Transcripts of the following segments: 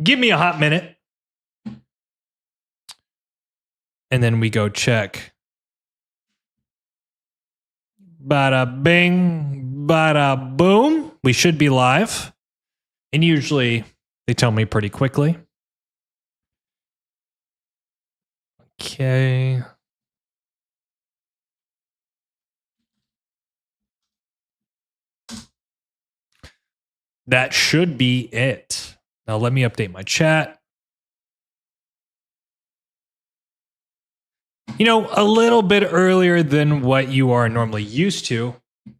Give me a hot minute. And then we go check. Bada bing, bada boom. We should be live. And usually they tell me pretty quickly. Okay. That should be it. Now let me update my chat. You know, a little bit earlier than what you are normally used to.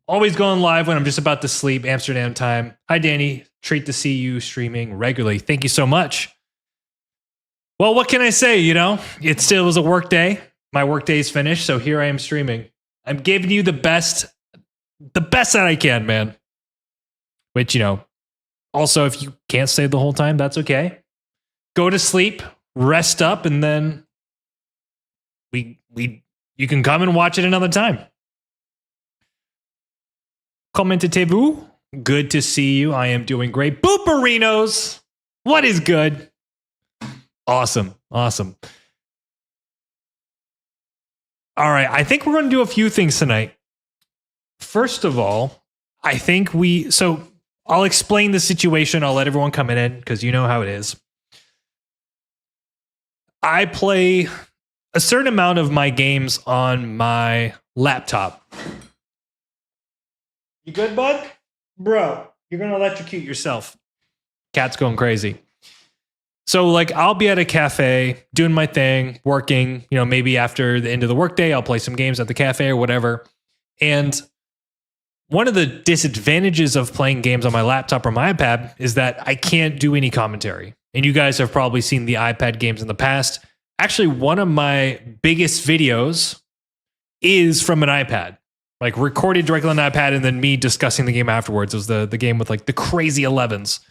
Always going live when I'm just about to sleep, Amsterdam time. Hi, Danny. Treat to see you streaming regularly. Thank you so much. Well, what can I say? You know, it still was a work day. My work day is finished, so here I am streaming. I'm giving you the best that I can, man. Which, you know, also, if you can't stay the whole time, that's okay. Go to sleep, rest up, and then you can come and watch it another time. Commentez-vous? Good to see you. I am doing great. Booperinos! What is good? Awesome. Awesome. All right. I think we're going to do a few things tonight. First of all, I think I'll explain the situation. I'll let everyone come in because you know how it is. I play a certain amount of my games on my laptop. You good, bud? Bro, you're going to electrocute yourself. Cat's going crazy. So, like, I'll be at a cafe doing my thing, working, you know, maybe after the end of the workday, I'll play some games at the cafe or whatever. And one of the disadvantages of playing games on my laptop or my iPad is that I can't do any commentary. And you guys have probably seen the iPad games in the past. Actually, one of my biggest videos is from an iPad, like recorded directly on an iPad and then me discussing the game afterwards. It was the game with like the crazy 11s.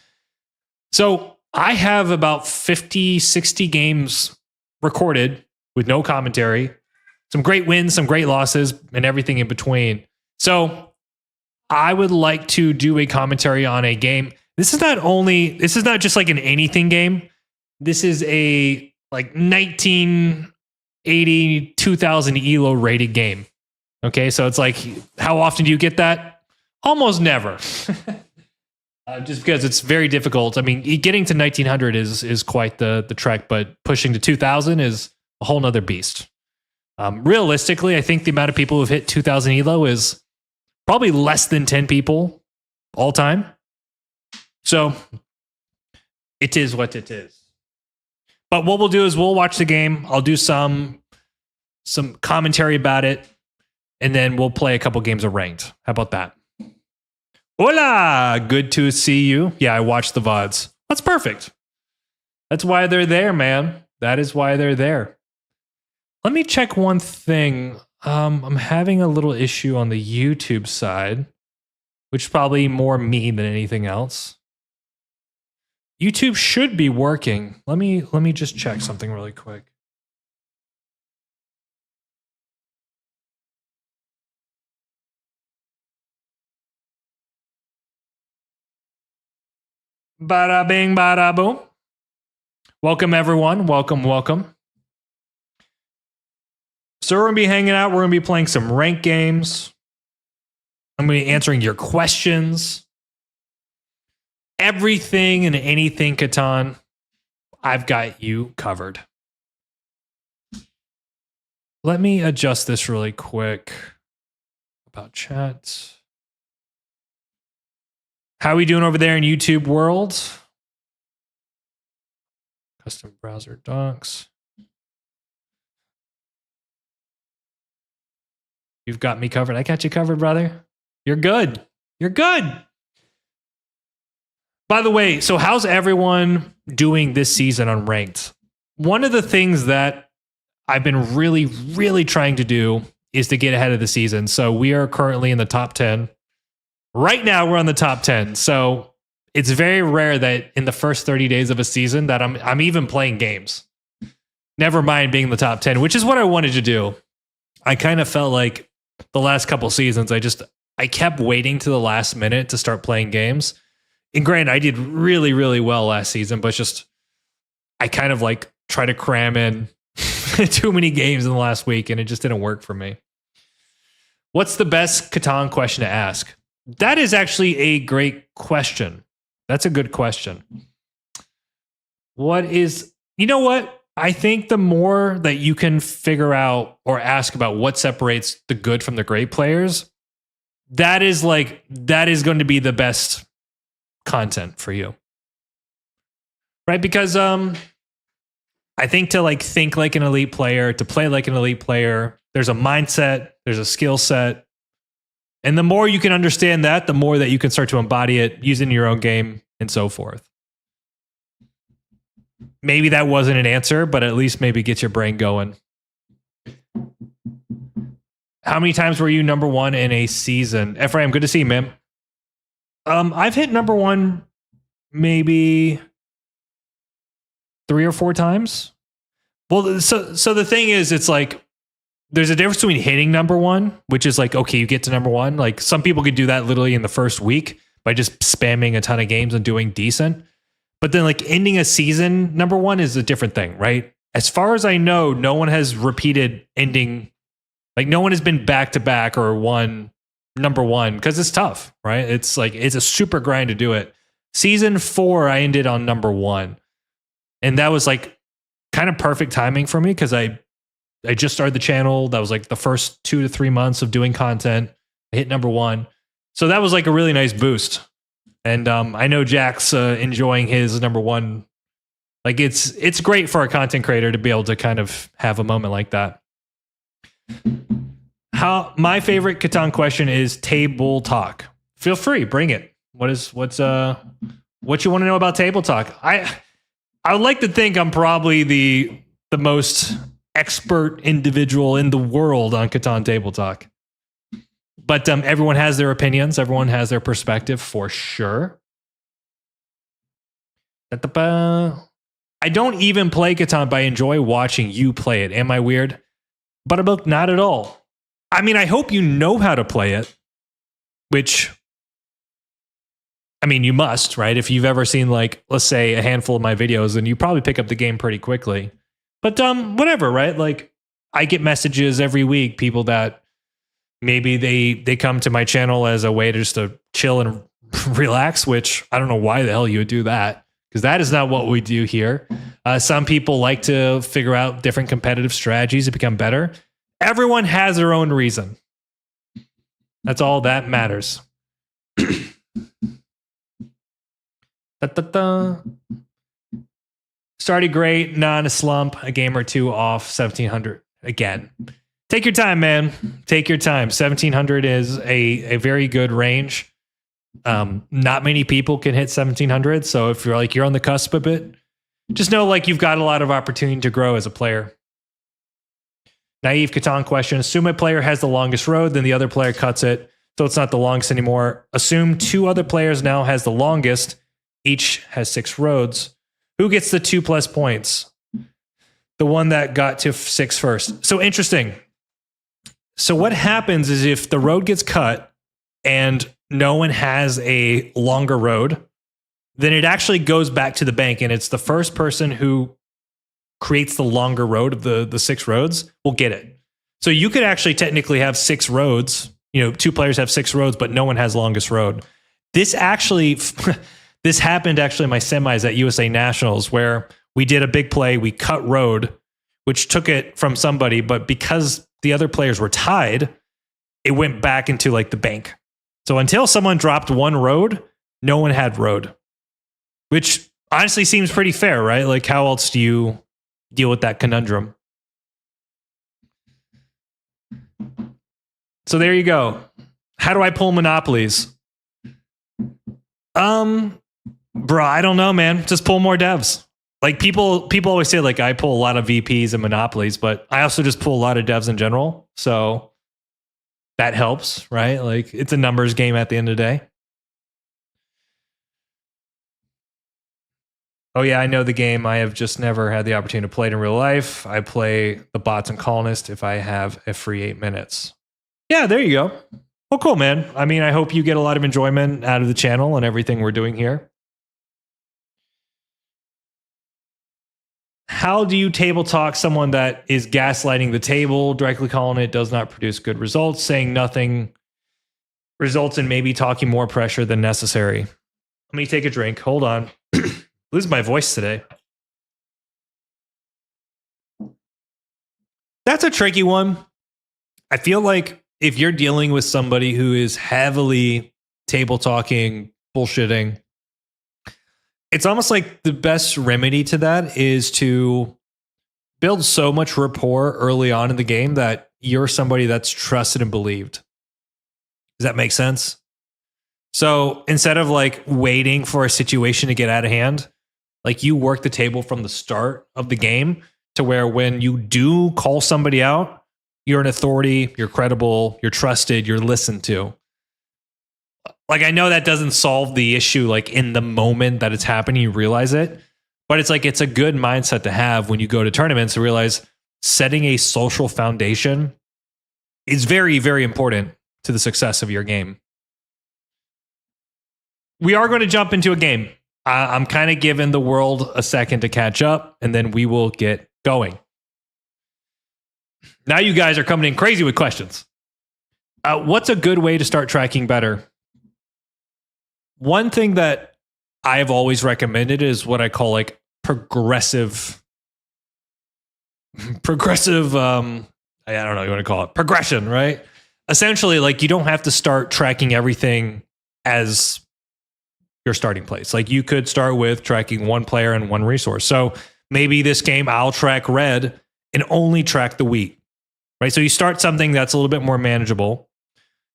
So I have about 50, 60 games recorded with no commentary, some great wins, some great losses, and everything in between. So I would like to do a commentary on a game. This is not just like an anything game. This is a like 1980, 2000 ELO rated game. Okay, so it's like, how often do you get that? Almost never. Just because it's very difficult. I mean, getting to 1900 is quite the trek, but pushing to 2000 is a whole nother beast. Realistically, I think the amount of people who've hit 2000 ELO is probably less than 10 people all time. So it is what it is. But what we'll do is we'll watch the game. I'll do some commentary about it, and then we'll play a couple games of ranked. How about that? Hola! Good to see you. Yeah, I watched the VODs. That's perfect. That's why they're there, man. That is why they're there. Let me check one thing. I'm having a little issue on the YouTube side, which is probably more me than anything else. YouTube should be working. Let me just check something really quick. Bada bing, bada boom. Welcome, everyone. Welcome. So we're going to be hanging out. We're going to be playing some ranked games. I'm going to be answering your questions. Everything and anything Catan, I've got you covered. Let me adjust this really quick. About chat. How are we doing over there in YouTube world? Custom browser docs. You've got me covered. I got you covered, brother. You're good. You're good. By the way, so how's everyone doing this season on ranked? One of the things that I've been really, really trying to do is to get ahead of the season. So we are currently in the top 10. Right now, we're on the top 10. So it's very rare that in the first 30 days of a season that I'm even playing games. Never mind being in the top 10, which is what I wanted to do. I kind of felt like the last couple seasons, I kept waiting to the last minute to start playing games. And granted, I did really, really well last season, but just I kind of like try to cram in too many games in the last week, and it just didn't work for me. What's the best Catan question to ask? That is actually a great question. That's a good question. You know what? I think the more that you can figure out or ask about what separates the good from the great players, that is going to be the best content for you. Right? Because I think to like think like an elite player, to play like an elite player, there's a mindset, there's a skill set. And the more you can understand that, the more that you can start to embody it using your own game and so forth. Maybe that wasn't an answer, but at least maybe get your brain going. How many times were you number one in a season? Ephraim, good to see you, man. I've hit number one maybe 3 or 4 times. Well, so the thing is, it's like there's a difference between hitting number one, which is like, okay, you get to number one. Like some people could do that literally in the first week by just spamming a ton of games and doing decent. But then like ending a season number one is a different thing, right? As far as I know, no one has repeated ending, like no one has been back to back or won number one because it's tough, right? It's like, it's a super grind to do it. Season 4, I ended on number 1. And that was like kind of perfect timing for me because I just started the channel. That was like the first 2 to 3 months of doing content. I hit number 1. So that was like a really nice boost. And I know Jack's enjoying his number 1. Like it's great for a content creator to be able to kind of have a moment like that. My favorite Catan question is table talk. Feel free, bring it. What you want to know about table talk? I would like to think I'm probably the most expert individual in the world on Catan table talk. But everyone has their opinions. Everyone has their perspective for sure. I don't even play Catan, but I enjoy watching you play it. Am I weird? But about not at all. I mean, I hope you know how to play it, which, I mean, you must, right? If you've ever seen, like, let's say a handful of my videos, then you probably pick up the game pretty quickly. But whatever, right? Like, I get messages every week, people that maybe they come to my channel as a way to just to chill and relax, which I don't know why the hell you would do that, because that is not what we do here. Some people like to figure out different competitive strategies to become better. Everyone has their own reason. That's all that matters. Started great, not a slump, a game or two off, 1700 again. Take your time, man. Take your time. 1700 is a very good range. Not many people can hit 1700. So if you're on the cusp a bit, just know like you've got a lot of opportunity to grow as a player. Naive Catan question. Assume a player has the longest road, then the other player cuts it, so it's not the longest anymore. Assume 2 other players now has the longest. Each has 6 roads. Who gets the 2+ points? The one that got to 6 first. So interesting. So what happens is if the road gets cut and no one has a longer road, then it actually goes back to the bank, and it's the first person who creates the longer road of the 6 roads will get it. So you could actually technically have 6 roads. 2 players have 6 roads, but no one has longest road. This actually, this happened actually in my semis at USA Nationals, where we did a big play. We cut road, which took it from somebody, but because the other players were tied, it went back into like the bank. So until someone dropped 1 road, no one had road, which honestly seems pretty fair, right? Like, how else do you deal with that conundrum? So there you go. How do I pull monopolies? Bro, I don't know, man. Just pull more devs. Like people always say like I pull a lot of VPs and monopolies, but I also just pull a lot of devs in general. So that helps, right? Like it's a numbers game at the end of the day. Oh yeah, I know the game. I have just never had the opportunity to play it in real life. I play the bots and colonist if I have a free 8 minutes. Yeah, there you go. Well, cool, man. I mean, I hope you get a lot of enjoyment out of the channel and everything we're doing here. how do you table talk someone that is gaslighting the table, directly calling it does not produce good results, saying nothing results in maybe talking more pressure than necessary? Let me take a drink. Hold on. Losing my voice today. That's a tricky one. I feel like if you're dealing with somebody who is heavily table talking, bullshitting, it's almost like the best remedy to that is to build so much rapport early on in the game that you're somebody that's trusted and believed. Does that make sense? So instead of like waiting for a situation to get out of hand, like you work the table from the start of the game to where when you do call somebody out, you're an authority, you're credible, you're trusted, you're listened to. Like, I know that doesn't solve the issue like in the moment that it's happening, you realize it, but it's like, it's a good mindset to have when you go to tournaments to realize setting a social foundation is very, very important to the success of your game. We are going to jump into a game. I'm kind of giving the world a second to catch up, and then we will get going. Now you guys are coming in crazy with questions. What's a good way to start tracking better? One thing that I've always recommended is what I call like progressive, I don't know what you want to call it, progression, right? Essentially, like you don't have to start tracking everything as your starting place. Like you could start with tracking one player and one resource. So maybe this game I'll track red and only track the wheat, right? So you start something that's a little bit more manageable.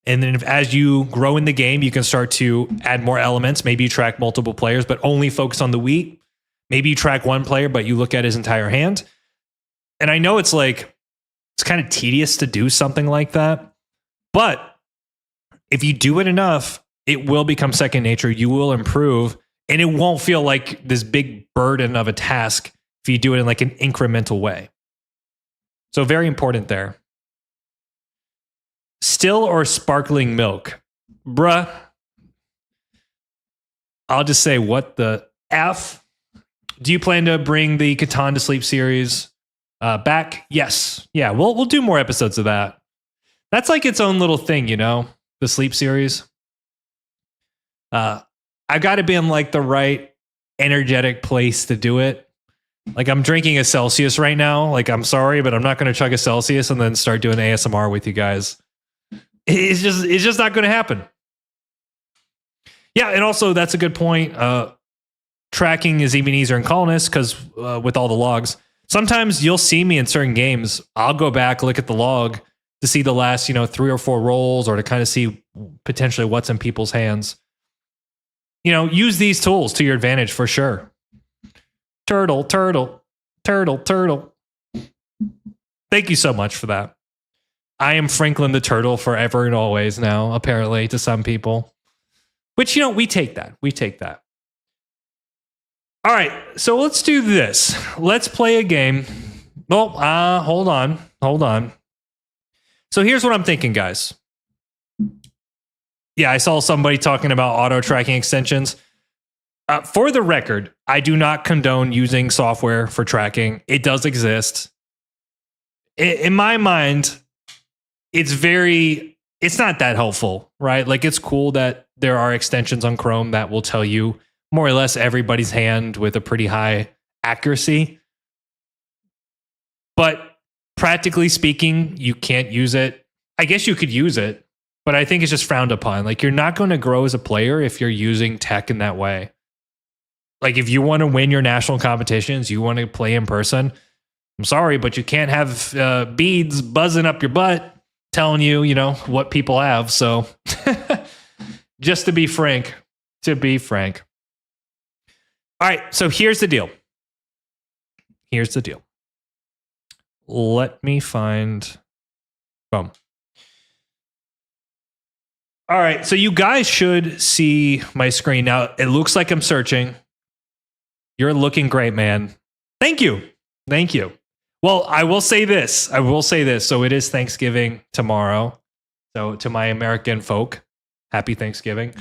And then as you grow in the game, you can start to add more elements. Maybe you track multiple players, but only focus on the wheat. Maybe you track one player, but you look at his entire hand. And I know it's like, it's kind of tedious to do something like that. But if you do it enough, it will become second nature. You will improve, and it won't feel like this big burden of a task if you do it in like an incremental way. So very important there. Still or sparkling milk? Bruh. I'll just say, what the F? Do you plan to bring the Catan to Sleep series back? Yes. Yeah, we'll do more episodes of that. That's like its own little thing, you know, the sleep series. I got to be in like the right energetic place to do it. Like I'm drinking a Celsius right now. Like I'm sorry, but I'm not going to chug a Celsius and then start doing ASMR with you guys. It's just not going to happen. Yeah, and also that's a good point. Tracking is even easier in Colonist because with all the logs, sometimes you'll see me in certain games. I'll go back, look at the log to see the last, 3 or 4 rolls, or to kind of see potentially what's in people's hands. Use these tools to your advantage for sure. Turtle. Thank you so much for that. I am Franklin the Turtle forever and always now, apparently, to some people. Which, we take that. We take that. All right, so let's do this. Let's play a game. Well, hold on. So here's what I'm thinking, guys. Yeah, I saw somebody talking about auto tracking extensions. For the record, I do not condone using software for tracking. It does exist. In my mind, it's not that helpful, right? Like it's cool that there are extensions on Chrome that will tell you more or less everybody's hand with a pretty high accuracy. But practically speaking, you can't use it. I guess you could use it, but I think it's just frowned upon. Like you're not going to grow as a player if you're using tech in that way. Like if you want to win your national competitions, you want to play in person, I'm sorry, but you can't have beads buzzing up your butt telling you, what people have. So just to be frank. All right, so here's the deal. Let me find, boom. All right, so you guys should see my screen now. It looks like I'm searching. You're looking great, man. Thank you. Well, I will say this. So it is Thanksgiving tomorrow. So to my American folk, happy Thanksgiving.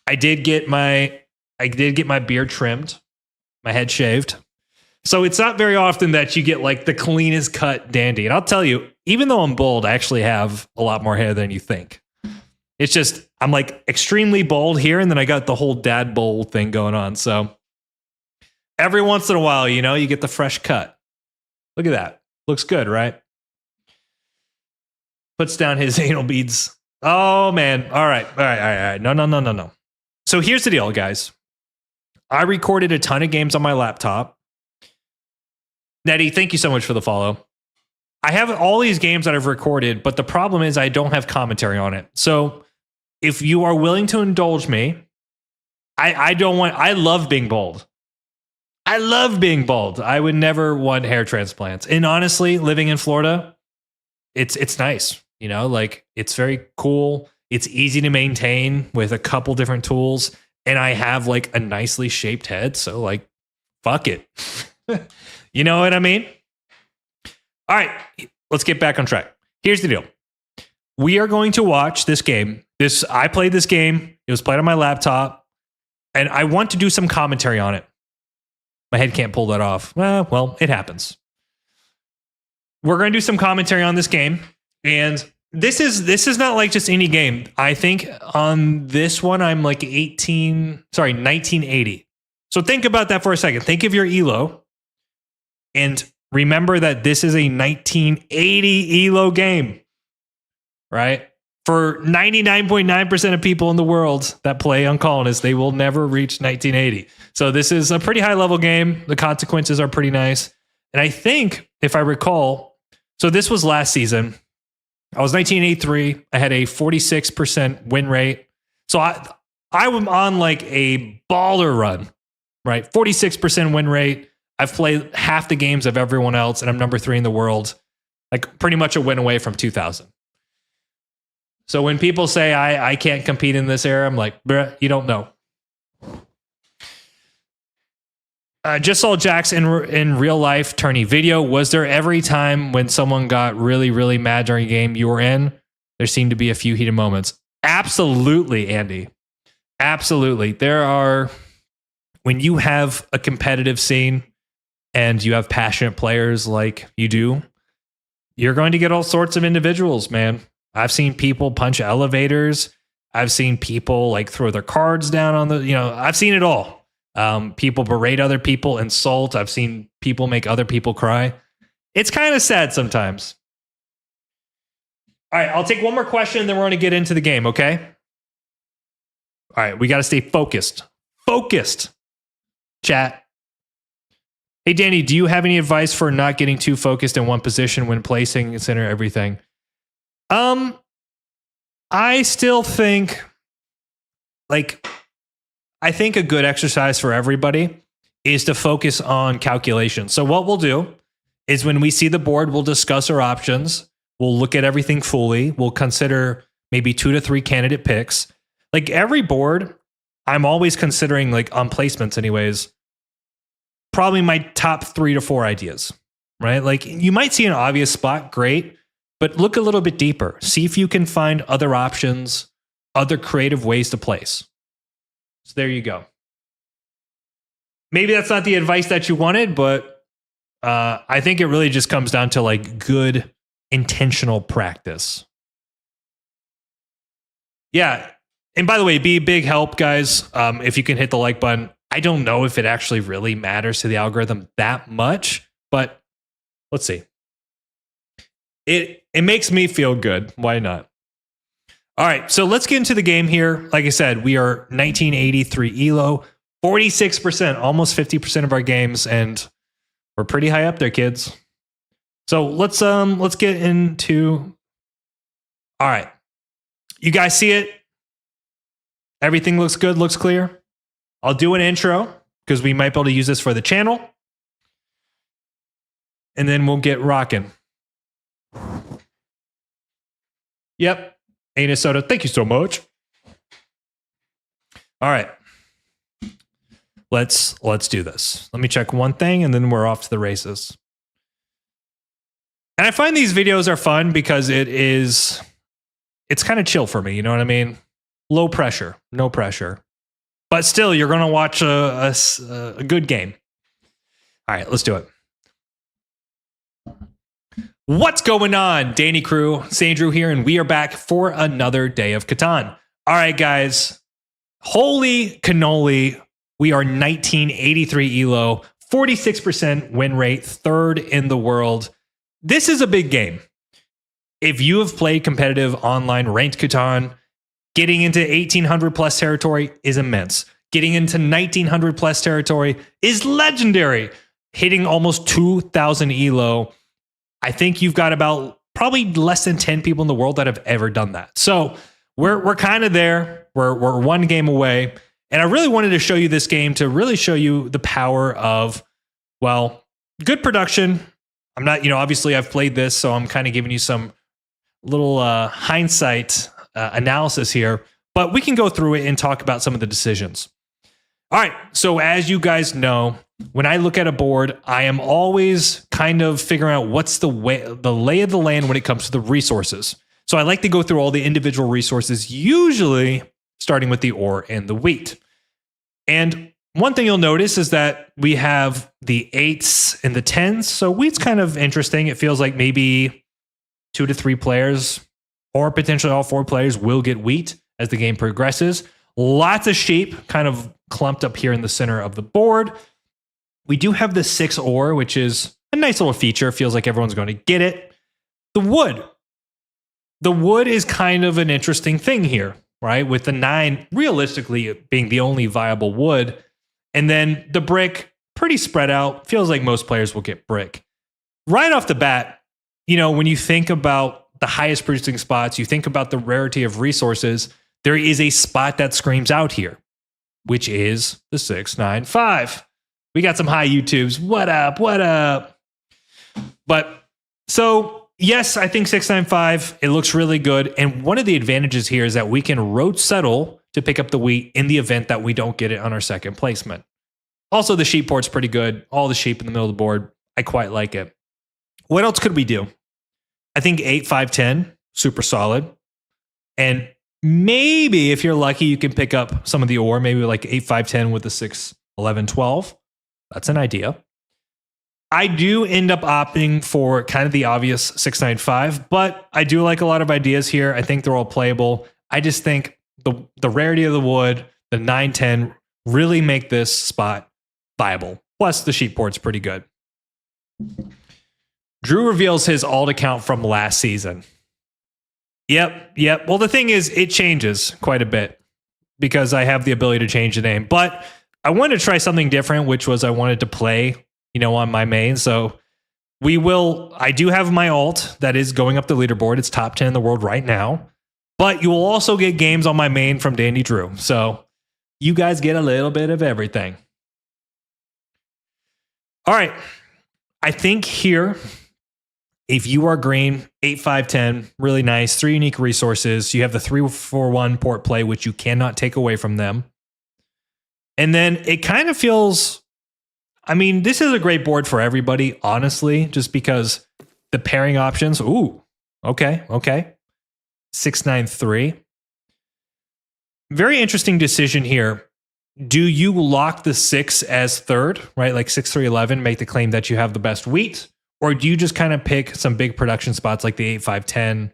I did get my beard trimmed, my head shaved. So it's not very often that you get like the cleanest cut dandy. And I'll tell you, even though I'm bald, I actually have a lot more hair than you think. It's just, I'm like extremely bald here, and then I got the whole dad bowl thing going on. So every once in a while, you know, you get the fresh cut. Look at that. Looks good, right? Puts down his anal beads. Oh, man. All right. No. So here's the deal, guys. I recorded a ton of games on my laptop. Nettie, thank you so much for the follow. I have all these games that I've recorded, but the problem is I don't have commentary on it. So if you are willing to indulge me, I love being bald. I love being bald. I would never want hair transplants. And honestly, living in Florida, it's nice. You know, like it's very cool. It's easy to maintain with a couple different tools. And I have like a nicely shaped head. So like, fuck it. You know what I mean? All right, let's get back on track. Here's the deal. We are going to watch this game. I played this game. It was played on my laptop. And I want to do some commentary on it. My head can't pull that off. Well, it happens. We're going to do some commentary on this game. And this is not like just any game. I think on this one, I'm like 1980. So think about that for a second. Think of your ELO. And remember that this is a 1980 ELO game, right? For 99.9% of people in the world that play on Colonists, they will never reach 1980. So this is a pretty high level game. The consequences are pretty nice. And I think, if I recall, so this was last season. I was 1983. I had a 46% win rate. So I was on like a baller run, right? 46% win rate. I've played half the games of everyone else, and I'm number 3 in the world. Like pretty much a win away from 2000. So when people say I can't compete in this era, I'm like, bruh, you don't know. Just saw Jax in real life tourney video. Was there every time when someone got really, really mad during a game you were in, there seemed to be a few heated moments? Absolutely, Andy. Absolutely. There are, when you have a competitive scene and you have passionate players like you do, you're going to get all sorts of individuals, man. I've seen people punch elevators. I've seen people like throw their cards down on I've seen it all. People berate other people, insult. I've seen people make other people cry. It's kind of sad sometimes. All right, I'll take one more question and then we're going to get into the game, okay? All right, we got to stay focused. Focused, chat. Hey, Danny, do you have any advice for not getting too focused in one position when placing and center everything? I still think, I think a good exercise for everybody is to focus on calculations. So what we'll do is when we see the board, we'll discuss our options. We'll look at everything fully. We'll consider maybe 2 to 3 candidate picks. Like every board, I'm always considering, like on placements anyways, probably my top 3 to 4 ideas, right? Like you might see an obvious spot, great, but look a little bit deeper. See if you can find other options, other creative ways to place. So there you go. Maybe that's not the advice that you wanted, but I think it really just comes down to like good intentional practice. Yeah. And by the way, be a big help, guys. If you can hit the like button. I don't know if it actually really matters to the algorithm that much, but let's see. It makes me feel good. Why not? All right, so let's get into the game here. Like I said, we are 1983 ELO, 46%, almost 50% of our games, and we're pretty high up there, kids. So let's get into. All right, you guys see it? Everything looks good, looks clear. I'll do an intro because we might be able to use this for the channel, and then we'll get rocking. Yep. Anus Soda, thank you so much. All right. Let's do this. Let me check one thing and then we're off to the races. And I find these videos are fun because it's kind of chill for me, you know what I mean? Low pressure, no pressure. But still, you're going to watch a good game. All right, let's do it. What's going on? Danny Crew, Sandrew here, and we are back for another day of Catan. All right, guys. Holy cannoli. We are 1983 ELO, 46% win rate, third in the world. This is a big game. If you have played competitive online ranked Catan, getting into 1800 plus territory is immense. Getting into 1900 plus territory is legendary. Hitting almost 2000 ELO. I think you've got about probably less than 10 people in the world that have ever done that. So we're kind of there. We're one game away. And I really wanted to show you this game to really show you the power of, well, good production. I'm not, obviously I've played this, so I'm kind of giving you some little hindsight analysis here, but we can go through it and talk about some of the decisions. All right. So as you guys know, when I look at a board, I am always kind of figuring out what's the lay of the land when it comes to the resources. So I like to go through all the individual resources, usually starting with the ore and the wheat. And one thing you'll notice is that we have the 8s and the 10s. So wheat's kind of interesting. It feels like maybe 2 to 3 players or potentially all 4 players will get wheat as the game progresses. Lots of sheep kind of clumped up here in the center of the board. We do have the 6 ore, which is a nice little feature. Feels like everyone's going to get it. The wood. The wood is kind of an interesting thing here, right? With the 9 realistically being the only viable wood. And then the brick, pretty spread out. Feels like most players will get brick. Right off the bat, when you think about the highest producing spots, you think about the rarity of resources, there is a spot that screams out here, which is the 695. We got some high YouTubes. What up? What up? But so, yes, I think 695, it looks really good. And one of the advantages here is that we can road settle to pick up the wheat in the event that we don't get it on our second placement. Also, the sheep port's pretty good. All the sheep in the middle of the board. I quite like it. What else could we do? I think 8, 5, 10, super solid. And maybe if you're lucky, you can pick up some of the ore, maybe like 8, 5, 10 with the 6, 11, 12. That's an idea. I do end up opting for kind of the obvious 695, but I do like a lot of ideas here. I think they're all playable. I just think the rarity of the wood, the 9, 10 really make this spot viable. Plus the sheep port's pretty good. Drew reveals his alt account from last season. Yep. Well, the thing is, it changes quite a bit because I have the ability to change the name. But I wanted to try something different, which was I wanted to play, on my main. So I do have my alt that is going up the leaderboard. It's top 10 in the world right now. But you will also get games on my main from Danny Drew. So you guys get a little bit of everything. All right. I think here, if you are green, 8, 5, 10, really nice. 3 unique resources. You have the 3-4-1 port play, which you cannot take away from them. And then it kind of feels, this is a great board for everybody, honestly, just because the pairing options. Ooh, okay. 693. Very interesting decision here. Do you lock the 6 as third, right? Like 6, 3, 11, make the claim that you have the best wheat? Or do you just kind of pick some big production spots like the 8, 5, 10?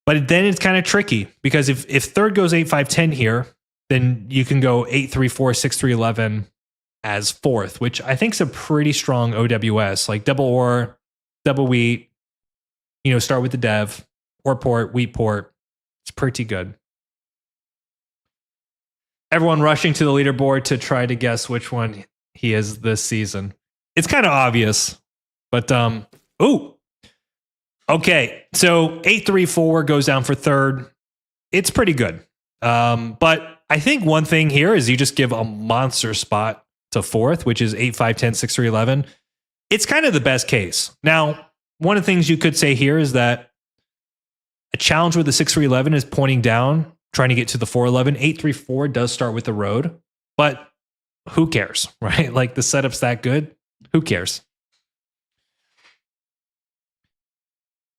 But then it's kind of tricky because if third goes 8, 5, 10 here, then you can go 8, 3, 4, 6, 3, 11 as fourth, which I think is a pretty strong OWS, like double ore, double wheat, start with the dev, ore port, wheat port. It's pretty good. Everyone rushing to the leaderboard to try to guess which one he is this season. It's kind of obvious, but okay. So 834 goes down for third. It's pretty good. But I think one thing here is you just give a monster spot to fourth, which is 8, 5, 10, 6, 3, 11. It's kind of the best case. Now, one of the things you could say here is that a challenge with the 6, 3, 11 is pointing down, trying to get to the 4, 11. 8, 3, 4 does start with the road, but who cares, right? Like the setup's that good. Who cares?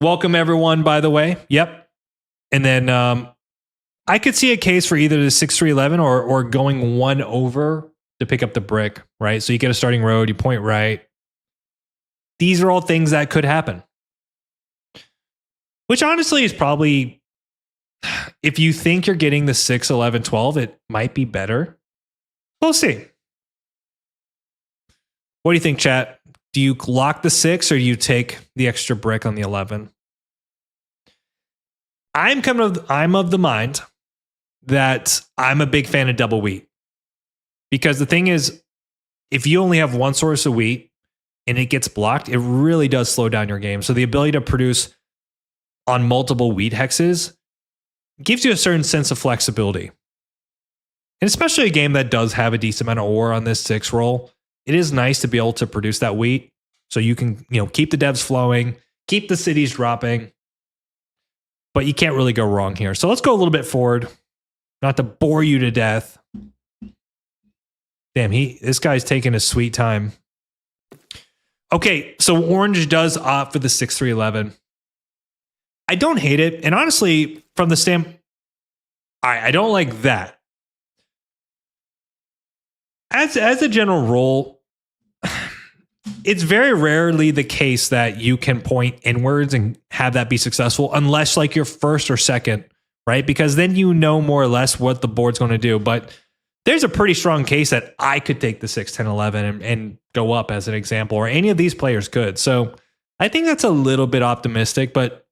Welcome, everyone, by the way. Yep. And then I could see a case for either the 6-3-11 or going one over to pick up the brick, right? So you get a starting road, you point right. These are all things that could happen. Which honestly is probably, if you think you're getting the 6, 11, 12, it might be better. We'll see. What do you think, chat? Do you lock the 6 or do you take the extra brick on the 11? I'm of the mind that I'm a big fan of double wheat. Because the thing is, if you only have one source of wheat and it gets blocked, it really does slow down your game. So the ability to produce on multiple wheat hexes gives you a certain sense of flexibility. And especially a game that does have a decent amount of ore on this 6 roll, it is nice to be able to produce that wheat so you can, keep the devs flowing, keep the cities dropping. But you can't really go wrong here. So let's go a little bit forward, not to bore you to death. Damn, this guy's taking his sweet time. Okay, so orange does opt for the 6-3-11. I don't hate it. And honestly, from the I don't like that. As a general rule, it's very rarely the case that you can point inwards and have that be successful unless like you're first or second, right? Because then you know more or less what the board's going to do. But there's a pretty strong case that I could take the 6, 10, 11 and go up as an example, or any of these players could. So I think that's a little bit optimistic, but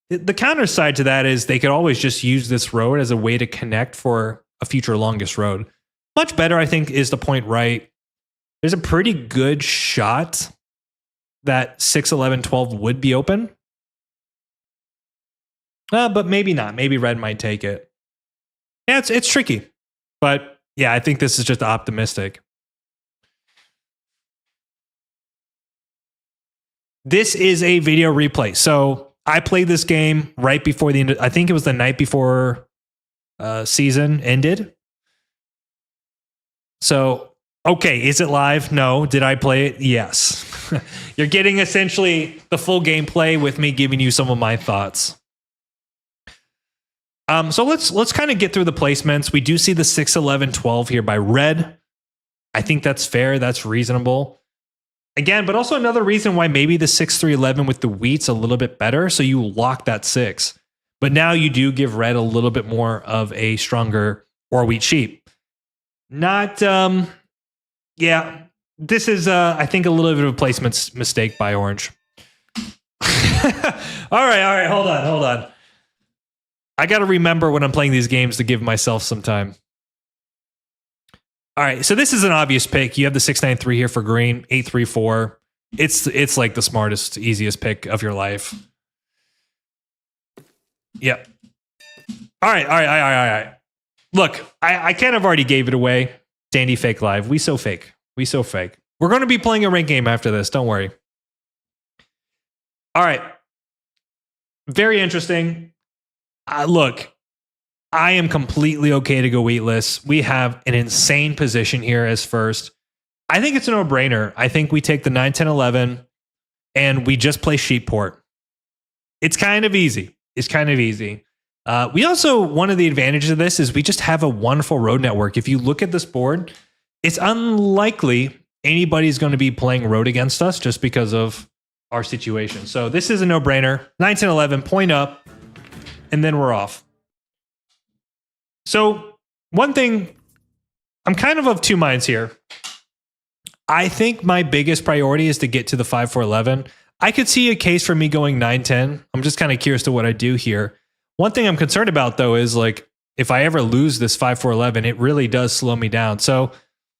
the counter side to that is they could always just use this road as a way to connect for a future longest road. Much better, I think, is the point right. There's a pretty good shot that 6, 11, 12 would be open. But maybe not. Maybe red might take it. Yeah, it's tricky. But yeah, I think this is just optimistic. This is a video replay. So I played this game right before the end. I think it was the night before season ended. So, okay, is it live? No. Did I play it? Yes. You're getting essentially the full gameplay with me giving you some of my thoughts. So let's kind of get through the placements. We do see the 6, 11, 12 here by red. I think that's fair. That's reasonable. Again, but also another reason why maybe the 6, 3, 11 with the wheat's a little bit better. So you lock that 6. But now you do give red a little bit more of a stronger or wheat sheep. Not, yeah, this is, I think, a little bit of a placement mistake by orange. All right, hold on. I got to remember when I'm playing these games to give myself some time. All right, so this is an obvious pick. You have the 6-9-3 here for green, 8-3-4. It's like the smartest, easiest pick of your life. Yep. All right. Look, I kind of already gave it away. Dandy Fake Live. We so fake. We're going to be playing a ranked game after this. Don't worry. All right. Very interesting. Look, I am completely okay to go wheatless. We have an insane position here as first. I think it's a no-brainer. I think we take the 9, 10, 11, and we just play sheep port. It's kind of easy. We also, one of the advantages of this is we just have a wonderful road network. If you look at this board, it's unlikely anybody's going to be playing road against us just because of our situation. So this is a no-brainer. 9, 10, 11, point up, and then we're off. So one thing, I'm kind of two minds here. I think my biggest priority is to get to the 5, 4, 11. I could see a case for me going 9, 10. I'm just kind of curious to what I do here. One thing I'm concerned about, though, is like if I ever lose this 5, 4, 11, it really does slow me down. So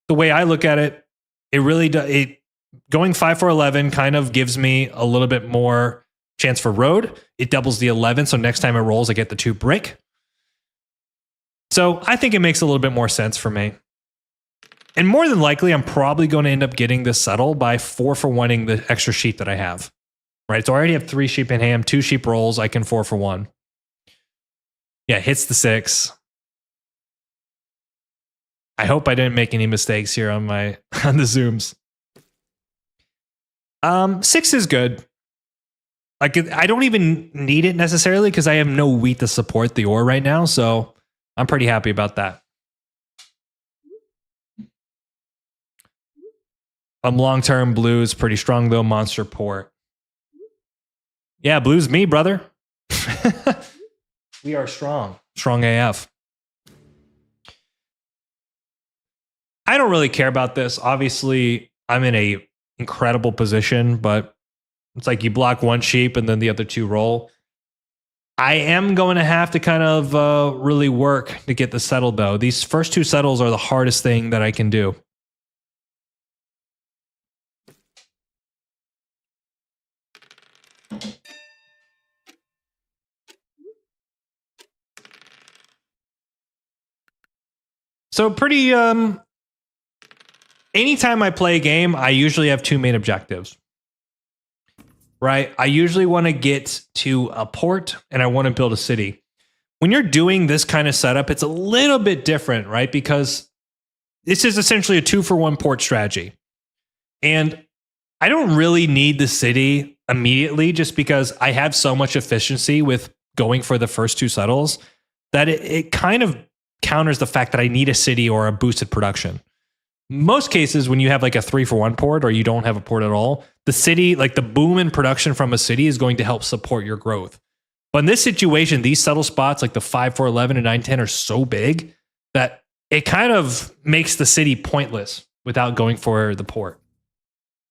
the way I look at it, it really does. Going 5, 4, 11 kind of gives me a little bit more chance for road. It doubles the 11, so next time it rolls, I get the 2 brick. So I think it makes a little bit more sense for me. And more than likely, I'm probably going to end up getting this settle by 4 for 1ing the extra sheep that I have. Right, so I already have 3 sheep in hand, 2 sheep rolls. I can 4 for 1. Yeah, hits the 6. I hope I didn't make any mistakes here on the zooms. 6 is good. Like I don't even need it necessarily because I have no wheat to support the ore right now, so I'm pretty happy about that. Long-term blue's pretty strong though. Monster port. Yeah, blue's me, brother. We are strong. Strong AF. I don't really care about this. Obviously, I'm in a incredible position, but it's like you block one sheep and then the other two roll. I am going to have to kind of really work to get this settled, though. These first two settles are the hardest thing that I can do. So pretty, anytime I play a game, I usually have two main objectives, right? I usually want to get to a port and I want to build a city. When you're doing this kind of setup, it's a little bit different, right? Because this is essentially a 2-for-1 port strategy. And I don't really need the city immediately just because I have so much efficiency with going for the first two settles that it kind of counters the fact that I need a city or a boosted production. Most cases, when you have like a 3-for-1 port or you don't have a port at all, the city, like the boom in production from a city is going to help support your growth. But in this situation, these settle spots like the 5, 4, 11, and 9, 10 are so big that it kind of makes the city pointless without going for the port.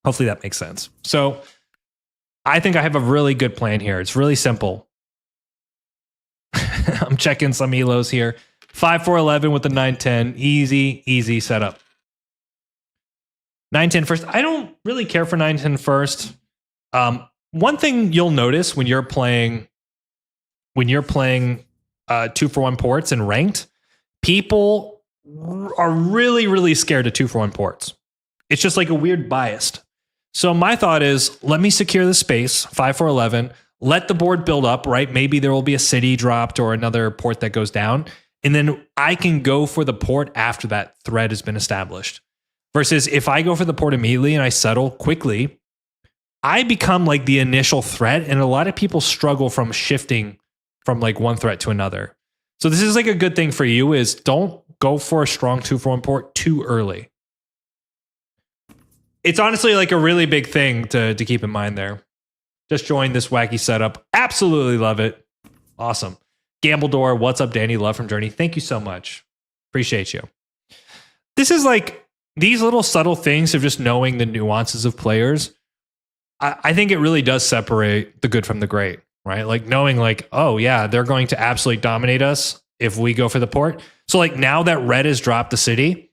Hopefully that makes sense. So I think I have a really good plan here. It's really simple. I'm checking some elos here. 5, 4, 11 with the 9, 10. Easy setup. 9, 10 first. I don't really care for 9, 10 first. One thing you'll notice when you're playing 2-for-1 ports and ranked, people are really scared of 2-for-1 ports. It's just like a weird bias. So my thought is, let me secure the space, 5, 4, 11. Let the board build up, right? Maybe there will be a city dropped or another port that goes down. And then I can go for the port after that thread has been established. Versus if I go for the port immediately and I settle quickly, I become like the initial threat. And a lot of people struggle from shifting from like one threat to another. So this is like a good thing for you is don't go for a strong 2-for-1 port too early. It's honestly like a really big thing to keep in mind there. Just joined this wacky setup. Absolutely love it. Awesome. Gambledore, what's up, Danny? Love from Journey. Thank you so much. Appreciate you. This is like these little subtle things of just knowing the nuances of players. I think it really does separate the good from the great, right? Like knowing like, oh yeah, they're going to absolutely dominate us if we go for the port. So like now that red has dropped the city,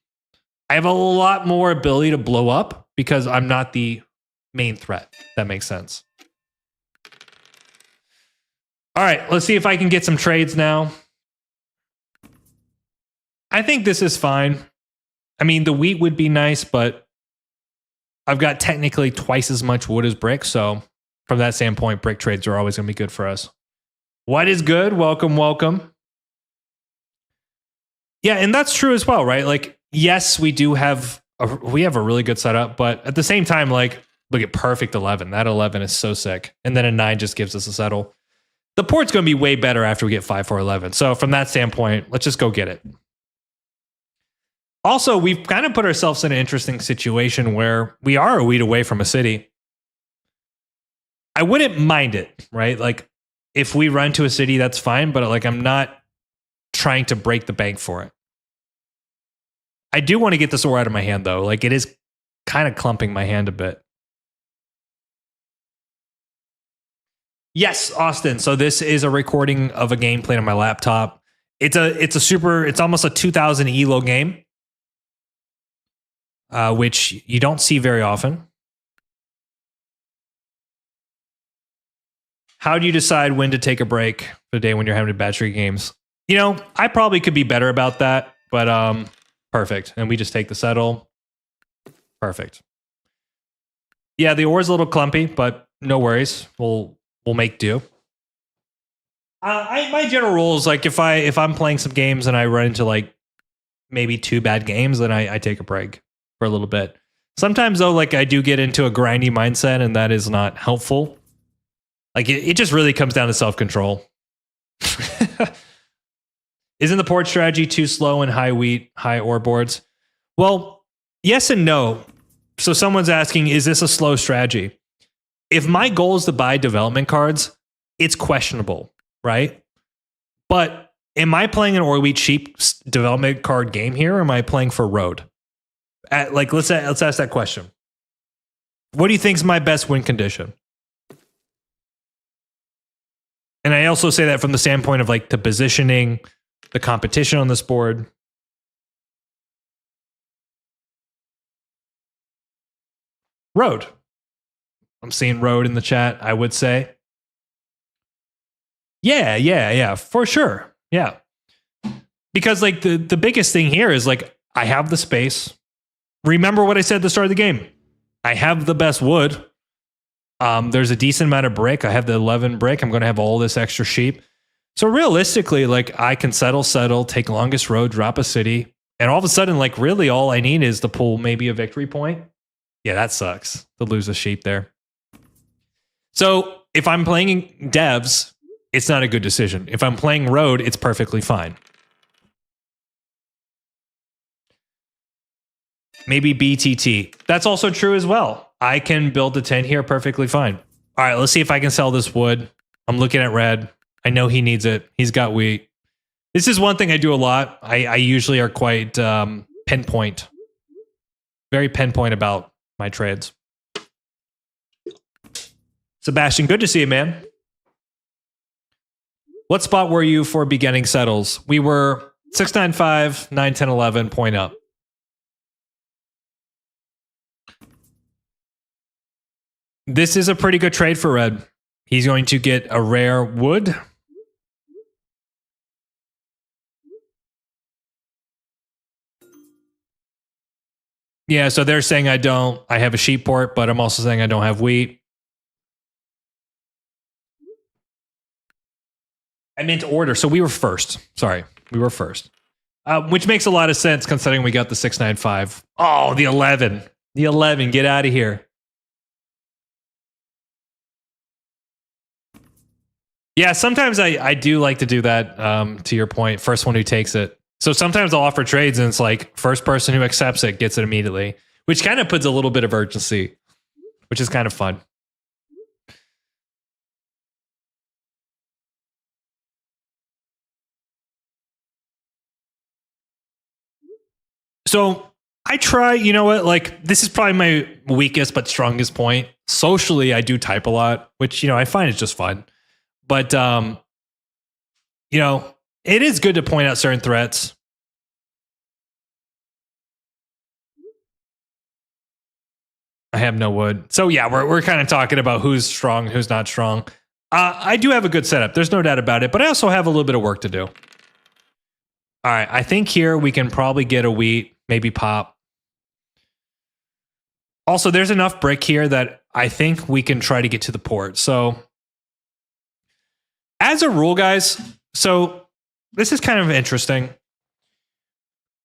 I have a lot more ability to blow up because I'm not the main threat. That makes sense. All right, let's see if I can get some trades now. I think this is fine. I mean, the wheat would be nice, but I've got technically twice as much wood as brick. So from that standpoint, brick trades are always going to be good for us. What is good? Welcome. Yeah, and that's true as well, right? Like, yes, we have a really good setup, but at the same time, like, look at perfect 11. That 11 is so sick. And then a 9 just gives us a settle. The port's going to be way better after we get 5, 4, 11. So from that standpoint, let's just go get it. Also, we've kind of put ourselves in an interesting situation where we are a wheat away from a city. I wouldn't mind it, right? Like if we run to a city, that's fine, but like I'm not trying to break the bank for it. I do want to get this ore out of my hand though. Like it is kind of clumping my hand a bit. Yes, Austin. So this is a recording of a game played on my laptop. It's almost a 2000 ELO game. Which you don't see very often. How do you decide when to take a break for the day when you're having a bad streak of games? You know, I probably could be better about that, but perfect. And we just take the settle. Perfect. Yeah, the ore is a little clumpy, but no worries. We'll make do. My general rule is like if I'm playing some games and I run into like maybe 2 bad games, then I take a break for a little bit. Sometimes though, like I do get into a grindy mindset and that is not helpful. Like it just really comes down to self-control. Isn't the port strategy too slow in high wheat, high ore boards? Well, yes and no. So someone's asking, is this a slow strategy? If my goal is to buy development cards, it's questionable, right? But am I playing an or wheat cheap development card game here, or am I playing for road? Let's ask that question. What do you think is my best win condition? And I also say that from the standpoint of like the positioning, the competition on this board. Road. I'm seeing road in the chat, I would say. Yeah, for sure. Yeah. Because like the biggest thing here is like I have the space. Remember what I said at the start of the game. I have the best wood. There's a decent amount of brick. I have the 11 brick. I'm going to have all this extra sheep. So realistically, like I can settle, take longest road, drop a city. And all of a sudden, like really all I need is to pull maybe a victory point. Yeah, that sucks to lose a sheep there. So if I'm playing devs, it's not a good decision. If I'm playing road, it's perfectly fine. Maybe BTT. That's also true as well. I can build a tent here perfectly fine. All right, let's see if I can sell this wood. I'm looking at red. I know he needs it. He's got wheat. This is one thing I do a lot. I usually are quite pinpoint. Very pinpoint about my trades. Sebastian, good to see you, man. What spot were you for beginning settles? We were 695, 9, 10, 11, point up. This is a pretty good trade for red. He's going to get a rare wood. Yeah, so they're saying I have a sheep port, but I'm also saying I don't have wheat. I meant order. So we were first. Sorry, we were first. Which makes a lot of sense considering we got the 695. Oh, the 11. The 11, get out of here. Yeah, sometimes I do like to do that, to your point, first one who takes it. So sometimes I'll offer trades and it's like first person who accepts it gets it immediately, which kind of puts a little bit of urgency, which is kind of fun. So I try, you know what, like this is probably my weakest but strongest point. Socially, I do type a lot, which, I find is just fun. But, it is good to point out certain threats. I have no wood. So yeah, we're kind of talking about who's strong, who's not strong. I do have a good setup. There's no doubt about it, but I also have a little bit of work to do. All right, I think here we can probably get a wheat, maybe pop. Also, there's enough brick here that I think we can try to get to the port. So as a rule, guys, so this is kind of interesting.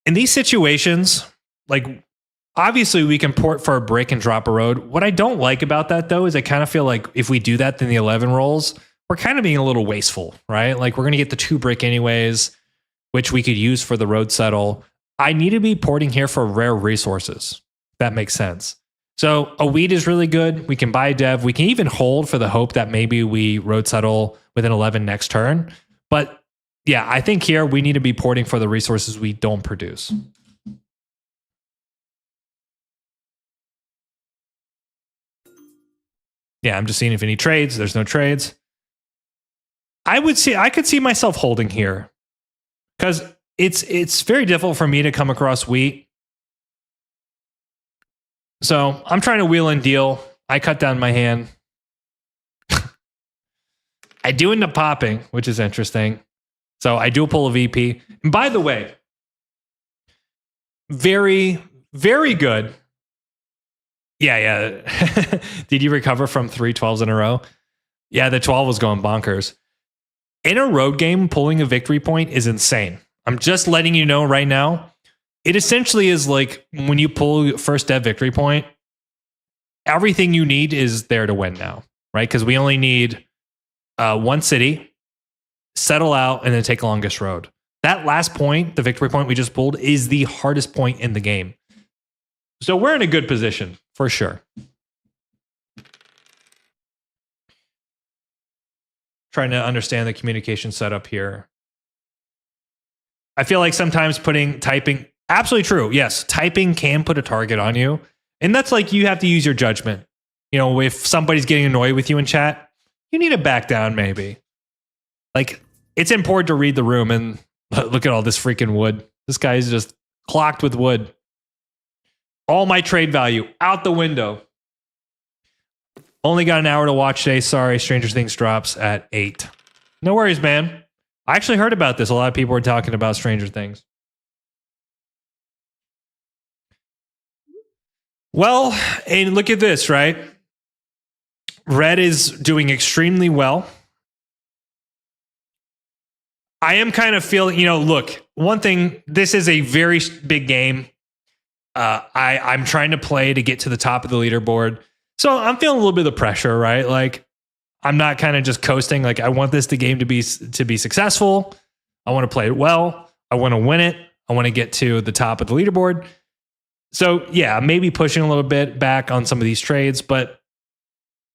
In these situations, like obviously we can port for a brick and drop a road. What I don't like about that though is I kind of feel like if we do that, then the 11 rolls, we're kind of being a little wasteful, right? Like we're going to get the 2 brick anyways, which we could use for the road settle. I need to be porting here for rare resources. That makes sense. So a wheat is really good. We can buy a dev. We can even hold for the hope that maybe we road settle with an 11 next turn. But yeah, I think here we need to be porting for the resources we don't produce. Yeah, I'm just seeing if any trades. There's no trades. I could see myself holding here because it's very difficult for me to come across wheat. So I'm trying to wheel and deal. I cut down my hand. I do end up popping, which is interesting. So I do pull a VP. And by the way, very, very good. Yeah. Did you recover from 3 12s in a row? Yeah, the 12 was going bonkers. In a road game, pulling a victory point is insane. I'm just letting you know right now. It essentially is like when you pull your first dev victory point, everything you need is there to win now, right? Because we only need 1 city, settle out, and then take longest road. That last point, the victory point we just pulled, is the hardest point in the game. So we're in a good position for sure. Trying to understand the communication setup here. I feel like sometimes typing, absolutely true. Yes, typing can put a target on you. And that's like, you have to use your judgment. You know, if somebody's getting annoyed with you in chat, you need to back down maybe. Like, it's important to read the room, and look at all this freaking wood. This guy's just clocked with wood. All my trade value out the window. Only got an hour to watch today. Sorry, Stranger Things drops at 8. No worries, man. I actually heard about this. A lot of people were talking about Stranger Things. Well, and look at this, right? Red is doing extremely well. I am kind of feeling, look, one thing, this is a very big game. I'm trying to play to get to the top of the leaderboard. So I'm feeling a little bit of the pressure, right? Like, I'm not kind of just coasting. Like, I want this game to be successful. I want to play it well. I want to win it. I want to get to the top of the leaderboard. So yeah, maybe pushing a little bit back on some of these trades, but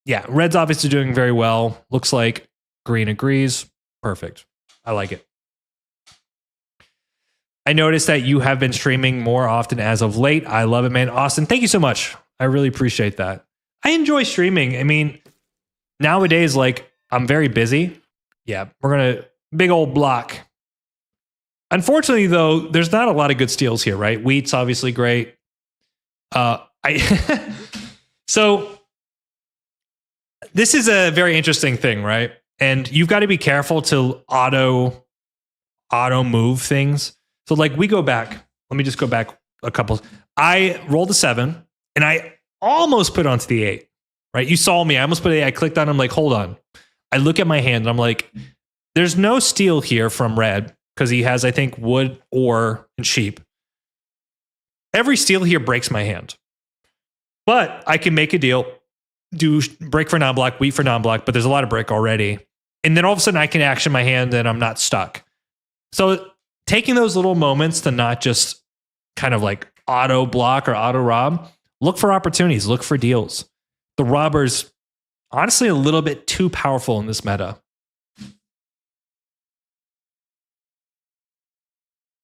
yeah, Red's obviously doing very well. Looks like green agrees. Perfect. I like it. I noticed that you have been streaming more often as of late. I love it, man. Austin, thank you so much. I really appreciate that. I enjoy streaming. I mean, nowadays, like, I'm very busy. Yeah, we're going to big old block. Unfortunately, though, there's not a lot of good steals here, right? Wheat's obviously great. So this is a very interesting thing, right? And you've got to be careful to auto move things. So like, we go back. Let me just go back a couple. I rolled a 7 and I almost put onto the 8, right? You saw me. I almost put 8. I clicked on it. I'm like, hold on. I look at my hand and I'm like, there's no steal here from Red because he has, I think, wood, ore, and sheep. Every steal here breaks my hand. But I can make a deal, do brick for non-block, wheat for non-block, but there's a lot of brick already. And then all of a sudden I can action my hand and I'm not stuck. So taking those little moments to not just kind of like auto block or auto rob, look for opportunities, look for deals. The robber's honestly a little bit too powerful in this meta.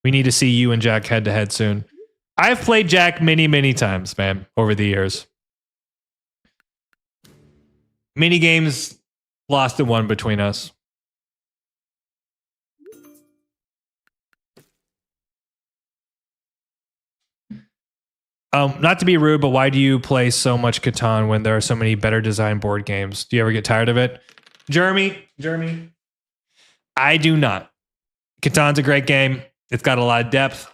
We need to see you and Jack head to head soon. I've played Jack many, many times, man, over the years. Mini games lost and won between us. Not to be rude, but why do you play so much Catan when there are so many better designed board games? Do you ever get tired of it? Jeremy, I do not. Catan's a great game. It's got a lot of depth.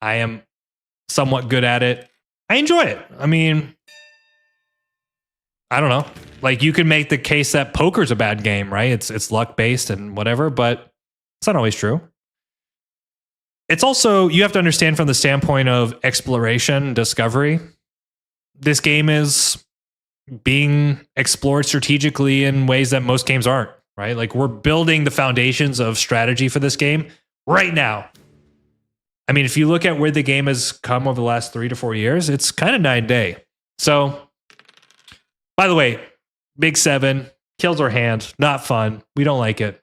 I am somewhat good at it. I enjoy it. I mean, I don't know. Like, you can make the case that poker's a bad game, right? It's luck based and whatever, but it's not always true. It's also, you have to understand from the standpoint of exploration, discovery. This game is being explored strategically in ways that most games aren't, right? Like, we're building the foundations of strategy for this game right now. I mean, if you look at where the game has come over the last 3 to 4 years, it's kind of night and day. So, by the way, Big 7 kills our hand. Not fun. We don't like it.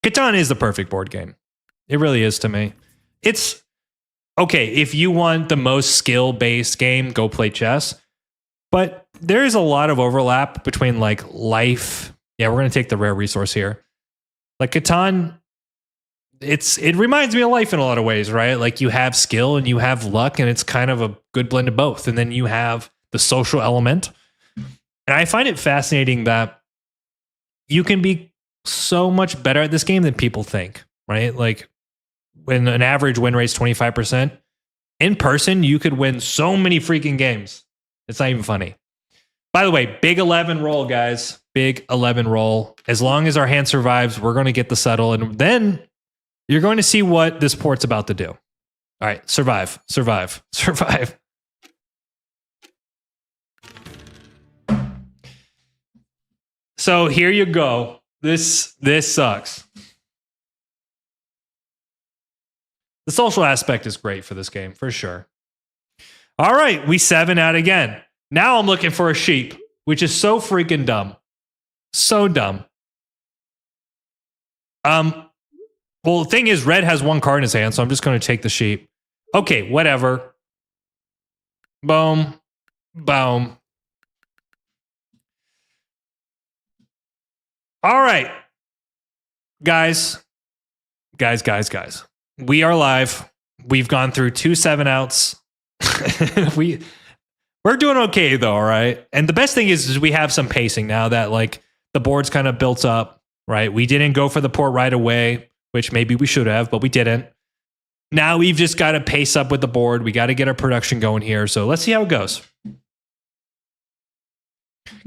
Catan is the perfect board game. It really is to me. It's okay. If you want the most skill-based game, go play chess. But there is a lot of overlap between like life. Yeah, we're going to take the rare resource here. Like Catan, it reminds me of life in a lot of ways, right? Like, you have skill and you have luck, and it's kind of a good blend of both. And then you have the social element. And I find it fascinating that you can be so much better at this game than people think, right? Like, when an average win rate's 25%, in person, you could win so many freaking games. It's not even funny. By the way, big 11 roll, guys. Big 11 roll. As long as our hand survives, we're going to get the settle. And then you're going to see what this port's about to do. All right, survive. So here you go. This sucks. The social aspect is great for this game, for sure. All right, we 7 out again. Now I'm looking for a sheep, which is so freaking dumb. So dumb. Well, the thing is, red has 1 card in his hand, so I'm just going to take the sheep. Okay, whatever. Boom. Boom. All right. Guys. We are live. We've gone through 2 7-outs. We're doing okay, though, all right? And the best thing is we have some pacing now that, like, the board's kind of built up, right? We didn't go for the port right away, which maybe we should have, but we didn't. Now we've just got to pace up with the board. We got to get our production going here. So let's see how it goes.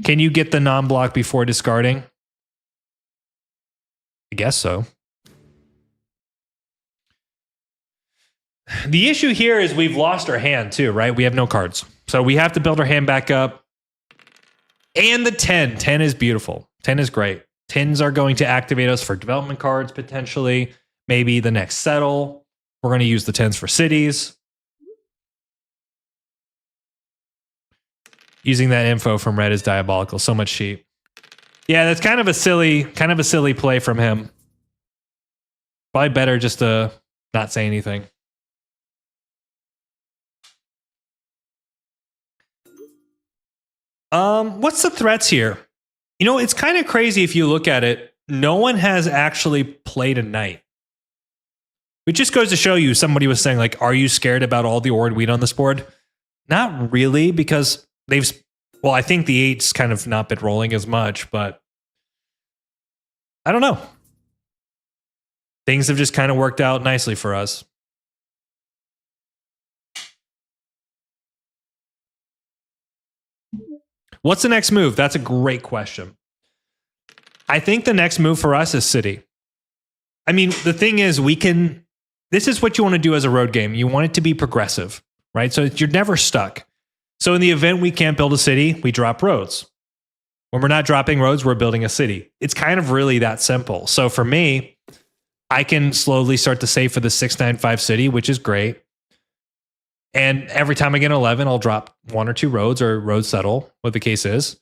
Can you get the non-block before discarding? I guess so. The issue here is we've lost our hand too, right? We have no cards. So we have to build our hand back up. And the 10. 10 is beautiful. 10 is great. 10s are going to activate us for development cards, potentially. Maybe the next settle. We're going to use the 10s for cities. Using that info from red is diabolical. So much sheep. Yeah, that's kind of a silly play from him. Probably better just to not say anything. What's the threats here? You know, it's kind of crazy if you look at it. No one has actually played a knight. It just goes to show you, somebody was saying, like, are you scared about all the ord wheat on this board? Not really, because well, I think the 8's kind of not been rolling as much, but I don't know. Things have just kind of worked out nicely for us. What's the next move? That's a great question. I think the next move for us is city. I mean, the thing is, this is what you want to do as a road game. You want it to be progressive, right? So you're never stuck. So in the event we can't build a city, we drop roads. When we're not dropping roads, we're building a city. It's kind of really that simple. So for me, I can slowly start to save for the 695 city, which is great. And every time I get an 11, I'll drop 1 or 2 roads or road settle, what the case is.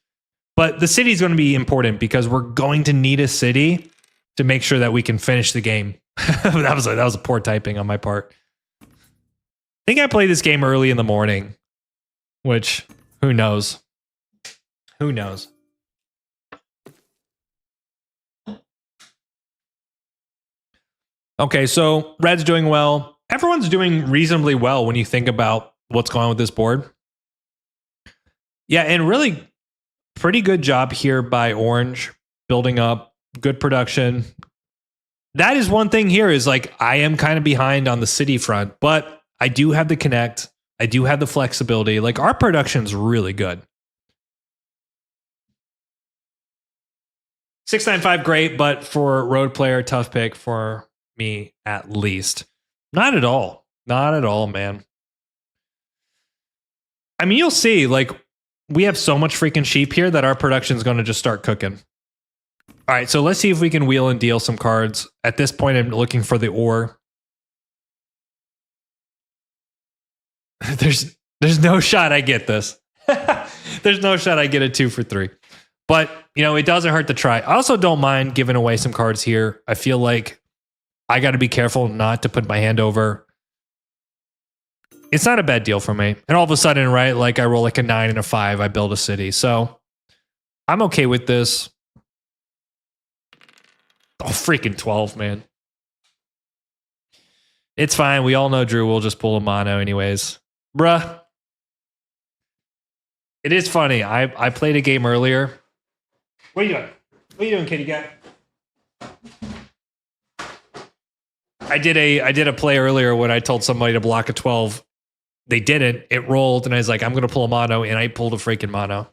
But the city is going to be important because we're going to need a city to make sure that we can finish the game. that was a poor typing on my part. I think I played this game early in the morning, which who knows? Who knows? Okay, so red's doing well. Everyone's doing reasonably well when you think about what's going on with this board. Yeah, and really pretty good job here by orange, building up good production. That is one thing here is, like, I am kind of behind on the city front, but I do have the connect. I do have the flexibility. Like, our production's really good. 695, great, but for road player, tough pick for me at least. Not at all. Not at all, man. I mean, you'll see, like, we have so much freaking sheep here that our production's going to just start cooking. All right, so let's see if we can wheel and deal some cards. At this point, I'm looking for the ore. There's no shot I get this. There's no shot I get a 2 for 3. But, you know, it doesn't hurt to try. I also don't mind giving away some cards here. I feel like I got to be careful not to put my hand over. It's not a bad deal for me. And all of a sudden, right, like I roll like a 9 and a 5, I build a city. So I'm okay with this. Oh, freaking 12, man. It's fine. We all know Drew will just pull a mono anyways. Bruh. It is funny. I played a game earlier. What are you doing? What are you doing, kitty cat? I did a play earlier when I told somebody to block a 12. They didn't. It rolled, and I was like, I'm going to pull a mono, and I pulled a freaking mono.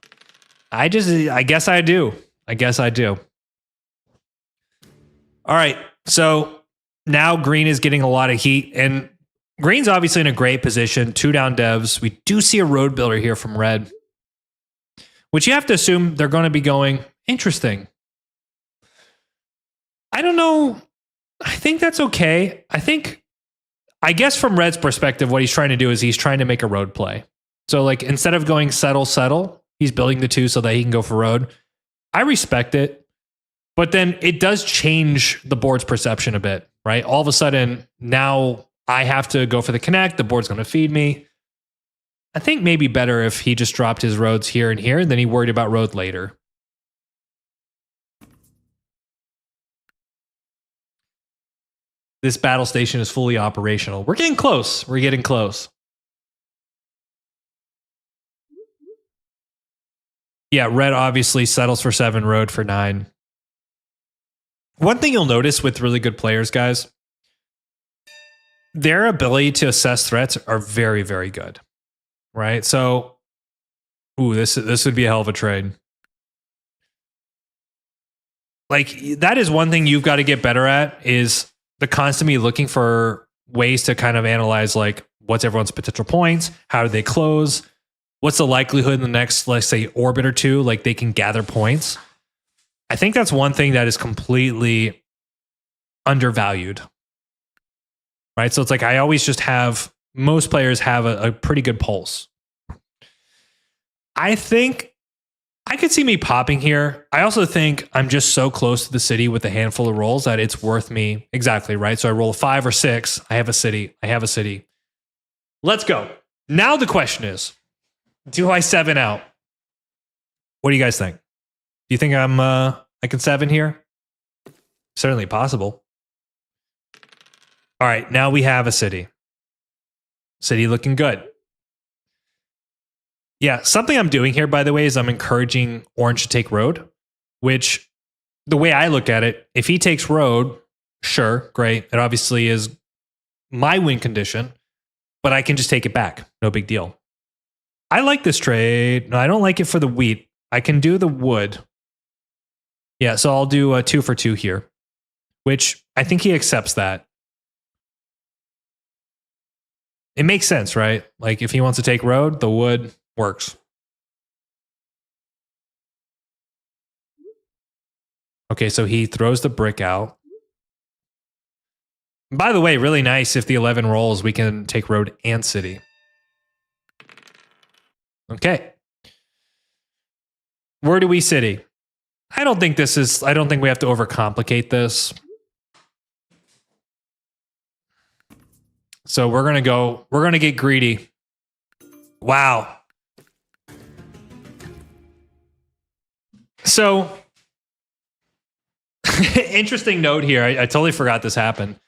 I guess I do. I guess I do. All right, so now green is getting a lot of heat, and green's obviously in a great position. 2 down devs. We do see a road builder here from red, which you have to assume they're going to be going, interesting. I don't know. I think that's okay. I guess from red's perspective, what he's trying to do is he's trying to make a road play. So like instead of going settle, settle, he's building the 2 so that he can go for road. I respect it, but then it does change the board's perception a bit, right? All of a sudden, now I have to go for the connect. The board's going to feed me. I think maybe better if he just dropped his roads here and here, and then he worried about road later. This battle station is fully operational. We're getting close. We're getting close. Yeah, red obviously settles for 7, road for 9. One thing you'll notice with really good players, guys, their ability to assess threats are very, very good, right? So, this would be a hell of a trade. Like, that is one thing you've got to get better at, is the constantly looking for ways to kind of analyze, like, what's everyone's potential points? How do they close? What's the likelihood in the next, let's say, orbit or 2, like they can gather points? I think that's one thing that is completely undervalued, right? So it's like I always just have, most players have a pretty good pulse. I think I could see me popping here. I also think I'm just so close to the city with a handful of rolls that it's worth me. Exactly, right? So I roll a 5 or 6. I have a city. I have a city. Let's go. Now the question is, do I 7 out? What do you guys think? Do you think I can 7 here? Certainly possible. All right, now we have a city. City looking good. Yeah, something I'm doing here, by the way, is I'm encouraging orange to take road, which the way I look at it, if he takes road, sure, great. It obviously is my win condition, but I can just take it back. No big deal. I like this trade. No, I don't like it for the wheat. I can do the wood. Yeah, so I'll do a 2 for 2 here, which I think he accepts that. It makes sense, right? Like if he wants to take road, the wood works. Okay, so he throws the brick out. By the way, really nice if the 11 rolls, we can take road and city. Okay. Where do we city? I don't think we have to overcomplicate this. So we're going to get greedy. Wow. So, interesting note here. I totally forgot this happened.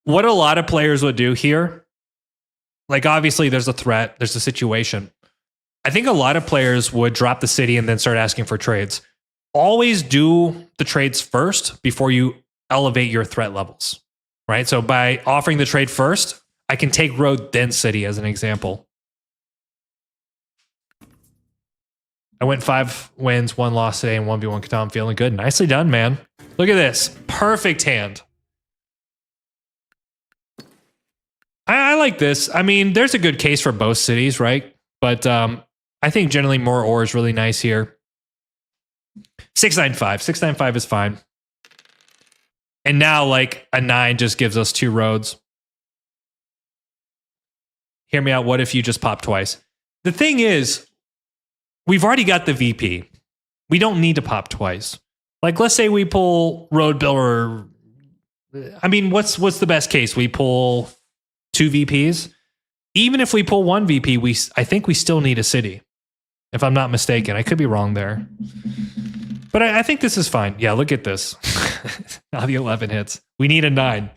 What a lot of players would do here, like obviously there's a threat, there's a situation. I think a lot of players would drop the city and then start asking for trades. Always do the trades first before you elevate your threat levels, right? So by offering the trade first, I can take road, then city as an example. I went 5 wins, 1 loss today, and 1v1 Catan. I'm feeling good. Nicely done, man. Look at this. Perfect hand. I like this. I mean, there's a good case for both cities, right? But I think generally more ore is really nice here. 695. 695 is fine. And now, like, a 9 just gives us 2 roads. Hear me out. What if you just pop twice? The thing is, we've already got the VP. We don't need to pop twice. Like, let's say we pull road builder. I mean, what's the best case? We pull 2 VPs. Even if we pull 1 VP, I think we still need a city. If I'm not mistaken, I could be wrong there. But I think this is fine. Yeah, look at this. Now the 11 hits. We need a 9.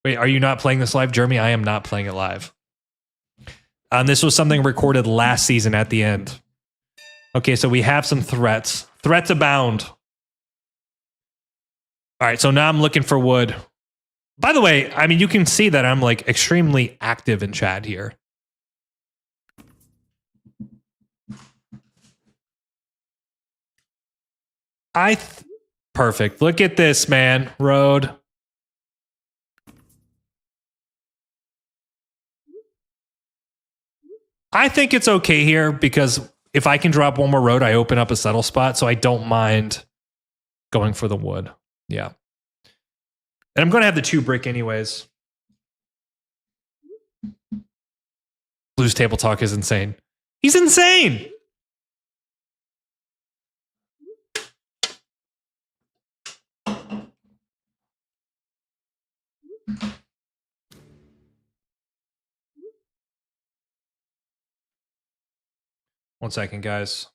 Wait, are you not playing this live, Jeremy? I am not playing it live. This was something recorded last season at the end. Okay, so we have some threats. Threats abound. All right, so now I'm looking for wood. By the way, I mean, you can see that I'm like extremely active in chat here. Perfect. Look at this, man. Road. I think it's okay here because if I can drop 1 more road, I open up a settle spot, so I don't mind going for the wood. Yeah. And I'm going to have the 2 brick anyways. Blues table talk is insane. He's insane. One second, guys.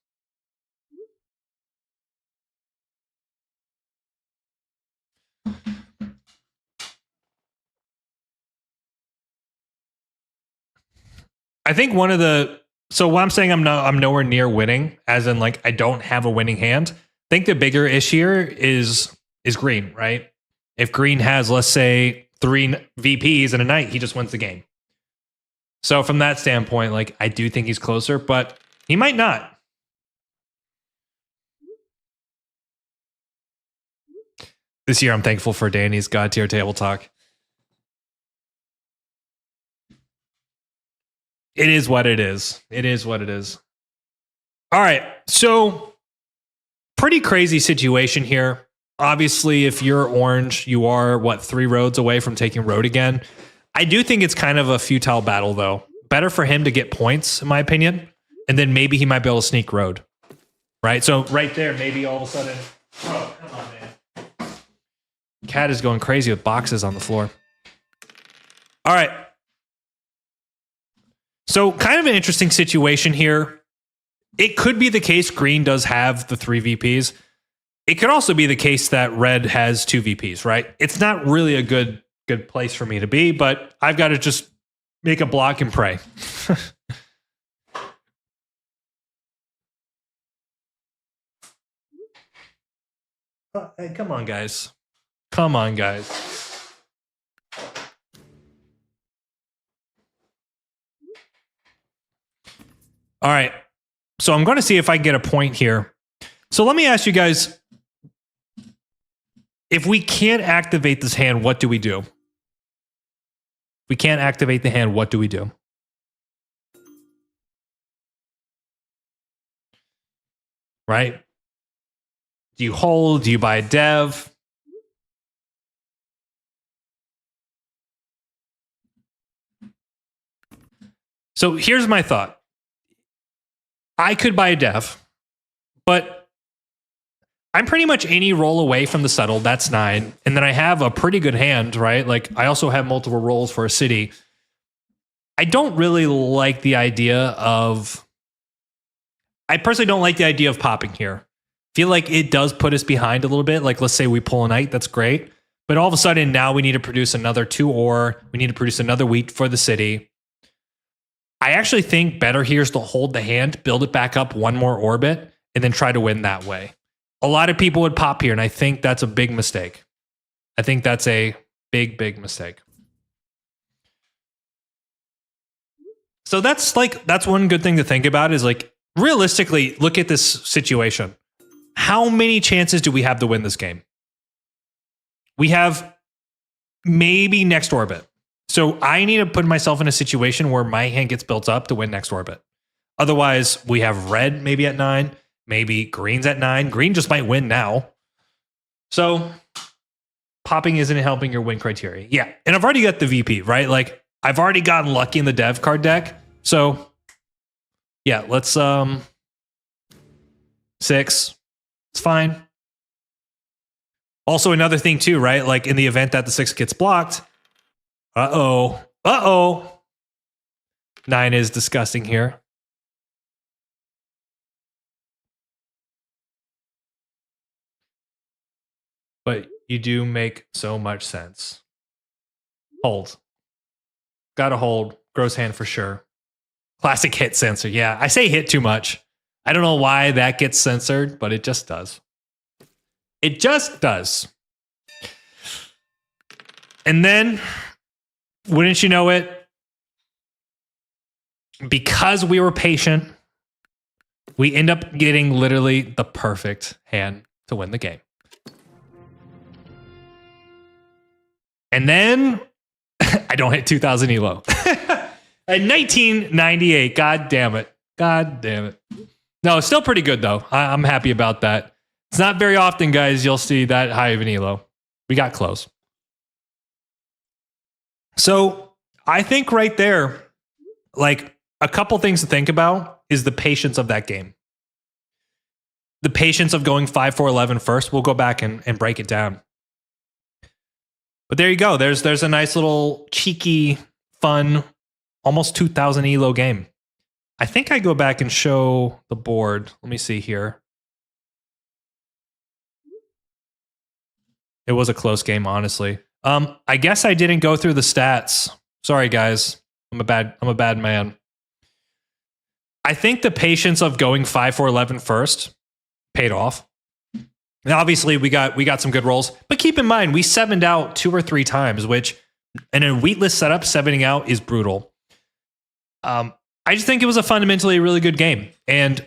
I think one of the so what I'm saying I'm nowhere near winning, as in like I don't have a winning hand. I think the bigger issue here is green, right? If green has, let's say, 3 VPs in a night, he just wins the game. So from that standpoint, like I do think he's closer, but he might not. This year I'm thankful for Danny's God tier table talk. It is what it is. It is what it is. All right. So pretty crazy situation here. Obviously, if you're orange, you are, 3 roads away from taking road again. I do think it's kind of a futile battle, though. Better for him to get points, in my opinion. And then maybe he might be able to sneak road. Right? So right there, maybe all of a sudden... Oh, come on, man. Cat is going crazy with boxes on the floor. All right. So kind of an interesting situation here. It could be the case green does have the 3 VPs. It could also be the case that red has 2 VPs, right? It's not really a good place for me to be, but I've got to just make a block and pray. Hey, come on, guys. Come on, guys. All right. So I'm going to see if I can get a point here. So let me ask you guys, if we can't activate this hand, what do we do? If we can't activate the hand, what do we do? Right? Do you hold? Do you buy a dev? So here's my thought. I could buy a dev, but I'm pretty much any roll away from the settle. That's 9. And then I have a pretty good hand, right? Like I also have multiple rolls for a city. I don't really like the idea of... I personally don't like the idea of popping here. Feel like it does put us behind a little bit. Like let's say we pull a knight, that's great. But all of a sudden now we need to produce another 2 ore. We need to produce another wheat for the city. I actually think better here is to hold the hand, build it back up 1 more orbit, and then try to win that way. A lot of people would pop here, and I think that's a big mistake. I think that's a big, big mistake. So that's one good thing to think about is like, realistically, look at this situation. How many chances do we have to win this game? We have maybe next orbit. So I need to put myself in a situation where my hand gets built up to win next orbit. Otherwise, we have red maybe at 9, maybe green's at 9. Green just might win now. So popping isn't helping your win criteria. Yeah, and I've already got the VP, right? Like I've already gotten lucky in the dev card deck. So yeah, let's 6. It's fine. Also another thing too, right? Like in the event that the 6 gets blocked, Uh-oh. 9 is disgusting here. But you do make so much sense. Hold. Gotta hold. Gross hand for sure. Classic hit censor. Yeah, I say hit too much. I don't know why that gets censored, but it just does. It just does. And then... wouldn't you know it? Because we were patient, we end up getting literally the perfect hand to win the game. And then I don't hit 2000 elo. At 1998, god damn it. God damn it. No, still pretty good though. I'm happy about that. It's not very often, guys, you'll see that high of an elo. We got close. So I think right there, like a couple things to think about is the patience of that game. The patience of going 5-4-11 first. We'll go back and break it down. But there you go. There's a nice little cheeky, fun, almost 2,000 ELO game. I think I go back and show the board. Let me see here. It was a close game, honestly. I guess I didn't go through the stats. Sorry, guys. I'm a bad man. I think the patience of going 5-4-11 first paid off. And obviously, we got some good rolls. But keep in mind, we 7'd out 2 or 3 times, which in a wheatless setup, 7'ing out is brutal. I just think it was a fundamentally really good game. And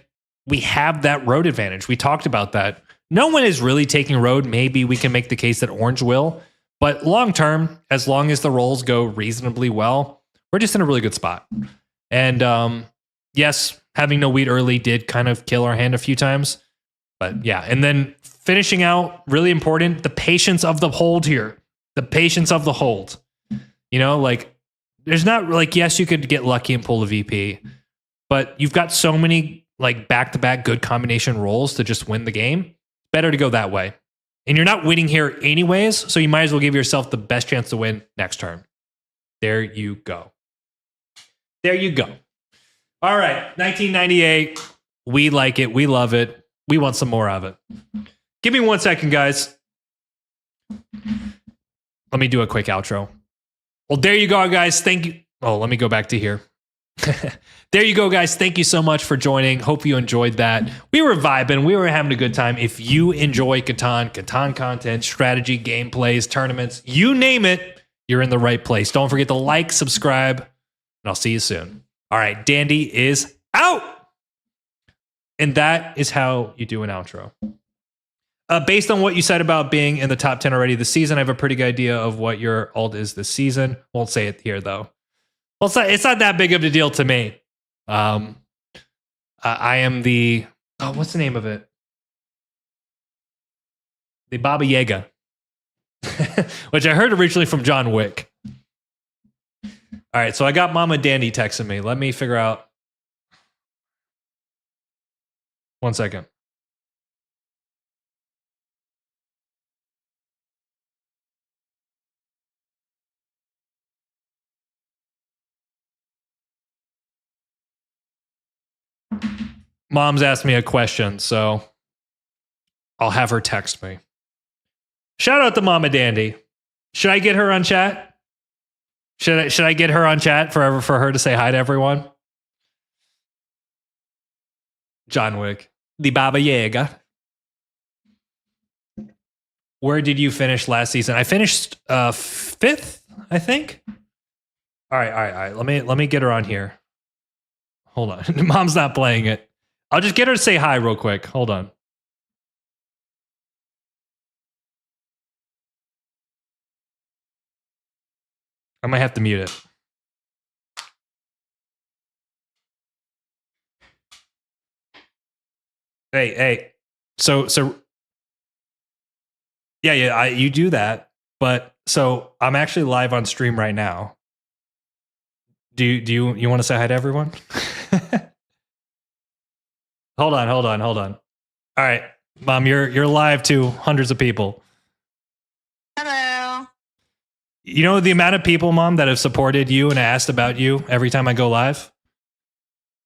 we have that road advantage. We talked about that. No one is really taking road. Maybe we can make the case that orange will. But long term, as long as the rolls go reasonably well, we're just in a really good spot. And yes, having no wheat early did kind of kill our hand a few times. But yeah, and then finishing out, really important, the patience of the hold here. The patience of the hold. You know, like, there's not like, yes, you could get lucky and pull a VP, but you've got so many like back-to-back good combination rolls to just win the game. Better to go that way. And you're not winning here anyways, so you might as well give yourself the best chance to win next turn. There you go. There you go. All right, 1998. We like it. We love it. We want some more of it. Give me 1 second, guys. Let me do a quick outro. Well, there you go, guys. Thank you. Oh, let me go back to here. There you go, guys. Thank you so much for joining. Hope you enjoyed that. We were vibing. We were having a good time. If you enjoy Catan content, strategy, gameplays, tournaments, you name it, you're in the right place. Don't forget to like, subscribe, and I'll see you soon. All right, Dandy is out. And that is how you do an outro. Based on what you said about being in the top 10 already this season, I have a pretty good idea of what your alt is this season. Won't say it here, though. Well, it's not that big of a deal to me. I am the... Oh, what's the name of it? The Baba Yaga. Which I heard originally from John Wick. All right, so I got Mama Dandy texting me. Let me figure out... 1 second. Mom's asked me a question, so I'll have her text me. Shout out to Mama Dandy. Should I get her on chat? Should I get her on chat for her to say hi to everyone? John Wick, the Baba Yaga. Where did you finish last season? I finished 5th, I think. All right. Let me get her on here. Hold on. Mom's not playing it. I'll just get her to say hi real quick. Hold on. I might have to mute it. Hey. So yeah, you do that. But so I'm actually live on stream right now. Do you want to say hi to everyone? Hold on. All right, Mom, you're live to hundreds of people. Hello. You know the amount of people, Mom, that have supported you and asked about you every time I go live?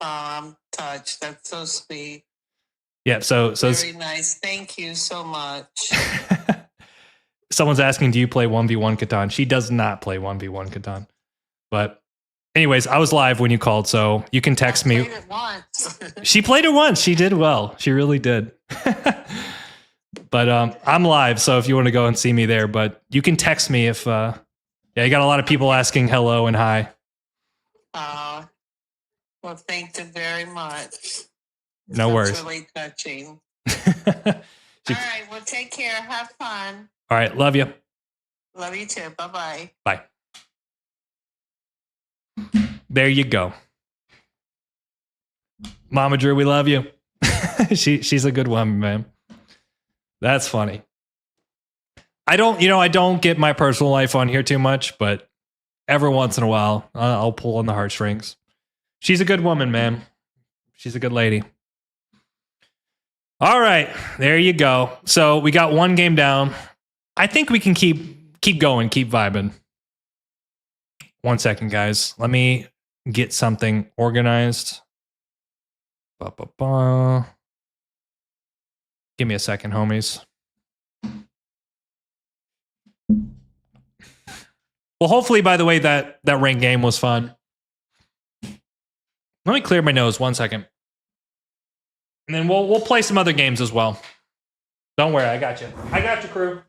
Oh, I'm touched. That's so sweet. Yeah, so very nice. Thank you so much. Someone's asking, do you play 1v1 Catan? She does not play 1v1 Catan. But anyways, I was live when you called, so you can text me. Played it once. She played it once. She did well. She really did. But I'm live, so if you want to go and see me there, but you can text me if you got a lot of people asking hello and hi. Well, thank you very much. No worries. That's really touching. All right, well, take care. Have fun. All right, love you. Love you too. Bye-bye. Bye. There you go. Mama Drew, we love you. She's a good one, man. That's funny. I don't get my personal life on here too much, but Every once in a while, I'll pull on the heartstrings. She's a good woman, man. She's a good lady. All right, there you go. So we got one game down. I think we can keep going, keep vibing. 1 second, guys. Let me get something organized. Give me a second, homies. Well, hopefully, by the way, that ranked game was fun. Let me clear my nose 1 second. And then we'll play some other games as well. Don't worry, I got you. I got you, crew.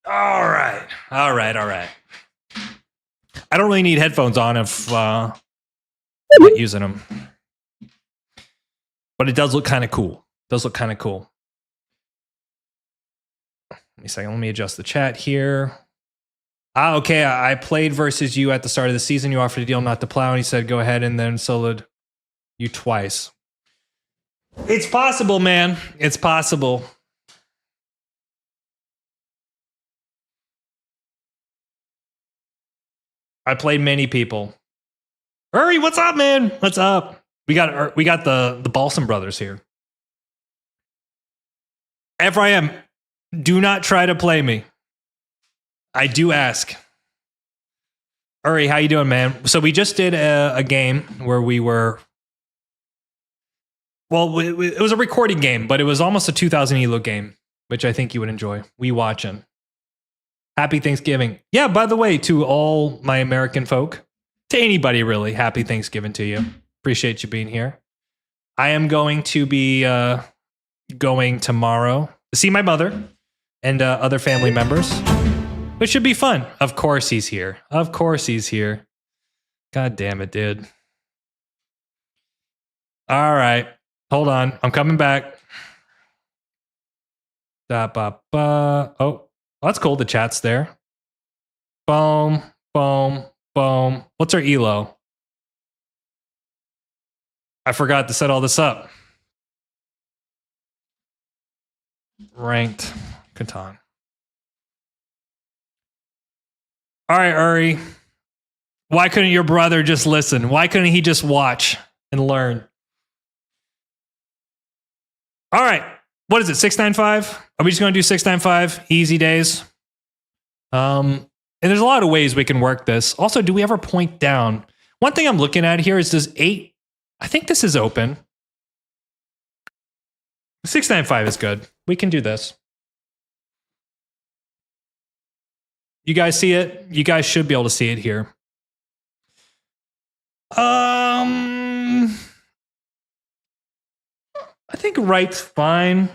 All right. I don't really need headphones on if I'm not using them. But it does look kind of cool. Let me second. Let me adjust the chat here. Okay. I played versus you at the start of the season. You offered a deal not to plow, and he said, go ahead, and then soloed you twice. It's possible, man. It's possible. I played many people. Uri, what's up, man? What's up? We got the Balsam brothers here. Ephraim, do not try to play me. I do ask. Uri, how you doing, man? So we just did a game where we were... Well, it was a recording game, but it was almost a 2000 ELO game, which I think you would enjoy. We watching. Happy Thanksgiving. Yeah, by the way, to all my American folk, to anybody really, happy Thanksgiving to you. Appreciate you being here. I am going to be going tomorrow to see my mother and other family members, which should be fun. Of course he's here. God damn it, dude. All right. Hold on. I'm coming back. Oh. That's cool. The chat's there. Boom. What's our ELO? I forgot to set all this up. Ranked Catan. All right, Uri. Why couldn't your brother just listen? Why couldn't he just watch and learn? All right. What is it, 695? Are we just going to do 695? Easy days. And there's a lot of ways we can work this. Also, do we ever point down? One thing I'm looking at here is does 8... I think this is open. 695 is good. We can do this. You guys see it? You guys should be able to see it here. I think right's fine.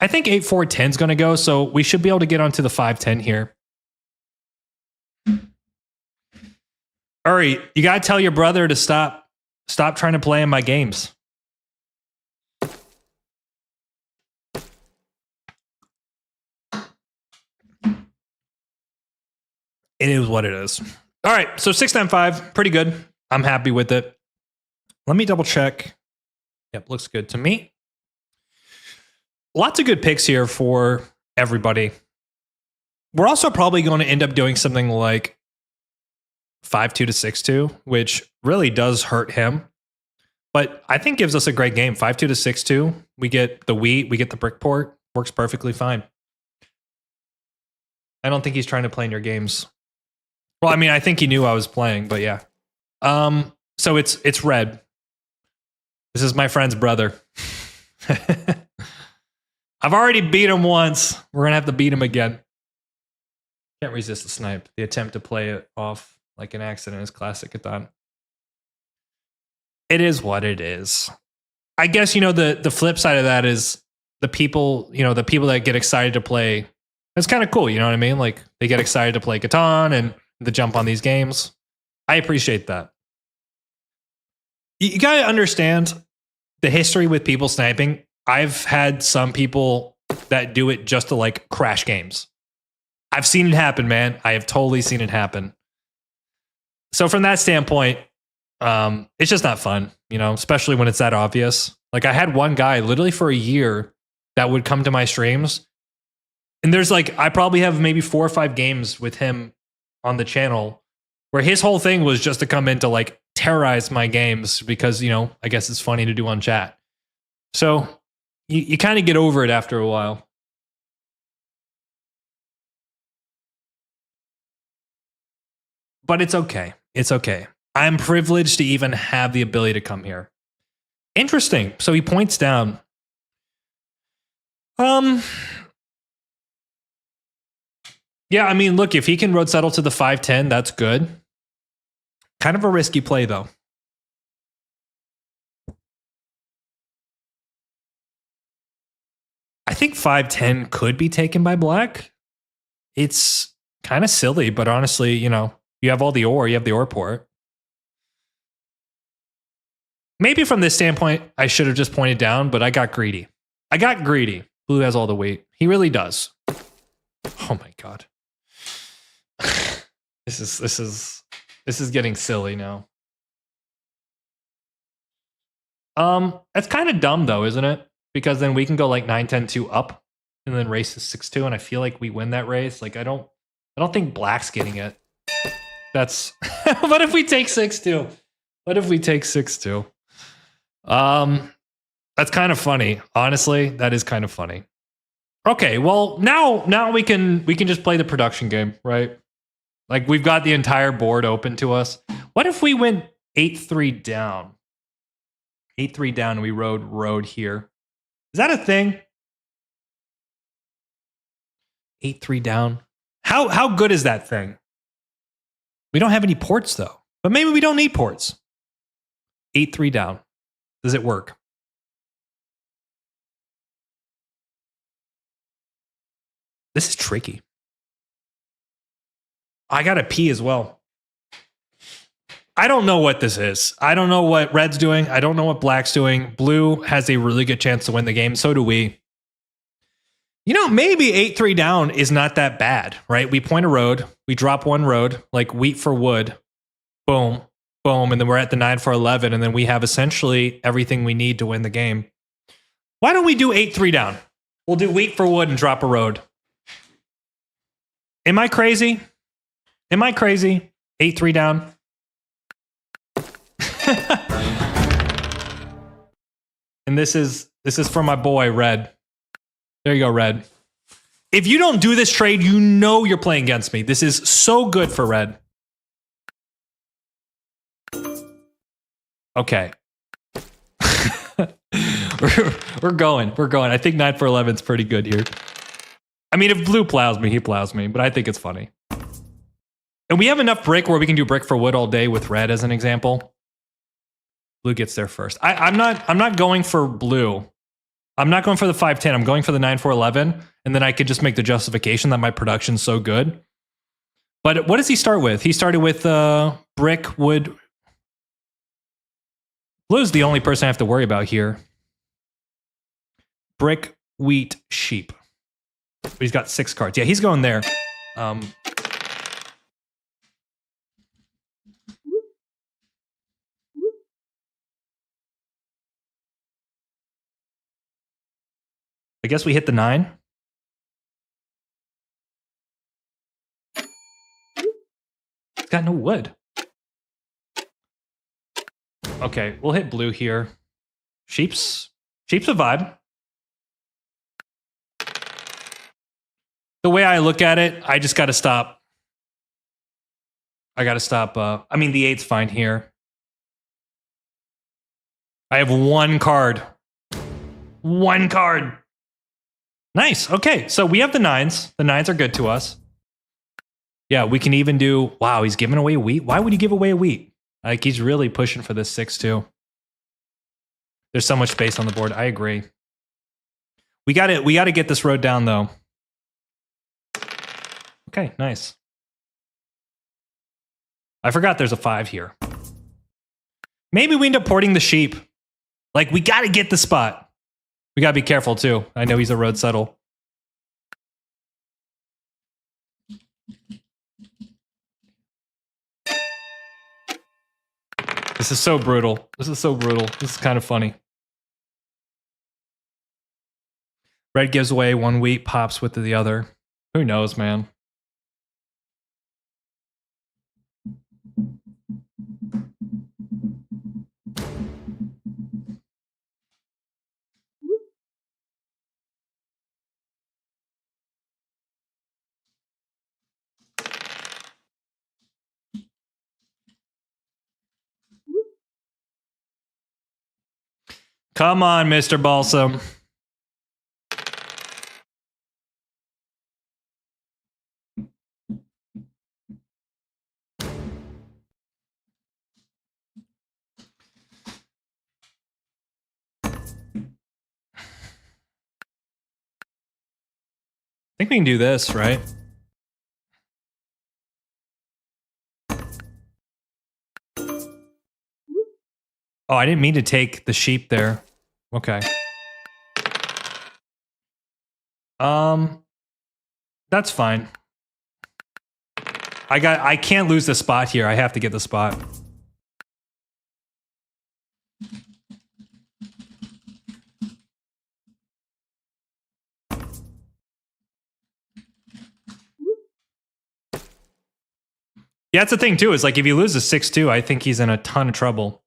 I think 8-4-10 is going to go, so we should be able to get onto the 5-10 here. Uri, you got to tell your brother to stop trying to play in my games. It is what it is. All right, so 695, pretty good. I'm happy with it. Let me double check. Yep, looks good to me. Lots of good picks here for everybody. We're also probably going to end up doing something like 5-2 to 6-2, which really does hurt him. But I think gives us a great game. 5-2 to 6-2. We get the wheat, we get the brick port. Works perfectly fine. I don't think he's trying to play in your games. Well, I mean, I think he knew I was playing, but yeah. So it's red. This is my friend's brother. I've already beat him once. We're going to have to beat him again. Can't resist the snipe. The attempt to play it off like an accident is classic Catan. It is what it is. I guess, the flip side of that is the people that get excited to play. It's kind of cool. You know what I mean? Like they get excited to play Catan and the jump on these games. I appreciate that. You got to understand the history with people sniping. I've had some people that do it just to like crash games. I've seen it happen, man. I have totally seen it happen. So from that standpoint, it's just not fun, you know, especially when it's that obvious. Like I had one guy literally for a year that would come to my streams. And there's like, I probably have maybe 4 or 5 games with him on the channel where his whole thing was just to come in to like terrorize my games because, you know, I guess it's funny to do on chat. So you kind of get over it after a while. But it's okay. It's okay. I'm privileged to even have the ability to come here. Interesting. So he points down. Yeah, I mean, look, if he can road settle to the 5-10, that's good. Kind of a risky play, though. I think 5-10 could be taken by black. It's kind of silly, but honestly, you know, you have all the ore, you have the ore port. Maybe from this standpoint, I should have just pointed down, but I got greedy. I got greedy. Blue has all the weight. He really does. Oh my God. This is getting silly now. It's kind of dumb though, isn't it? Because then we can go like 9-10-2 up and then race to 6-2, and I feel like we win that race. Like I don't think black's getting it. That's what if we take 6-2? What if we take 6-2? That's kind of funny. Honestly, that is kind of funny. Okay, well now we can just play the production game, right? Like we've got the entire board open to us. What if we went 8-3 down? 8-3 down and we rode here. Is that a thing? 8-3 down. How good is that thing? We don't have any ports though. But maybe we don't need ports. 8-3 down. Does it work? This is tricky. I gotta pee as well. I don't know what this is. I don't know what red's doing. I don't know what black's doing. Blue has a really good chance to win the game. So do we. You know, maybe 8-3 down is not that bad, right? We point a road. We drop one road, like wheat for wood. Boom, boom. And then we're at the 9-4-11. And then we have essentially everything we need to win the game. Why don't we do 8-3 down? We'll do wheat for wood and drop a road. Am I crazy? Am I crazy? 8-3 down. And this is for my boy Red. There you go, Red. If you don't do this trade, you know you're playing against me. This is so good for Red. Okay. We're going. I think 9-4-11 is pretty good here. I mean, if blue plows me, he plows me, but I think it's funny. And we have enough brick where we can do brick for wood all day with red as an example. Blue gets there first. I'm not going for blue. I'm not going for the 5-10. I'm going for the 9-4-11, and then I could just make the justification that my production's so good. But what does he start with? He started with brick, wood. Blue's the only person I have to worry about here. Brick, wheat, sheep. But he's got 6 cards. Yeah, he's going there. I guess we hit the 9. It's got no wood. Okay, we'll hit blue here. Sheep's a vibe. The way I look at it, I just got to stop. I got to stop. I mean, the 8's fine here. I have 1 card. 1 card. Nice. Okay, so we have the 9s. The 9s are good to us. Yeah, we can even do... Wow, he's giving away wheat? Why would he give away a wheat? Like, he's really pushing for this 6 too. There's so much space on the board. I agree. We got to get this road down, though. Okay, nice. I forgot there's a 5 here. Maybe we end up porting the sheep. Like, we got to get the spot. We got to be careful, too. I know he's a road settle. This is so brutal. This is so brutal. This is kind of funny. Red gives away one wheat, pops with the other. Who knows, man? Come on, Mr. Balsam. I think we can do this, right? Oh, I didn't mean to take the sheep there. Okay. That's fine. I can't lose the spot here. I have to get the spot. Yeah, that's the thing too, is like if he loses 6-2, I think he's in a ton of trouble.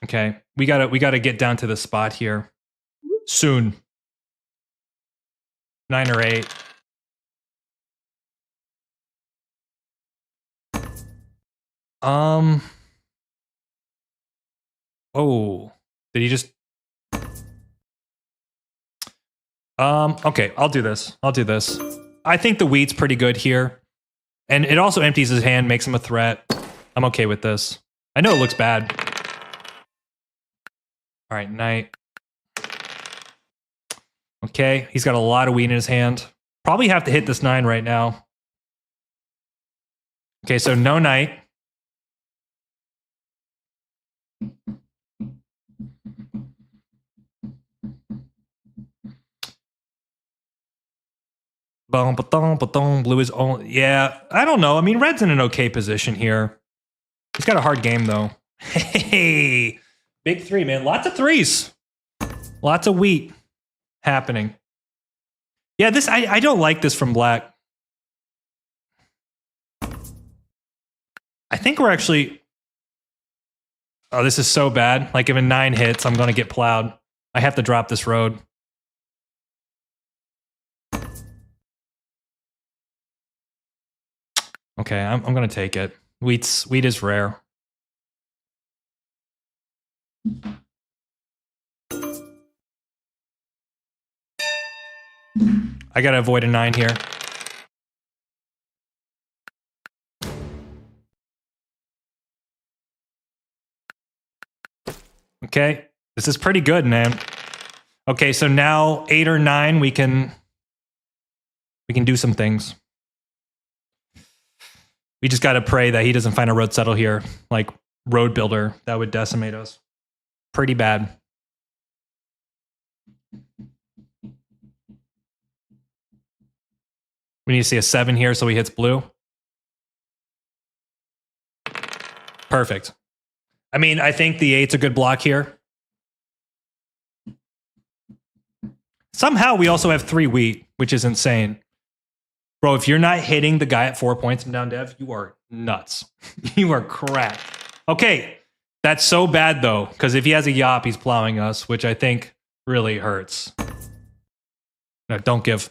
Okay. We gotta get down to the spot here. Soon. 9 or 8. Oh. Did he just... okay, I'll do this. I think the wheat's pretty good here. And it also empties his hand, makes him a threat. I'm okay with this. I know it looks bad. All right, knight. Okay, he's got a lot of wheat in his hand. Probably have to hit this 9 right now. Okay, so no knight. Blue is only... Yeah, I don't know. I mean, red's in an okay position here. He's got a hard game, though. Hey, big 3, man. Lots of 3s. Lots of wheat happening. Yeah, this I don't like this from black. I think we're actually... Oh, this is so bad. Like, if a 9 hits, I'm going to get plowed. I have to drop this road. Okay, I'm going to take it. Wheat is rare. I got to avoid a 9 here. Okay, this is pretty good, man. Okay, so now 8 or 9, we can do some things. We just got to pray that he doesn't find a road settle here, like road builder. That would decimate us. Pretty bad. We need to see a 7 here so he hits blue. Perfect. I mean, I think the 8's a good block here. Somehow we also have 3 wheat, which is insane. Bro, if you're not hitting the guy at 4 points in down dev, you are nuts. You are crap. Okay, that's so bad though, because if he has a yop, he's plowing us, which I think really hurts. No, don't give.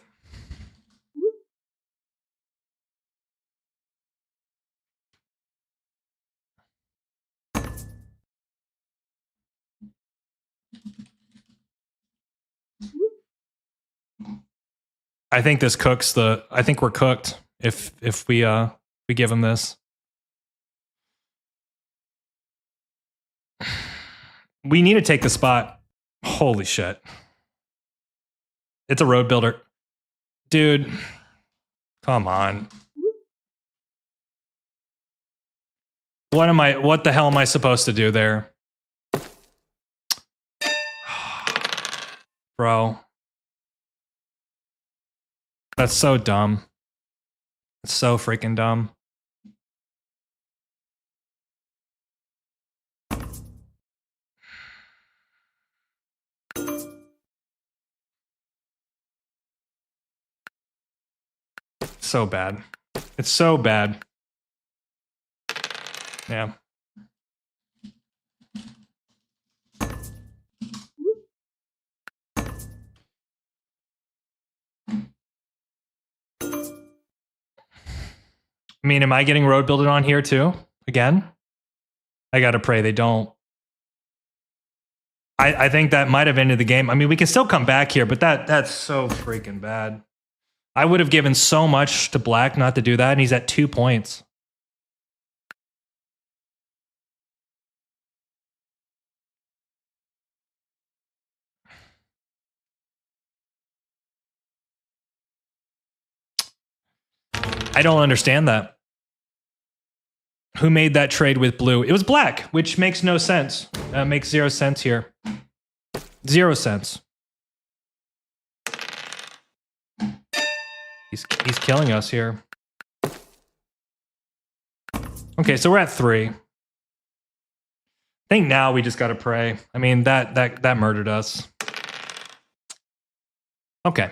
I think this cooks the... I think we're cooked if we give him this. We need to take the spot. Holy shit. It's a road builder. Dude. Come on. What the hell am I supposed to do there? Bro. That's so dumb. It's so freaking dumb. So bad. It's so bad. Yeah. I mean, am I getting road builded on here too? Again? I gotta pray they don't. I think that might have ended the game. I mean, we can still come back here, but that's so freaking bad. I would have given so much to black not to do that, and he's at 2 points. I don't understand that. Who made that trade with blue? It was black, which makes no sense. Makes 0 sense here. 0 cents. He's killing us here. Okay, so we're at 3. I think now we just gotta pray. I mean, that murdered us. Okay.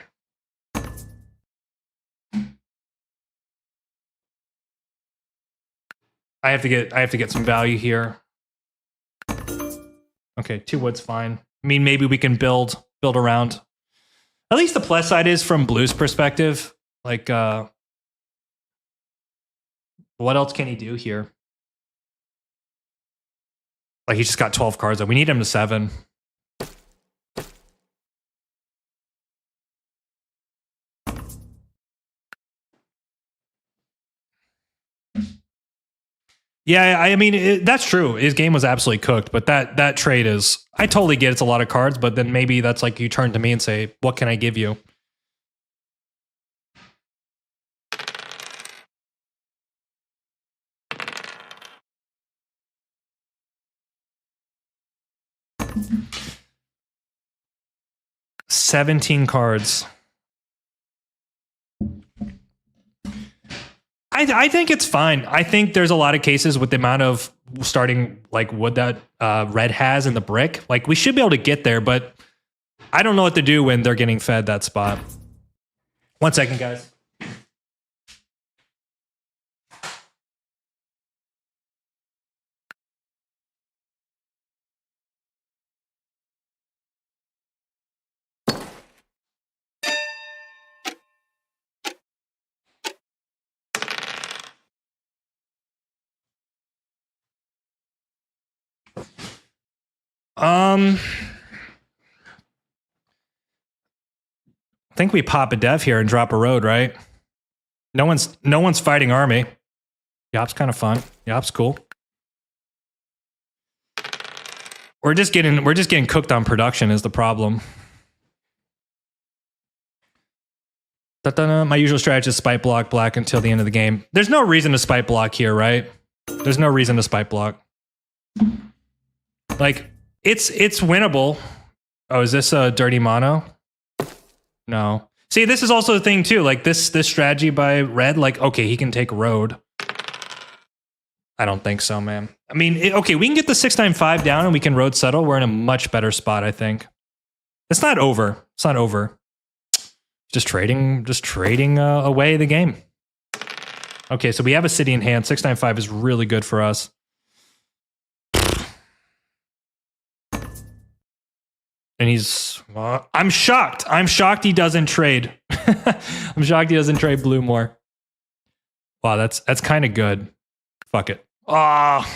I have to get some value here. Okay, 2 wood's fine. I mean, maybe we can build around. At least the plus side is from blue's perspective. Like, what else can he do here? Like, he just got 12 cards. We need him to 7. Yeah, I mean, that's true. His game was absolutely cooked, but that trade is... I totally get it's a lot of cards, but then maybe that's like you turn to me and say, what can I give you? $17 cards. I think it's fine. I think there's a lot of cases with the amount of starting like wood that red has in the brick. Like we should be able to get there, but I don't know what to do when they're getting fed that spot. 1 second, guys. I think we pop a dev here and drop a road, right? No one's fighting army. Yop's kind of fun. Yop's cool. We're just getting cooked on production is the problem. My usual strategy is spite block black until the end of the game. There's no reason to spite block here, right? There's no reason to spite block. Like, it's winnable. Oh, is this a dirty mono? No. See, this is also the thing too. Like this strategy by red, like, okay, he can take road. I don't think so, man. I mean, okay, we can get the 695 down and we can road settle. We're in a much better spot, I think. It's not over. It's not over. Just trading away the game. Okay, so we have a city in hand. 695 is really good for us. And he's... I'm shocked. I'm shocked he doesn't trade. I'm shocked he doesn't trade blue more. Wow, that's kind of good. Fuck it. Ah.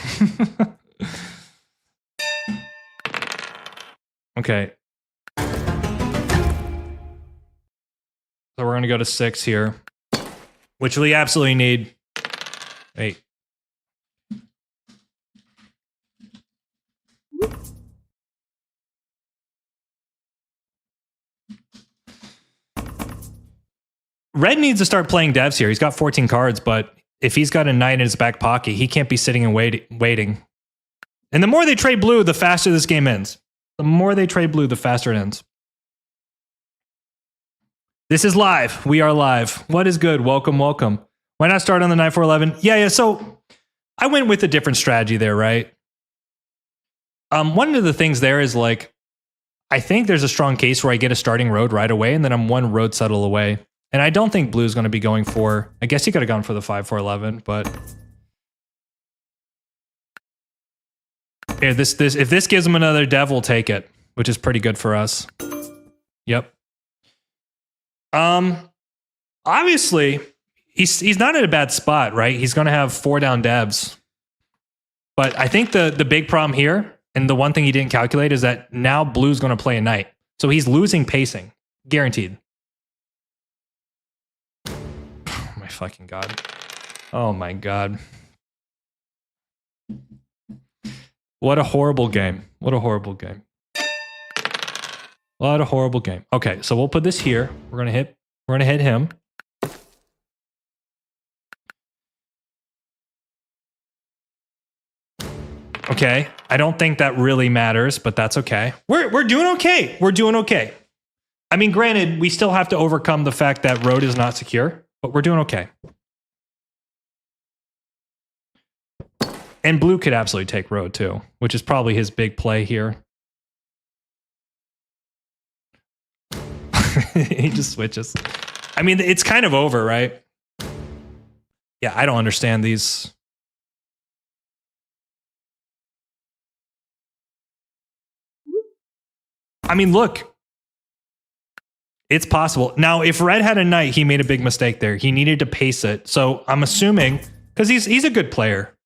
Okay. So we're going to go to 6 here, which we absolutely need. 8. Red needs to start playing devs here. He's got 14 cards, but if he's got a 9 in his back pocket, he can't be sitting and waiting. And the more they trade blue, the faster this game ends. The more they trade blue, the faster it ends. This is live. We are live. What is good? Welcome, welcome. Why not start on the knight 411? Yeah. So I went with a different strategy there, right? One of the things there is like, I think there's a strong case where I get a starting road right away, and then I'm one road settle away. And I don't think blue's going to be going for. I guess he could have gone for the 5-4-11, but here, if this gives him another dev, we'll take it, which is pretty good for us. Yep. Obviously, he's not in a bad spot, right? He's going to have 4 down devs, but I think the big problem here, and the one thing he didn't calculate, is that now blue's going to play a knight, so he's losing pacing, guaranteed. Oh my fucking god! Oh my god! What a horrible game! What a horrible game! What a horrible game. Okay, so we'll put this here. We're gonna hit him. Okay, I don't think that really matters, but that's okay. We're doing okay. We're doing okay. I mean, granted, we still have to overcome the fact that road is not secure, but we're doing okay. And blue could absolutely take road too, which is probably his big play here. He just switches. I mean, it's kind of over, right? Yeah, I don't understand these. I mean, look. It's possible. Now, if red had a knight, he made a big mistake there. He needed to pace it. So I'm assuming, because he's a good player.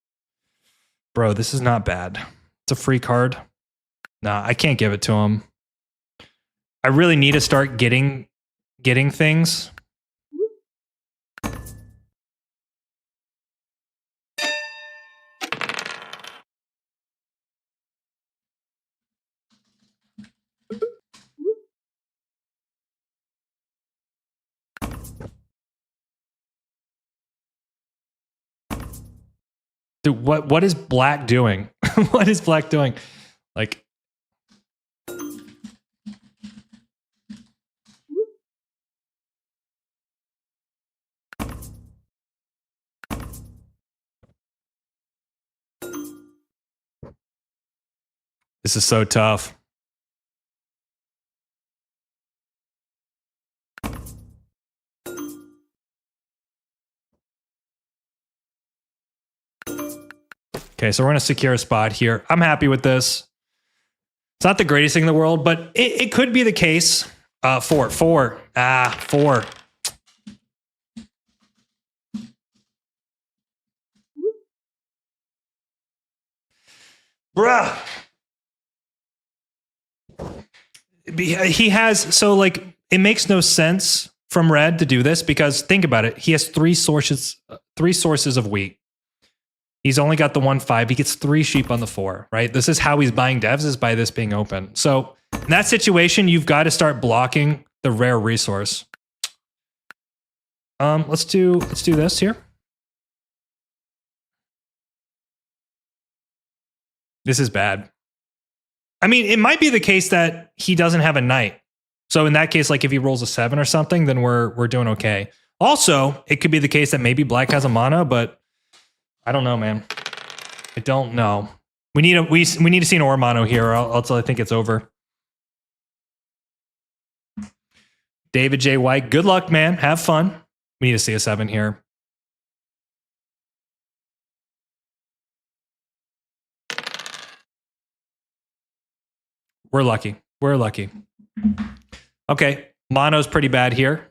Bro, this is not bad. It's a free card. Nah, I can't give it to him. I really need to start getting things. Dude, what is black doing? What is black doing? Like, this is so tough. Okay, so we're going to secure a spot here. I'm happy with this. It's not the greatest thing in the world, but it could be the case. 4. 4. 4. Bruh. He has, so like, it makes no sense from red to do this, because think about it. He has 3 sources of wheat. He's only got the 1-5. He gets 3 sheep on the 4, right? This is how he's buying devs, is by this being open. So in that situation, you've got to start blocking the rare resource. Let's do this here. This is bad. I mean, it might be the case that he doesn't have a knight. So in that case, like if he rolls a 7 or something, then we're doing okay. Also, it could be the case that maybe black has a mana, but I don't know, man. I don't know. We need to see an ore mono here, or else I think it's over. David J. White, good luck, man. Have fun. We need to see a 7 here. We're lucky. We're lucky. Okay, mono's pretty bad here.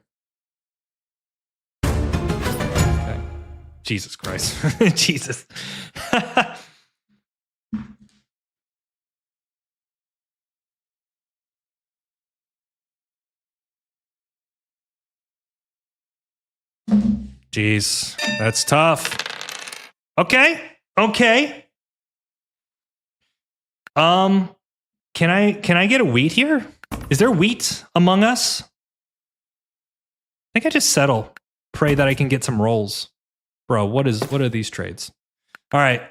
Okay. Jesus Christ. Jesus. Jeez, that's tough. Okay, okay. Can I get a wheat here? Is there wheat among us? I think I just settle. Pray that I can get some rolls. Bro, what are these trades? All right.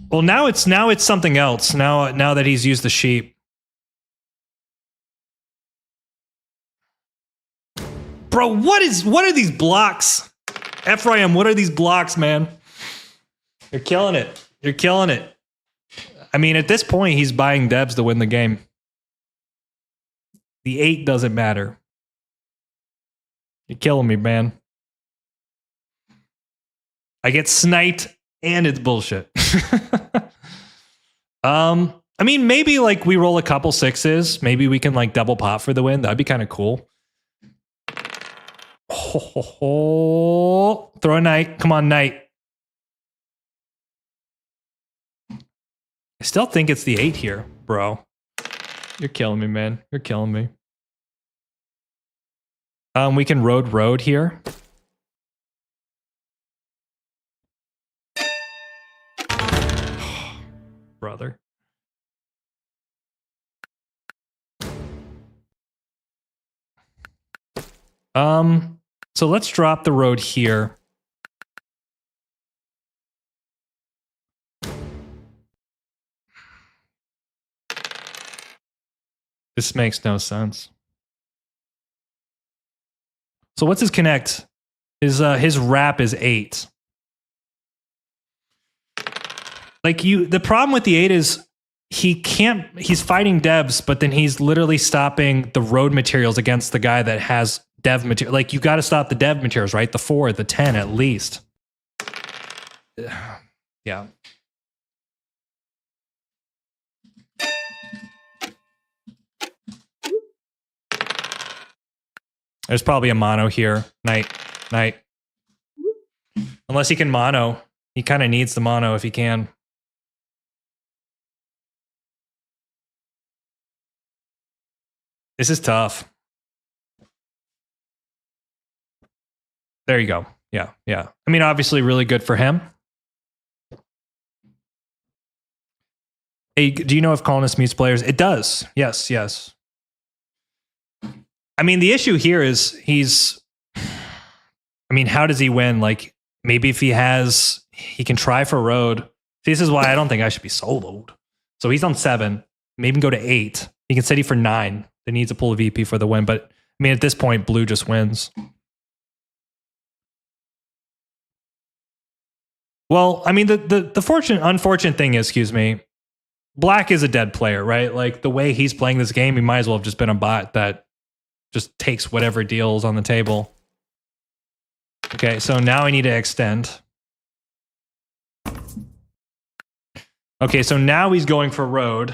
Well, now it's something else. Now that he's used the sheep. Bro, what are these blocks? Ephraim, what are these blocks, man? You're killing it. You're killing it. I mean, at this point, he's buying Debs to win the game. The 8 doesn't matter. You're killing me, man. I get sniped and it's bullshit. I mean, maybe like we roll a couple 6s. Maybe we can like double pot for the win. That'd be kind of cool. Oh, throw a knight. Come on, knight. I still think it's the 8 here, bro. You're killing me, man. You're killing me. We can road here. Brother. So let's drop the road here. This makes no sense. So what's his connect? His wrap is 8. Like the problem with the 8 is he's fighting devs, but then he's literally stopping the road materials against the guy that has dev material. Like you got to stop the dev materials, right? The 4, the 10 at least. Yeah. There's probably a mono here. Knight. Unless he can mono. He kind of needs the mono if he can. This is tough. There you go. Yeah. I mean, obviously really good for him. Hey, do you know if Colonist mutes players? It does. Yes. I mean, the issue here is how does he win? Like, maybe if he can try for road. See, this is why I don't think I should be soloed. So he's on 7, maybe go to 8. He can city for 9. They needs to pull a VP for the win. But I mean, at this point, blue just wins. Well, I mean, the unfortunate thing is, black is a dead player, right? Like the way he's playing this game, he might as well have just been a bot that just takes whatever deals on the table. Okay, so now I need to extend. Okay, so now he's going for road.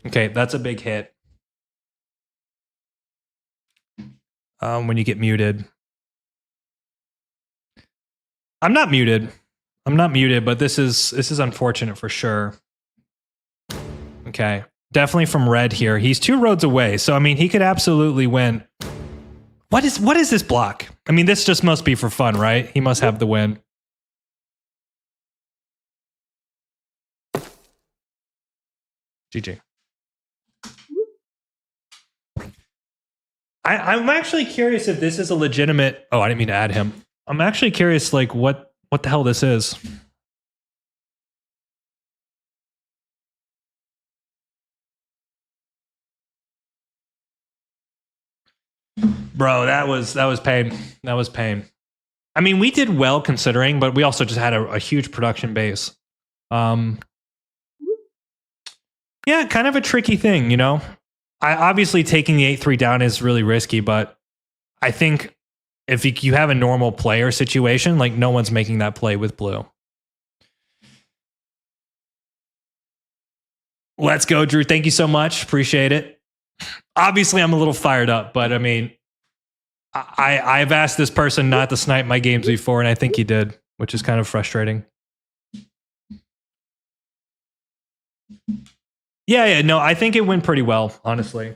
Okay, that's a big hit. When you get muted. I'm not muted, but this is unfortunate for sure. Okay, definitely from red here. He's 2 roads away, so I mean, he could absolutely win. What is this block? I mean, this just must be for fun, right? He must have the win. GG. I'm actually curious if this is a legitimate... Oh, I didn't mean to add him. I'm actually curious, like, what the hell this is. Bro, that was pain. That was pain. I mean, we did well considering, but we also just had a huge production base. Yeah, kind of a tricky thing, you know? Obviously taking the 8-3 down is really risky, but I think if you have a normal player situation, like no one's making that play with blue. Let's go, Drew. Thank you so much. Appreciate it. Obviously, I'm a little fired up, but I mean, I've asked this person not to snipe my games before, and I think he did, which is kind of frustrating. Yeah, no, I think it went pretty well, honestly.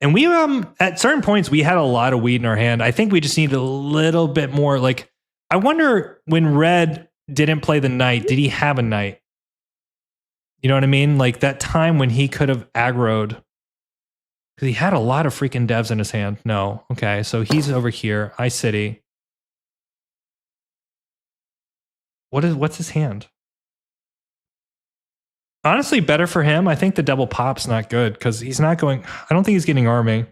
And we at certain points we had a lot of weed in our hand. I think we just needed a little bit more. Like, I wonder when red didn't play the knight, did he have a knight? You know what I mean? Like that time when he could have aggroed. Because he had a lot of freaking devs in his hand. No. Okay, so he's over here. iCity. What's his hand? Honestly, better for him. I think the double pop's not good because he's not going. I don't think he's getting army.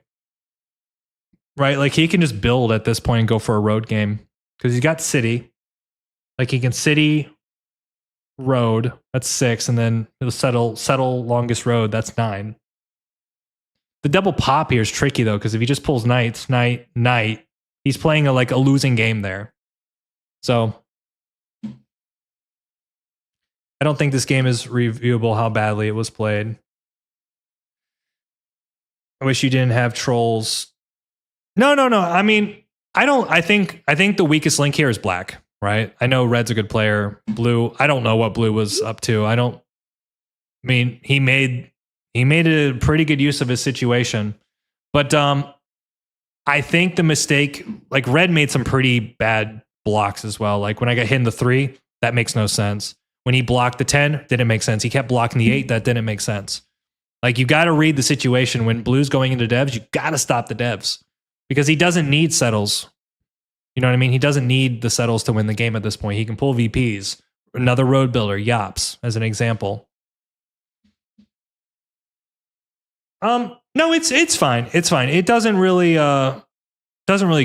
Right? Like he can just build at this point and go for a road game. Because he's got city. Like he can city road, that's 6, and then he'll settle longest road, that's 9. The double pop here is tricky though, because if he just pulls knight, he's playing a losing game there. So I don't think this game is reviewable how badly it was played. I wish you didn't have trolls. No. I mean, I think the weakest link here is black, right? I know red's a good player. Blue, I don't know what blue was up to. He made a pretty good use of his situation. But I think the mistake, like red made some pretty bad blocks as well. Like when I got hit in the 3, that makes no sense. When he blocked the 10, didn't make sense. He kept blocking the 8, that didn't make sense. Like you got to read the situation. When blue's going into devs, you got to stop the devs because he doesn't need settles. You know what I mean? He doesn't need the settles to win the game at this point. He can pull VPs, another road builder, Yops, as an example. No, it's fine. It's fine. It doesn't really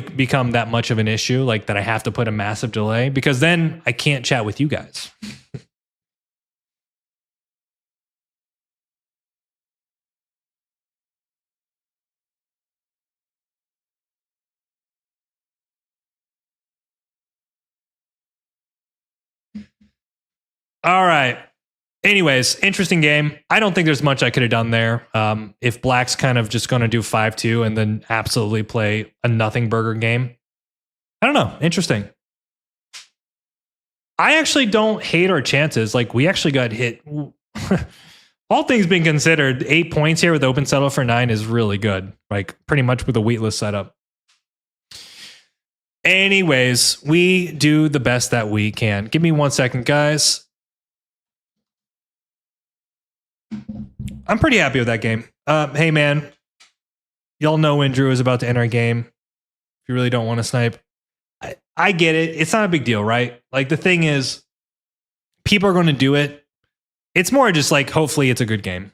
become that much of an issue, like that I have to put a massive delay because then I can't chat with you guys. All right. Anyways, interesting game. I don't think there's much I could have done there. If black's kind of just going to do 5-2 and then absolutely play a nothing burger game. I don't know. Interesting. I actually don't hate our chances. Like we actually got hit. All things being considered, 8 points here with open settle for 9 is really good. Like pretty much with a wheatless setup. Anyways, we do the best that we can. Give me 1 second, guys. I'm pretty happy with that game. Hey, man. Y'all know when Drew is about to enter a game. If you really don't want to snipe. I get it. It's not a big deal, right? Like, the thing is, people are going to do it. It's more just like, hopefully it's a good game.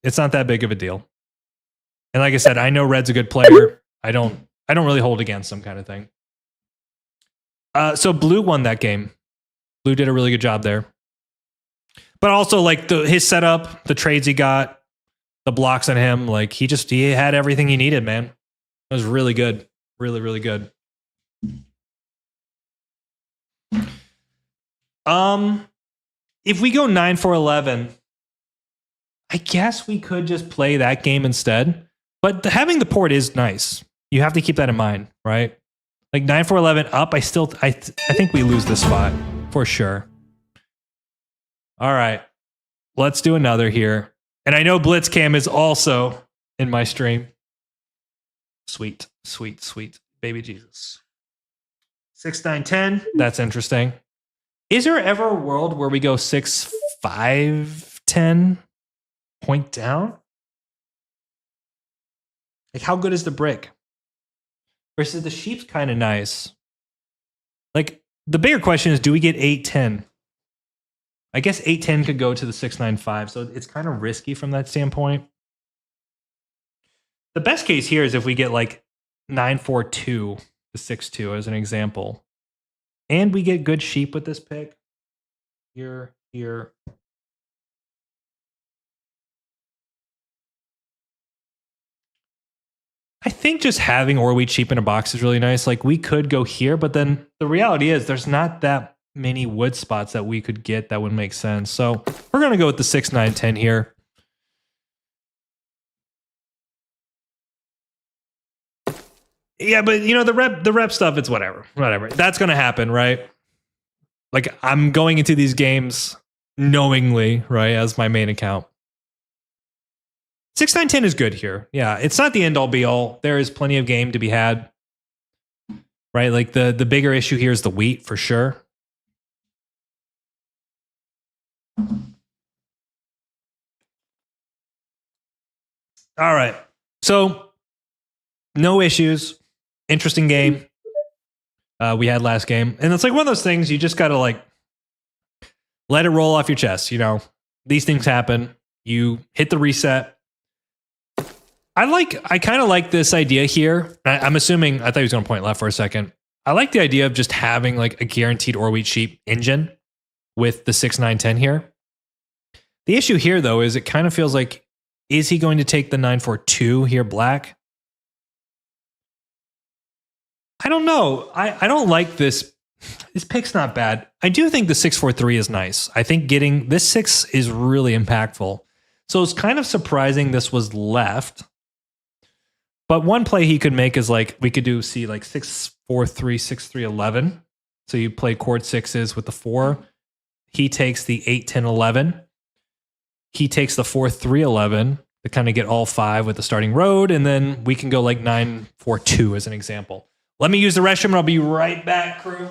It's not that big of a deal. And like I said, I know Red's a good player. I don't really hold against him kind of thing. So Blue won that game. Blue did a really good job there. But also, like his setup, the trades he got, the blocks on him, like he had everything he needed, man. It was really good. Really, really good. If we go 9-4-11, I guess we could just play that game instead. But having the port is nice. You have to keep that in mind, right? Like 9-4-11 up, I think we lose this spot for sure. All right, let's do another here. And I know Blitzcam is also in my stream. Sweet, sweet, sweet. Baby Jesus. 6-9-10. That's interesting. Is there ever a world where we go 6-5-10? Point down? Like, how good is the brick? Versus the sheep's kind of nice. Like, the bigger question is, do we get 8-10? I guess 8-10 could go to the 6-9-5, so it's kind of risky from that standpoint. The best case here is if we get like 9-4-2 to 6-2 as an example. And we get good sheep with this pick. Here. I think just having or we cheap in a box is really nice. Like we could go here, but then the reality is there's not that many wood spots that we could get that would make sense. So we're going to go with the 6-9-10 here. Yeah, but you know, the rep stuff, it's whatever. That's going to happen, right? Like I'm going into these games knowingly, right, as my main account. 6-9-10 is good here. Yeah, it's not the end all be all. There is plenty of game to be had. Right? Like the bigger issue here is the wheat for sure. All right. So no issues. Interesting game we had last game. And it's like one of those things you just got to like let it roll off your chest. You know, these things happen. You hit the reset. I kind of like this idea here. I'm assuming, I thought he was going to point left for a second. I like the idea of just having like a guaranteed or wheat sheep engine with the 6, 9, 10 here. The issue here though is it kind of feels like, is he going to take the 9, 4, 2 here black? I don't know. I don't like this. This pick's not bad. I do think the 6, 4, 3 is nice. I think getting this 6 is really impactful. So it's kind of surprising this was left. But one play he could make is like, we could do, see like 6, 4, 3, 6, 3, 11. So you play chord 6s with the 4. He takes the 8, 10, 11. He takes the 4, 3, 11 to kind of get all 5 with the starting road. And then we can go like 9, 4, 2 as an example. Let me use the restroom and I'll be right back, crew.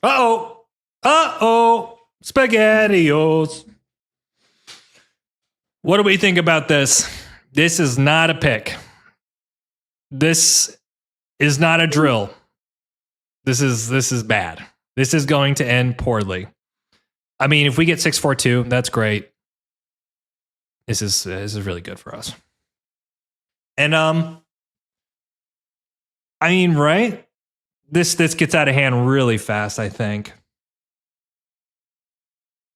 Uh-oh. Uh-oh. SpaghettiOs. What do we think about this? This is not a pick. This is not a drill. This is bad. This is going to end poorly. I mean, if we get 6, 4, 2, that's great. This is really good for us. And I mean, right? This gets out of hand really fast, I think.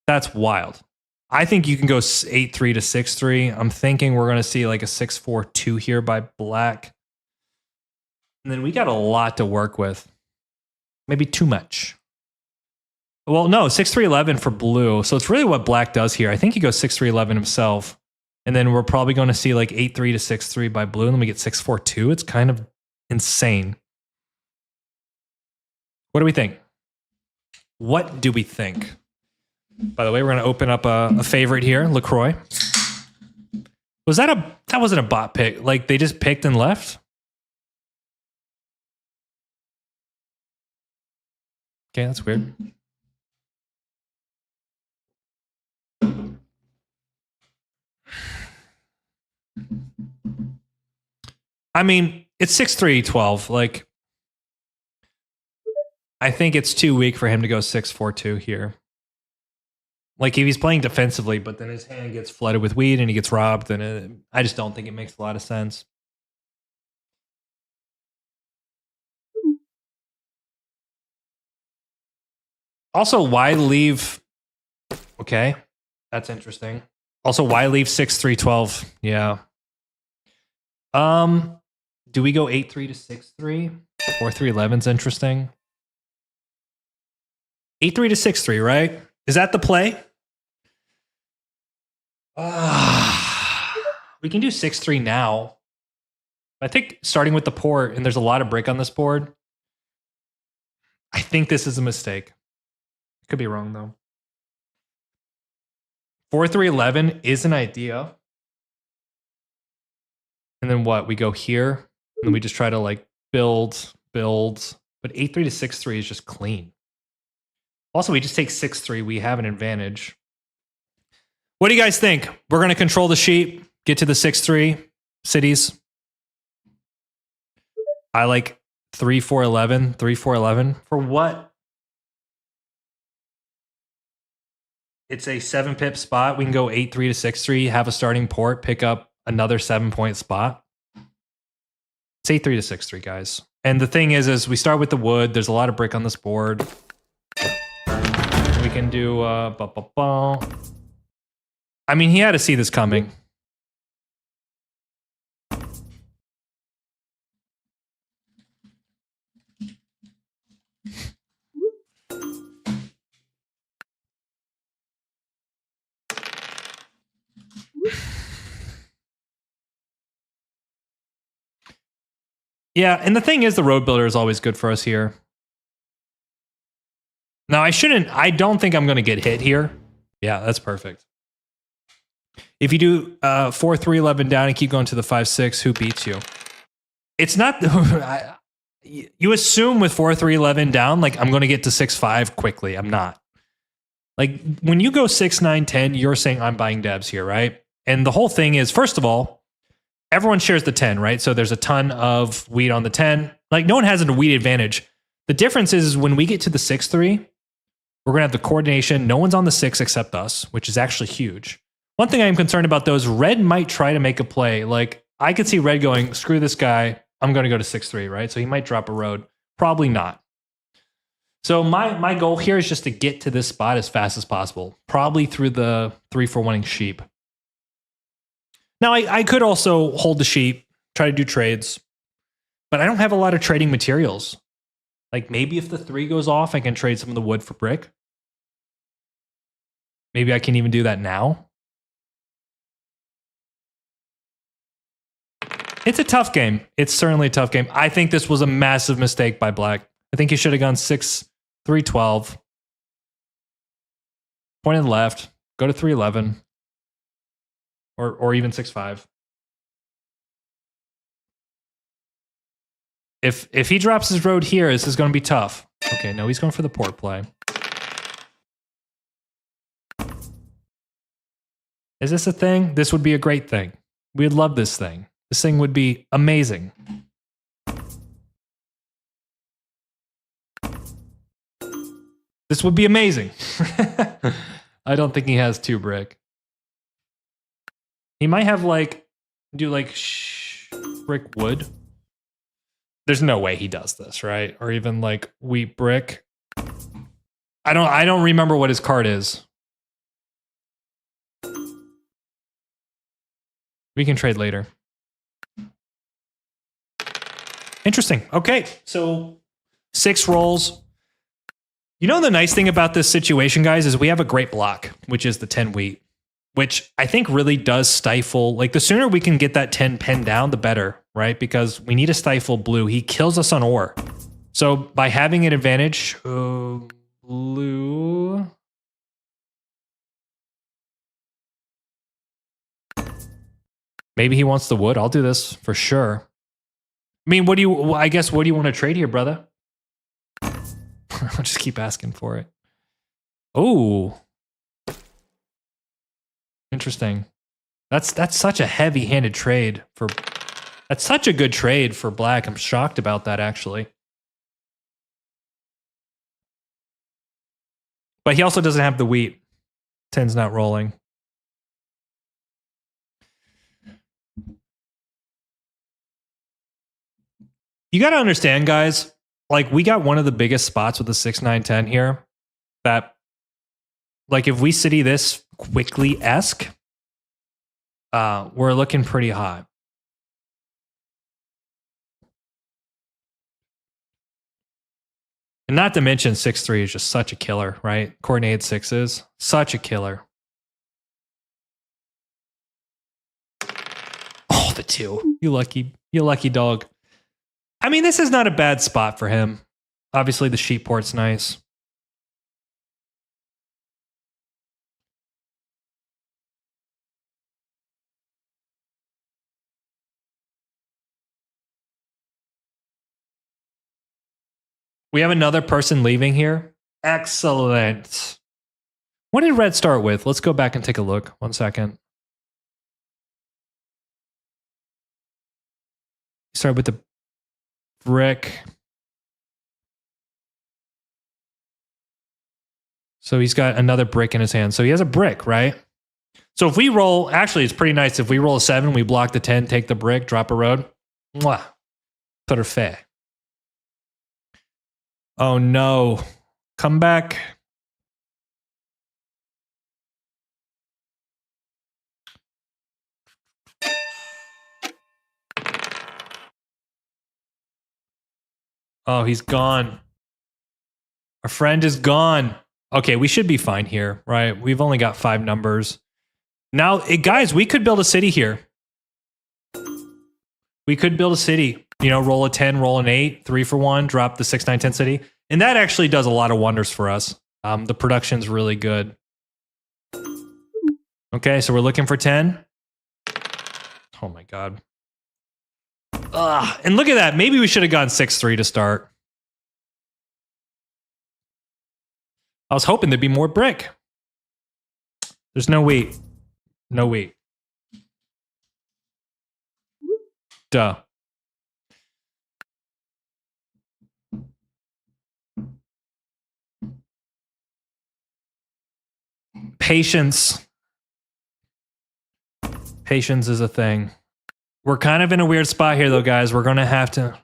That's wild. I think you can go 8-3 to 6-3. I'm thinking we're going to see like a 6-4-2 here by black. And then we got a lot to work with. Maybe too much. Well, no, 6-3-11 for blue. So it's really what black does here. I think he goes 6-3-11 himself. And then we're probably going to see like 8-3 to 6-3 by blue. And then we get 6-4-2. It's kind of insane. What do we think? What do we think? By the way, we're going to open up a favorite here, LaCroix. That wasn't a bot pick. Like they just picked and left? Okay, that's weird. I mean, it's 6-3-12. Like, I think it's too weak for him to go 6-4-2 here. Like, if he's playing defensively, but then his hand gets flooded with weed and he gets robbed, then I just don't think it makes a lot of sense. Also, why leave? Okay, that's interesting. Also, why leave 6-3-12? Yeah. Do we go 8-3 to 6-3? 4-3-11's interesting. 8-3 to 6-3, right? Is that the play? We can do 6-3 now. I think starting with the port, and there's a lot of brick on this board. I think this is a mistake. Could be wrong though. 4-3-11 is an idea. And then what? We go here, and then we just try to like build. But 8-3 to 6-3 is just clean. Also, we just take 6-3. We have an advantage. What do you guys think? We're going to control the sheep, get to the 6-3 cities. I like 3-4-11, 3-4-11 for what? It's a 7-pip spot. We can go 8-3 to 6-3, have a starting port, pick up another 7-point spot. It's 8-3 to 6-3, guys. And the thing is we start with the wood. There's a lot of brick on this board. We can do I mean, he had to see this coming. Yeah, and the thing is the road builder is always good for us here. Now, I don't think I'm going to get hit here. Yeah, that's perfect. If you do 4-3-11 down and keep going to the 5-6, who beats you? It's not... you assume with 4-3-11 down, like, I'm going to get to 6-5 quickly. I'm not. Like, when you go 6-9-10, you're saying I'm buying debs here, right? And the whole thing is, first of all, everyone shares the 10, right? So there's a ton of wheat on the 10. Like, no one has a wheat advantage. The difference is when we get to the 6-3, we're going to have the coordination. No one's on the 6 except us, which is actually huge. One thing I'm concerned about, though, is red might try to make a play. Like, I could see red going, screw this guy. I'm going to go to 6-3, right? So he might drop a road. Probably not. So my goal here is just to get to this spot as fast as possible. Probably through the 3-4-1-ing sheep. Now, I could also hold the sheep, try to do trades, but I don't have a lot of trading materials. Like, maybe if the 3 goes off, I can trade some of the wood for brick. Maybe I can even do that now. It's a tough game. It's certainly a tough game. I think this was a massive mistake by black. I think he should have gone 6-3-12. Pointed left, go to 3-11. Or even 6-5. If he drops his road here, this is going to be tough. Okay, no, he's going for the port play. Is this a thing? This would be a great thing. We'd love this thing. This thing would be amazing. This would be amazing. I don't think he has 2 brick. He might have do brick wood. There's no way he does this, right? Or even like wheat brick. I don't remember what his card is. We can trade later. Interesting. Okay, so 6 rolls. You know the nice thing about this situation, guys, is we have a great block, which is the 10 wheat, which I think really does stifle. Like, the sooner we can get that 10 pen down, the better, right? Because we need to stifle blue. He kills us on ore. So by having an advantage, blue... Maybe he wants the wood. I'll do this for sure. I mean, what do you want to trade here, brother? I'll just keep asking for it. Oh. Interesting. That's such a heavy-handed trade for... That's such a good trade for black. I'm shocked about that, actually. But he also doesn't have the wheat. 10's not rolling. You got to understand, guys, like, we got one of the biggest spots with the 6-9-10 here that, like, if we city this quickly-esque, we're looking pretty hot. And not to mention 6-3 is just such a killer, right? Coordinated 6s, such a killer. Oh, the 2. You lucky dog. I mean, this is not a bad spot for him. Obviously, the sheep port's nice. We have another person leaving here. Excellent. What did red start with? Let's go back and take a look. 1 second. Start with the brick. So he's got another brick in his hand. So he has a brick, right? So if we roll, actually, it's pretty nice. If we roll a 7, we block the 10, take the brick, drop a road. Mwah. Perfect. Oh no. Come back. Oh, he's gone. Our friend is gone. Okay, we should be fine here, right? We've only got 5 numbers. Now, guys, we could build a city here. We could build a city. You know, roll a 10, roll an 8, 3 for 1, drop the 6, 9, 10 city. And that actually does a lot of wonders for us. The production's really good. Okay, so we're looking for 10. Oh my God. And look at that. Maybe we should have gone 6-3 to start. I was hoping there'd be more brick. There's no wheat. No wheat. Duh. Patience. Patience is a thing. We're kind of in a weird spot here, though, guys. We're going to have to...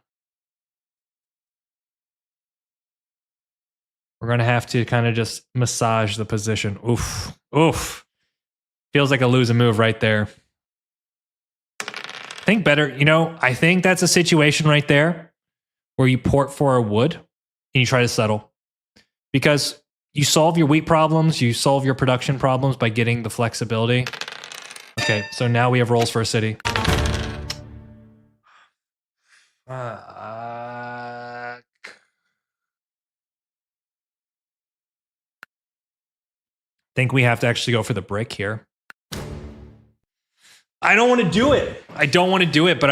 We're going to have to kind of just massage the position. Oof. Oof. Feels like a losing move right there. I think better, you know, I think that's a situation right there where you port for a wood and you try to settle. Because you solve your wheat problems, you solve your production problems by getting the flexibility. Okay, so now we have rolls for a city. Think we have to actually go for the brick here. I don't want to do it. I don't want to do it, but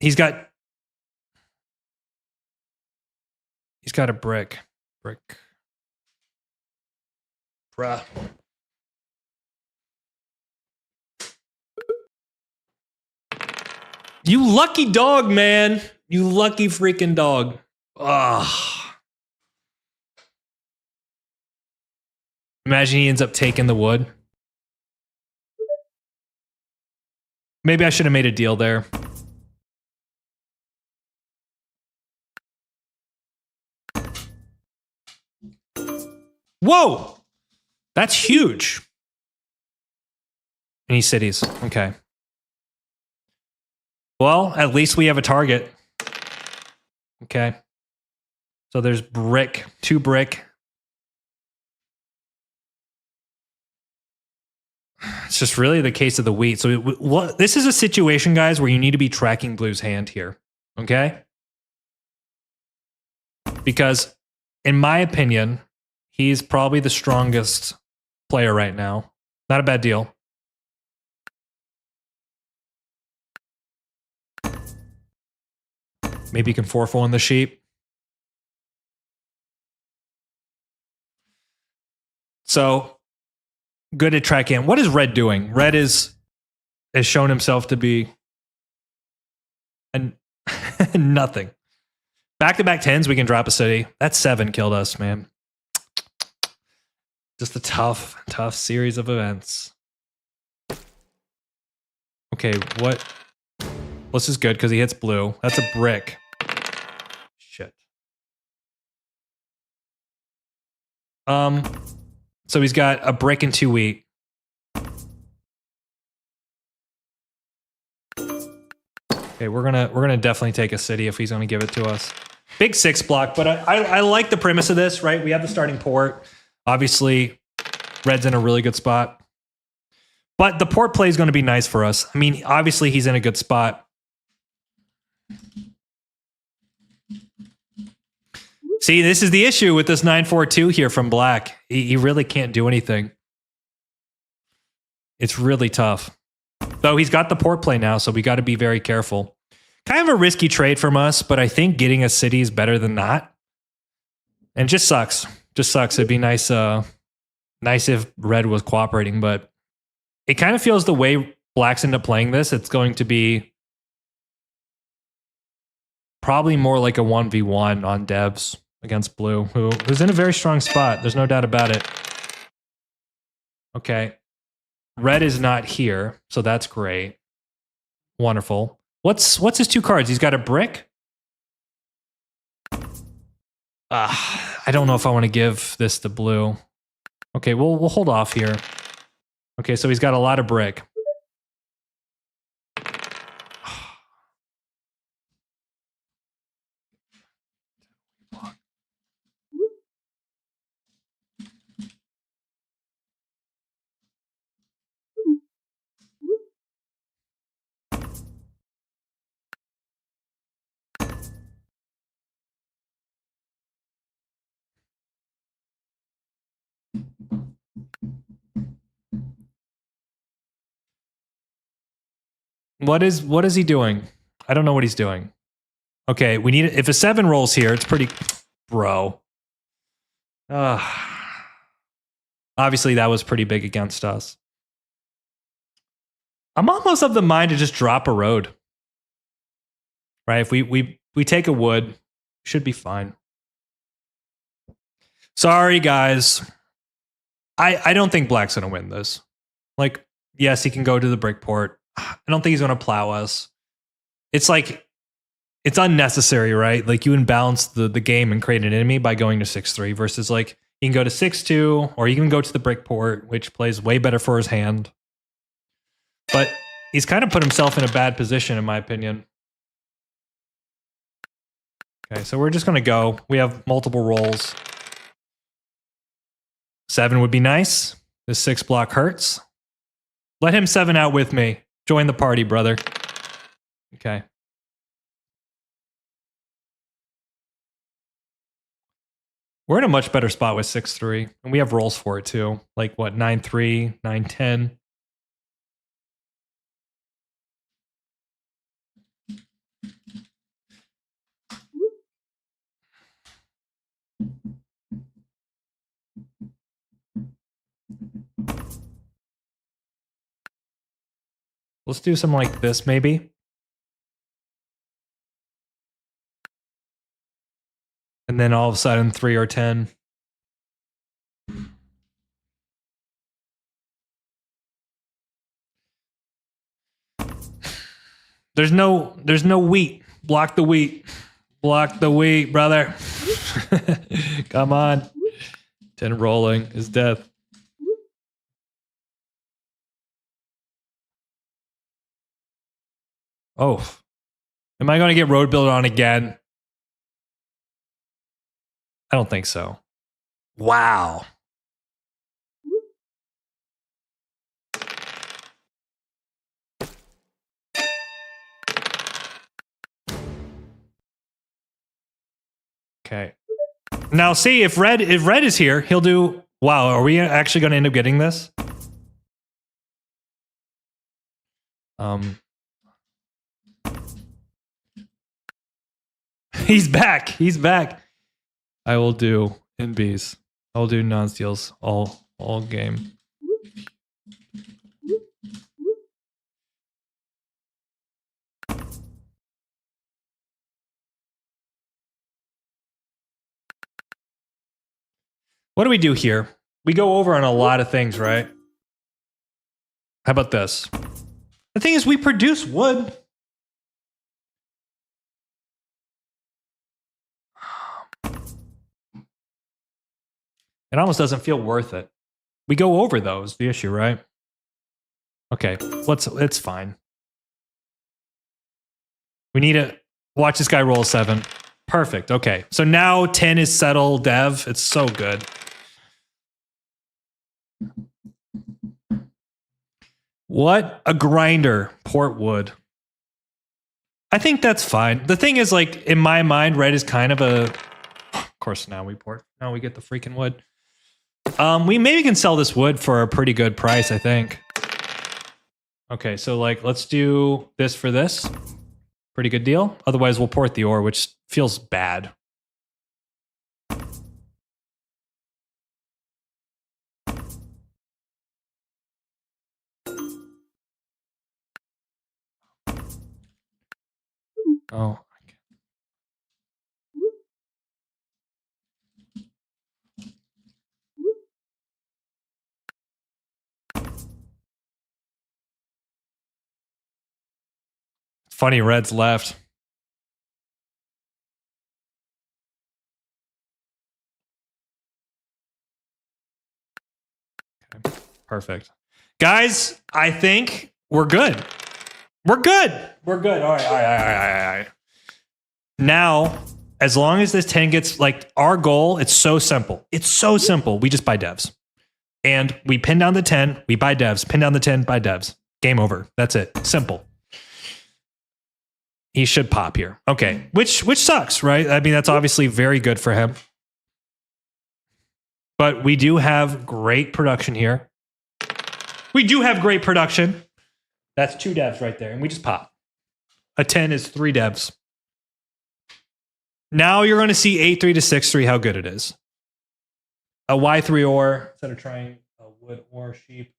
he's got a brick. Brick. Bruh. You lucky dog, man. You lucky freaking dog. Ugh. Imagine he ends up taking the wood. Maybe I should have made a deal there. Whoa! That's huge. Any cities? Okay. Well, at least we have a target. Okay. So there's brick, 2 brick. It's just really the case of the wheat. So this is a situation, guys, where you need to be tracking Blue's hand here. Okay? Because, in my opinion, he's probably the strongest player right now. Not a bad deal. Maybe you can 4-4 on the sheep. So... good at tracking. What is Red doing? Red has shown himself to be nothing. Back-to-back 10s, we can drop a city. That 7 killed us, man. Just a tough series of events. Okay, what? This is good because he hits blue. That's a brick. Shit. So he's got a brick and 2 wheat. Okay, we're gonna definitely take a city if he's gonna give it to us. Big 6 block, but I like the premise of this, right? We have the starting port. Obviously, Red's in a really good spot. But the port play is going to be nice for us. I mean, obviously he's in a good spot. See, this is the issue with this 9-4-2 here from Black. He really can't do anything. It's really tough. Though he's got the port play now, so we got to be very careful. Kind of a risky trade from us, but I think getting a city is better than not. And just sucks. Just sucks. It'd be nice, nice if Red was cooperating, but it kind of feels the way Blacks end up playing this, it's going to be probably more like a 1v1 on devs against blue, who's in a very strong spot. There's no doubt about it. Okay. Red is not here, so that's great. Wonderful. What's his 2 cards? He's got a brick? I don't know if I want to give this to blue. Okay, we'll hold off here. Okay, so he's got a lot of brick. What is he doing? I don't know what he's doing. Okay, we need if a 7 rolls here, it's pretty bro. Obviously that was pretty big against us. I'm almost of the mind to just drop a road. Right? If we take a wood, should be fine. Sorry guys. I don't think Black's gonna win this. Like, yes, he can go to the brick port. I don't think he's gonna plow us. It's like it's unnecessary, right? Like you imbalance the game and create an enemy by going to 6-3 versus like you can go to 6-2 or you can go to the brick port, which plays way better for his hand. But he's kind of put himself in a bad position, in my opinion. Okay, so we're just gonna go. We have multiple rolls. 7 would be nice. This 6 block hurts. Let him 7 out with me. Join the party, brother. Okay. We're in a much better spot with 6-3. And we have rolls for it too. Like what, 9-3, 9-10. Let's do something like this, maybe. And then all of a sudden, 3 or 10. There's no wheat. Block the wheat. Block the wheat, brother. Come on. 10 rolling is death. Oh. Am I going to get road built on again? I don't think so. Wow. Okay. Now see if red is here, he'll do wow, are we actually going to end up getting this? He's back. He's back. I will do NBs. I will do non-steals all game. What do we do here? We go over on a lot of things, right? How about this? The thing is, we produce wood. It almost doesn't feel worth it. We go over those, the issue, right? Okay, it's fine. We need to watch this guy roll a 7. Perfect, okay. So now 10 is settled, dev. It's so good. What a grinder, port wood. I think that's fine. The thing is, like, in my mind, red is kind of a... Of course, now we port. Now we get the freaking wood. We maybe can sell this wood for a pretty good price, I think. Okay, so, like, let's do this for this. Pretty good deal. Otherwise, we'll port the ore, which feels bad. Oh. Funny Red's left. Okay, perfect. Guys, I think we're good. We're good. We're good. All right. Now, as long as this 10 gets, like, our goal, it's so simple. It's so simple. We just buy devs. And we pin down the 10, we buy devs. Pin down the 10, buy devs. Game over. That's it. Simple. He should pop here. Okay. Which sucks, right? I mean, that's obviously very good for him. But we do have great production here. We do have great production. That's 2 devs right there. And we just pop. A 10 is 3 devs. Now you're going to see 8-3 to 6-3 how good it is. A Y3 ore instead of trying a wood ore sheep.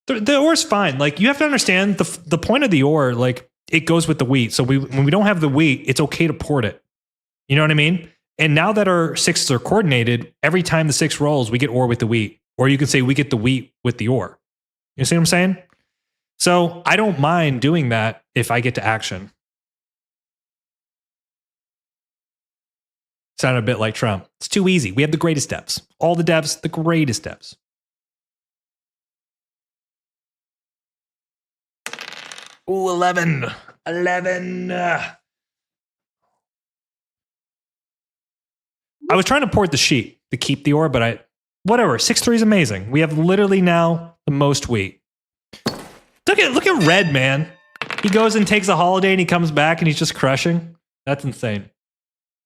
The ore's fine. Like, you have to understand the point of the ore, like, it goes with the wheat. So when we don't have the wheat, it's okay to port it. You know what I mean? And now that our 6s are coordinated, every time the 6 rolls, we get ore with the wheat. Or you can say we get the wheat with the ore. You see what I'm saying? So I don't mind doing that if I get to action. Sound a bit like Trump. It's too easy. We have the greatest devs. All the devs, the greatest devs. Ooh, 11. 11. I was trying to port the sheep to keep the ore, but whatever. 6-3 is amazing. We have literally now the most wheat. Look at Red, man. He goes and takes a holiday and he comes back and he's just crushing. That's insane.